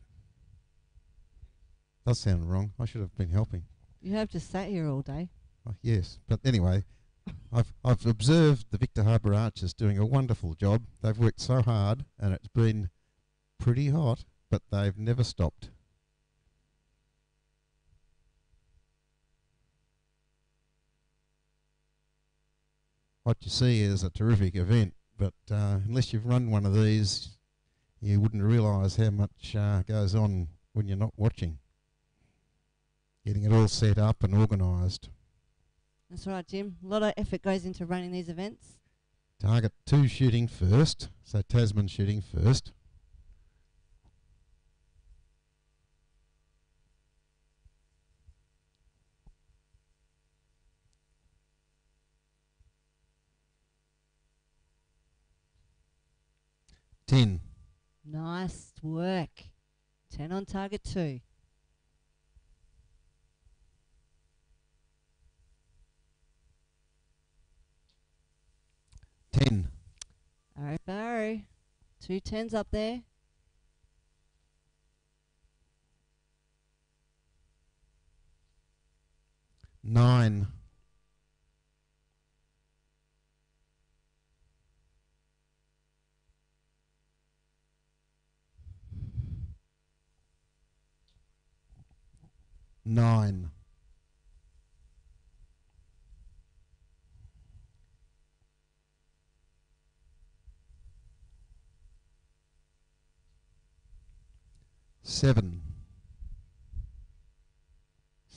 Does sound wrong. I should have been helping. You have just sat here all day. Oh, yes, but anyway, I've observed the Victor Harbour Archers doing a wonderful job. They've worked so hard, and it's been pretty hot, but they've never stopped. What you see is a terrific event, but unless you've run one of these, you wouldn't realise how much goes on when you're not watching. Getting it all set up and organised. That's right, Jim. A lot of effort goes into running these events. Target 2 shooting first, so Tasman shooting first. Ten. Nice work. 10 on target 2. Arrow for arrow. 2 10s up there. 9. 9. 7.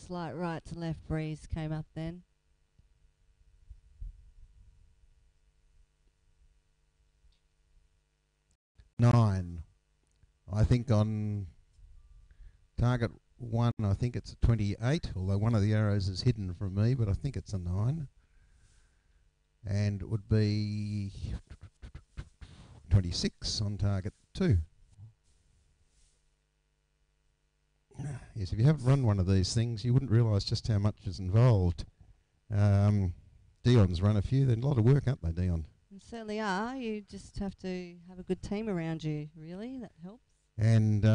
slight right to left breeze came up then. Nine. I think on target 1, I think it's a 28, although one of the arrows is hidden from me, but I think it's a 9. And it would be 26 on target 2. Yes, if you haven't run one of these things, you wouldn't realise just how much is involved. Dion's run a few. They're a lot of work, aren't they, Dion? You certainly are. You just have to have a good team around you, really. That helps. And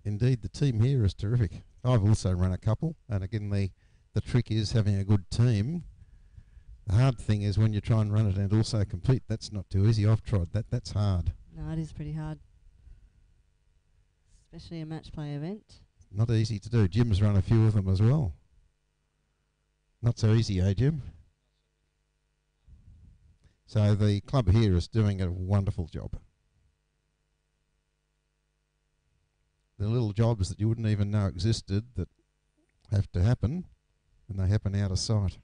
indeed, the team here is terrific. I've also run a couple, and again, the trick is having a good team. The hard thing is when you try and run it and also compete. That's not too easy. I've tried that. That's hard. No, it is pretty hard, especially a match play event. Not easy to do. Jim's run a few of them as well. Not so easy, eh, Jim? So the club here is doing a wonderful job. The little jobs that you wouldn't even know existed that have to happen, and they happen out of sight.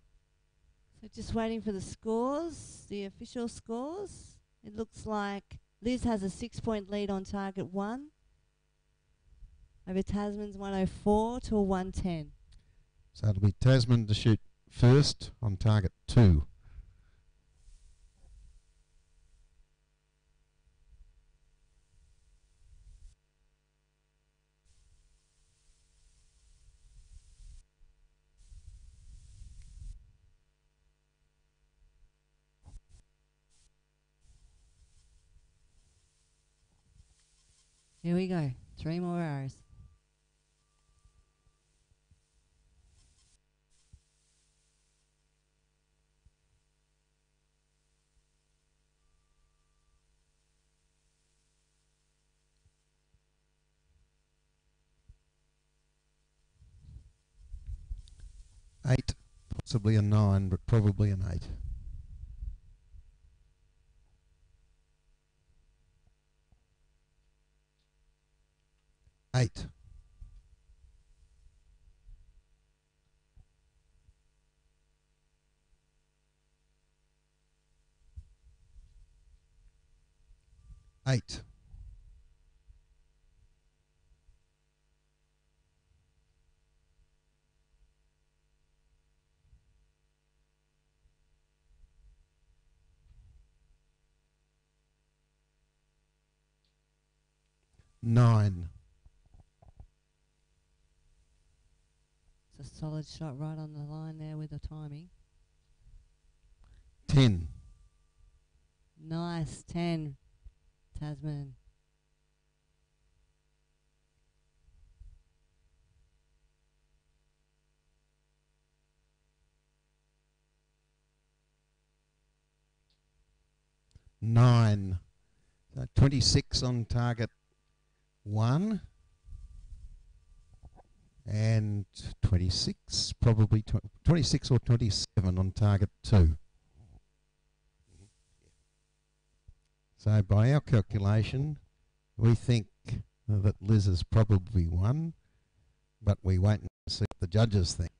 So just waiting for the scores, the official scores. It looks like Liz has a 6-point lead on target 1 over Tasman's 104 to a 110. So it'll be Tasman to shoot first on target 2. Here we go. 3 more arrows. Eight, possibly a 9, but probably an 8. Eight. Eight. Nine. It's a solid shot right on the line there with the timing. 10. Nice. 10. Tasman. Nine. So 26 on target 1. And 26, probably 26 or 27 on target 2. So by our calculation, we think that Liz is probably won, but we wait and see what the judges think.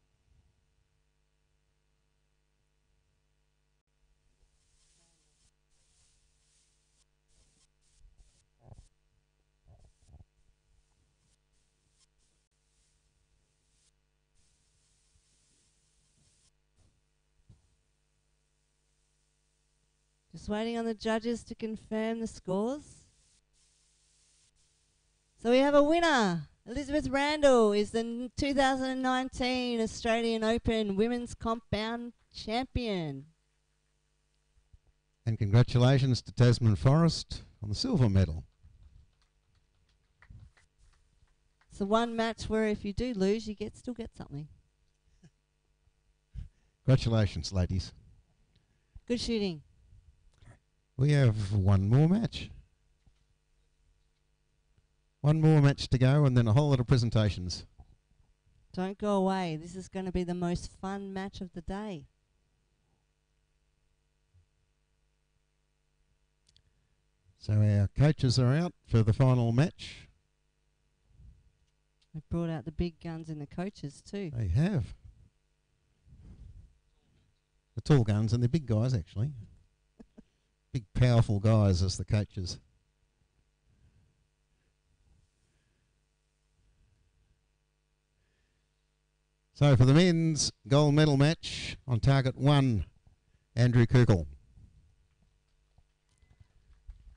Just waiting on the judges to confirm the scores. So we have a winner. Elizabeth Randall is the 2019 Australian Open Women's Compound Champion. And congratulations to Tasman Forest on the silver medal. It's the one match where if you do lose, you still get something. Congratulations, ladies. Good shooting. We have one more match. One more match to go and then a whole lot of presentations. Don't go away. This is going to be the most fun match of the day. So our coaches are out for the final match. They've brought out the big guns in the coaches too. They have. The tall guns and the big guys, actually. Big, powerful guys as the coaches. So for the men's gold medal match, on target 1, Andrew Kukul.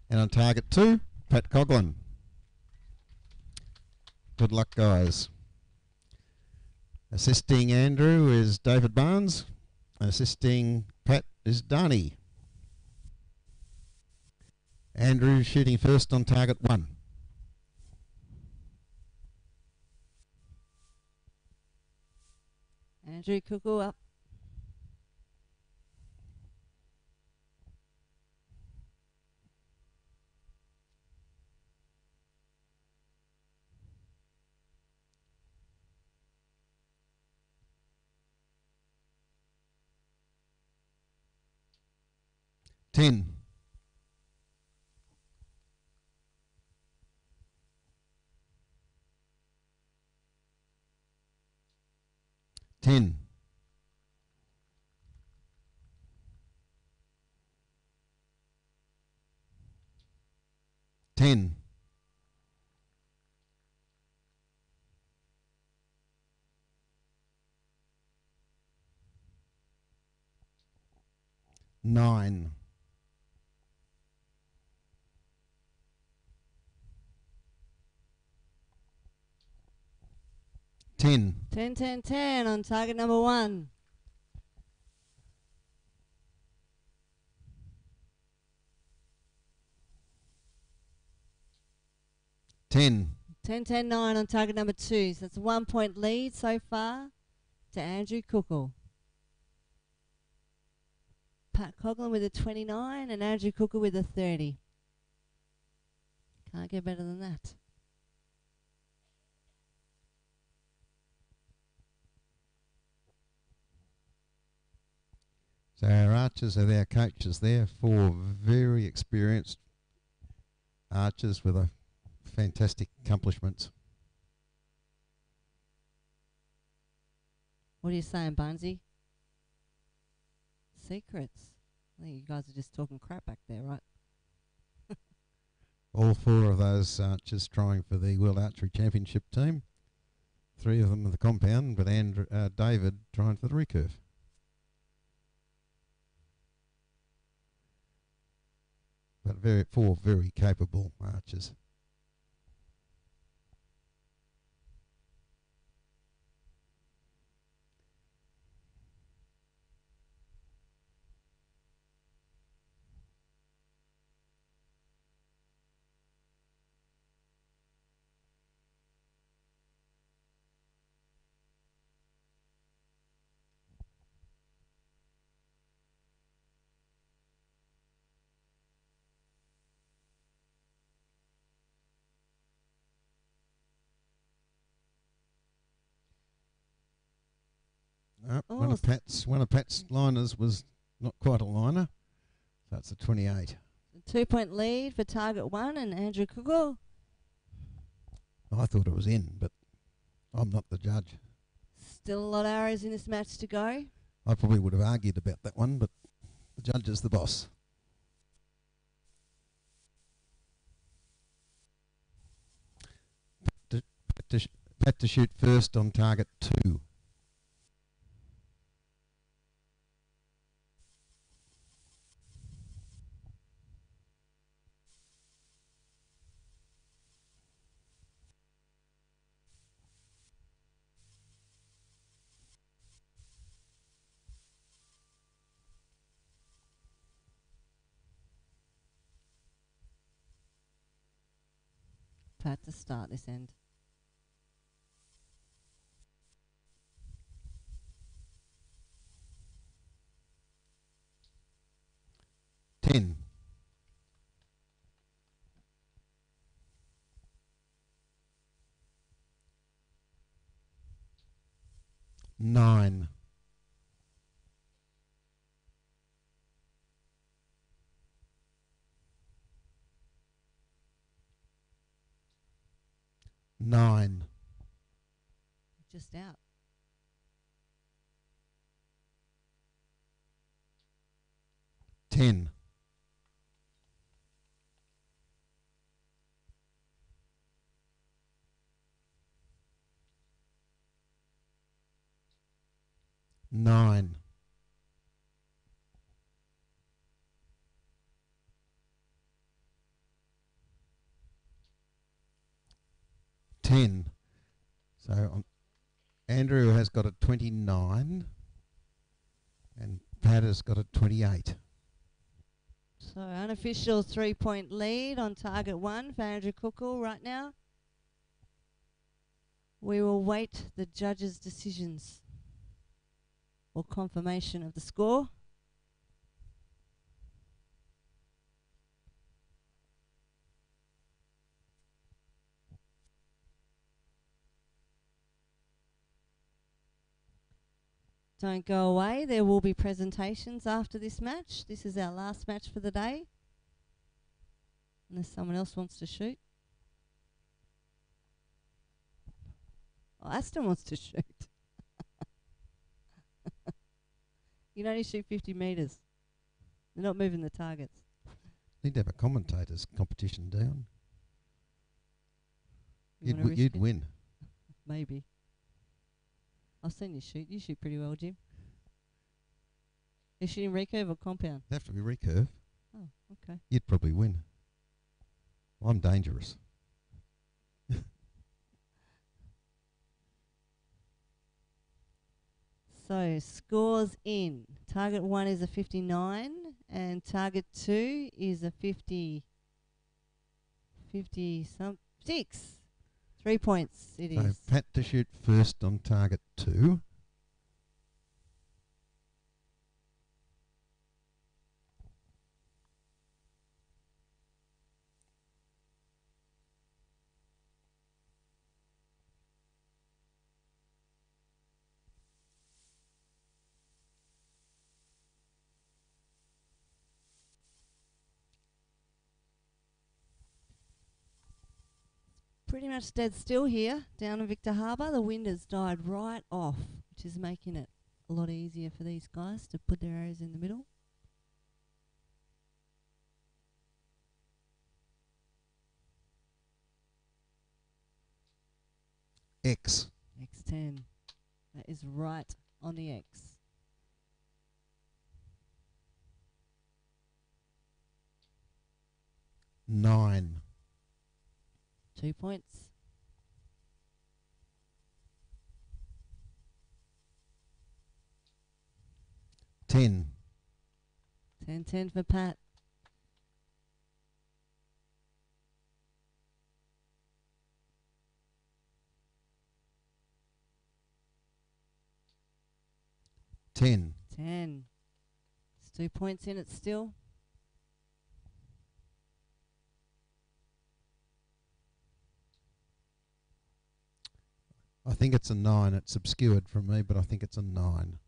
And on target 2, Pat Coughlin. Good luck, guys. Assisting Andrew is David Barnes. Assisting Pat is Darnie. Andrew shooting first on target 1. Andrew Kukul up. Ten. 10. 10. 9. 10. 10, 10, 10 on target number 1. 10. 10, 10, 9 on target number 2. So that's a 1 point lead so far to Andrew Kukul. Pat Coughlin with a 29 and Andrew Kukul with a 30. Can't get better than that. So our archers are our coaches there, 4 very experienced archers with a fantastic accomplishments. What are you saying, Bunsey? Secrets. I think you guys are just talking crap back there, right? All 4 of those archers trying for the World Archery Championship team. 3 of them in the compound, but David trying for the recurve. But 4 very capable archers. One of Pat's liners was not quite a liner, so it's a 28. 2 point lead for target 1 and Andrew Kukul. I thought it was in, but I'm not the judge. Still a lot of arrows in this match to go. I probably would have argued about that one, but the judge is the boss. Pat to shoot first on target 2. Pat to start this end. Ten. 9. 9. just out. Ten. Nine. 10. So Andrew has got a 29 and Pat has got a 28. So unofficial 3-point lead on target 1 for Andrew Cookle right now. We will wait the judges' decisions or confirmation of the score. Don't go away. There will be presentations after this match. This is our last match for the day. Unless someone else wants to shoot. Oh, Aston wants to shoot. You can only shoot 50 metres. They're not moving the targets. Need to have a commentator's competition down. You'd win. Maybe. I've seen you shoot. You shoot pretty well, Jim. You're shooting recurve or compound? It'd have to be recurve. Oh, okay. You'd probably win. Well, I'm dangerous. So, scores in. Target 1 is a 59 and target 2 is a 50 some 6. 3 points it so is. Pat to shoot first on target 2. Pretty much dead still here down in Victor Harbour. The wind has died right off, which is making it a lot easier for these guys to put their arrows in the middle. X. X10. That is right on the X. Nine. 2 points. Ten. 10-10 for Pat. Ten. 10. It's 2 points in it still. I think it's a 9. It's obscured from me, but I think it's a 9.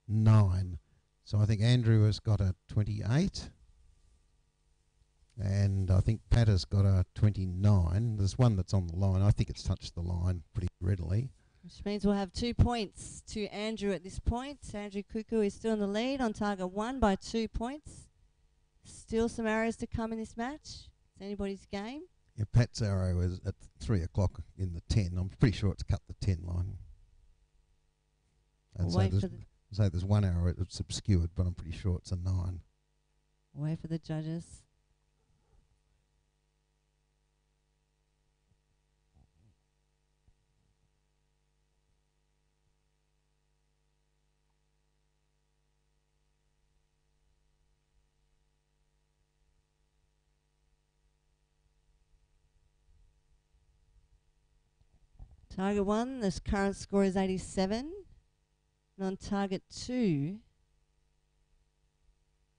Nine. So I think Andrew has got a 28. And I think Pat has got a 29. There's one that's on the line. I think it's touched the line pretty readily. Which means we'll have 2 points to Andrew at this point. Andrew Cuckoo is still in the lead on target 1 by 2 points. Still some arrows to come in this match. It's anybody's game. Yeah, Pat's arrow is at 3 o'clock in the 10. I'm pretty sure it's cut the 10 line. And so there's one arrow that's obscured, but I'm pretty sure it's a 9. Wait for the judges. Target 1, the current score is 87. And on target 2,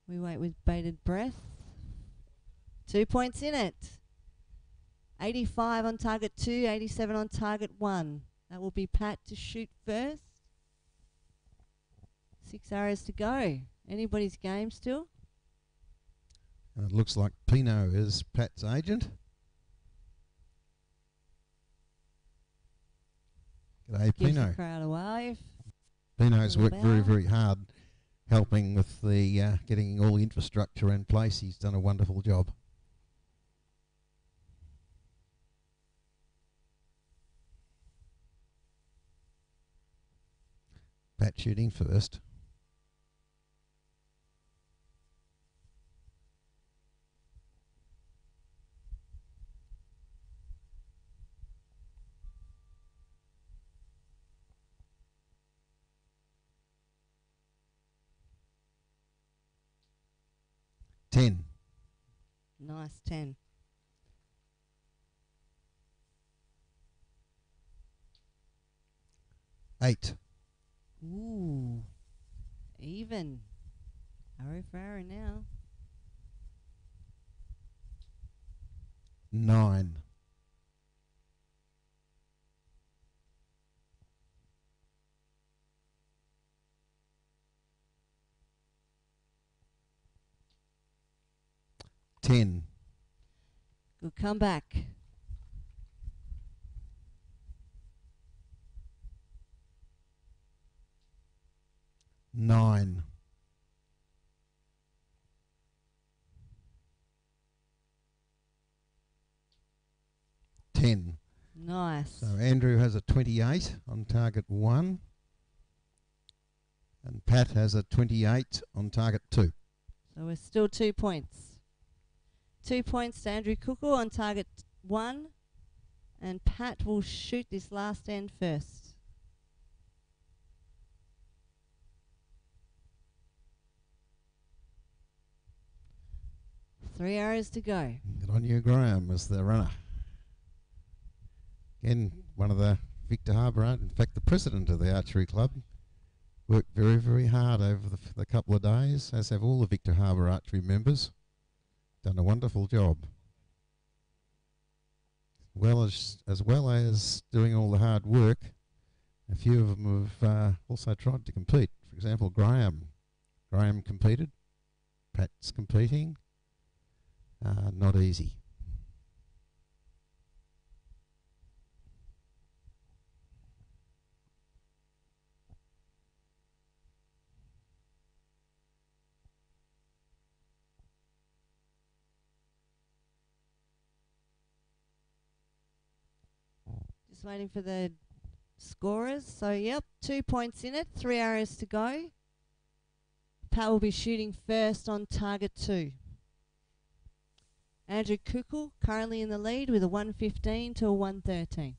we wait with bated breath. 2 points in it. 85 on target 2, 87 on target 1. That will be Pat to shoot first. 6 arrows to go. Anybody's game still? And it looks like Pino is Pat's agent. G'day, Gives the Pino. crowd a wave. Pino's Little worked very, bow. very hard helping with the getting all the infrastructure in place. He's done a wonderful job. Pat shooting first. Ten. Nice 10. Eight. Ooh. Even. Arrow for arrow now. 9. 10. Good comeback. 9. 10. Nice. So Andrew has a 28 on target 1. And Pat has a 28 on target 2. So we're still 2 points. 2 points to Andrew Cookle on target 1. And Pat will shoot this last end first. Three arrows to go. Good on you, Graham, as the runner. Again, one of the Victor Harbour, in fact, the president of the Archery Club, worked very, very hard over the couple of days, as have all the Victor Harbour Archery members. Done a wonderful job. As well as doing all the hard work, a few of them have also tried to compete. For example, Graham. Graham competed. Pat's competing. Not easy. Just waiting for the scorers. So, yep, 2 points in it. 3 arrows to go. Pat will be shooting first on target 2. Andrew Cookle currently in the lead with a 115 to a 113.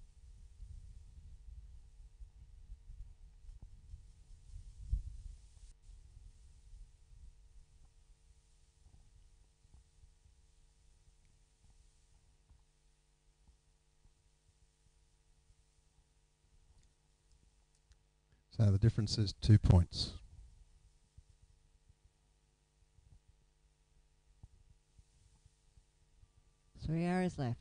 So the difference is 2 points. Three arrows left.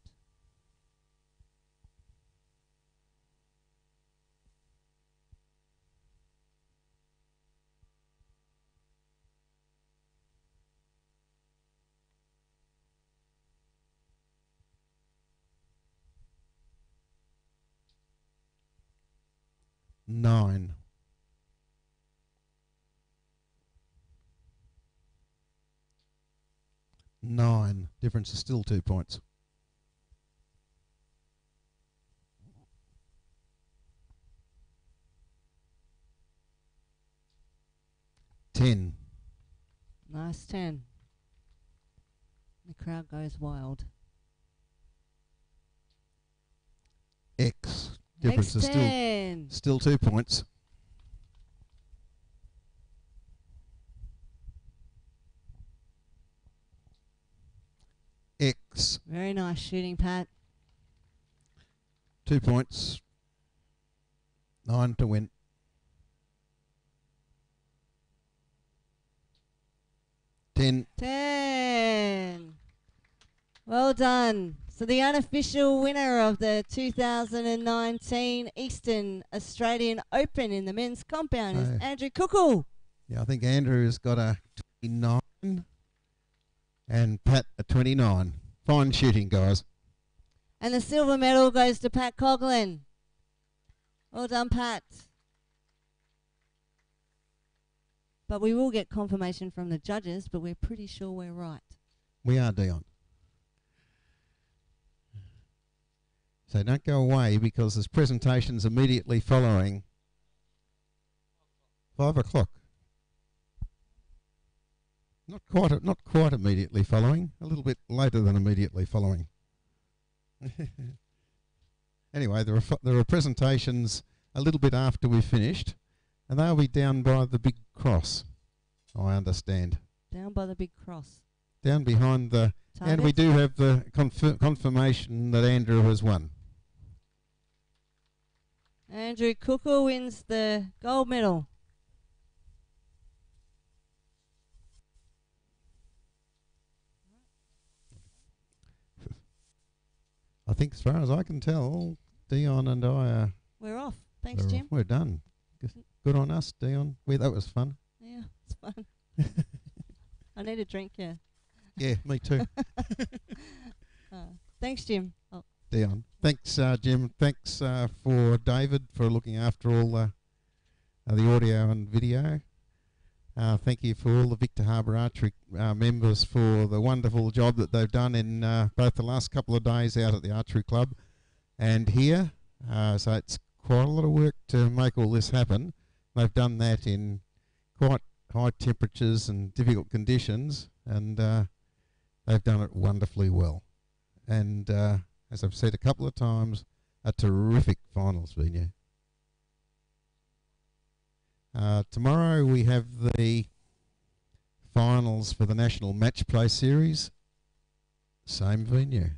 Nine. 9. Difference is still 2 points. Ten. Nice 10. The crowd goes wild. X. Difference is X10. still 2 points. X. Very nice shooting, Pat. 2 points. 9 to win. Ten. 10. Well done. So the unofficial winner of the 2019 Eastern Australian Open in the men's compound is Andrew Cookle. Yeah, I think Andrew has got a 29 and Pat a 29. Fine shooting, guys. And the silver medal goes to Pat Coughlin. Well done, Pat. But we will get confirmation from the judges, but we're pretty sure we're right. We are, Dion. So don't go away because there's presentations immediately following. 5 o'clock. Not quite immediately following. A little bit later than immediately following. Anyway, there are presentations a little bit after we've finished, and they'll be down by the big cross, I understand. Down by the big cross. Down behind the... Target. And we do have the confirmation that Andrew has won. Andrew Cooker wins the gold medal. I think as far as I can tell, Dion and I are... We're off. Thanks, Jim. We're done. Good on us, Dion. That was fun. Yeah, it's fun. I need a drink, yeah. Yeah, me too. Thanks, Jim. Oh. Dion. Thanks, Jim. Thanks for David for looking after all the audio and video. Thank you for all the Victor Harbour Archery members for the wonderful job that they've done in both the last couple of days out at the Archery Club and here. So it's quite a lot of work to make all this happen. They've done that in quite high temperatures and difficult conditions, and they've done it wonderfully well. And as I've said a couple of times, a terrific finals venue. Tomorrow we have the finals for the National Match Play Series. Same venue.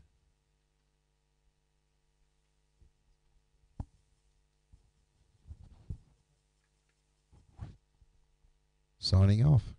Signing off.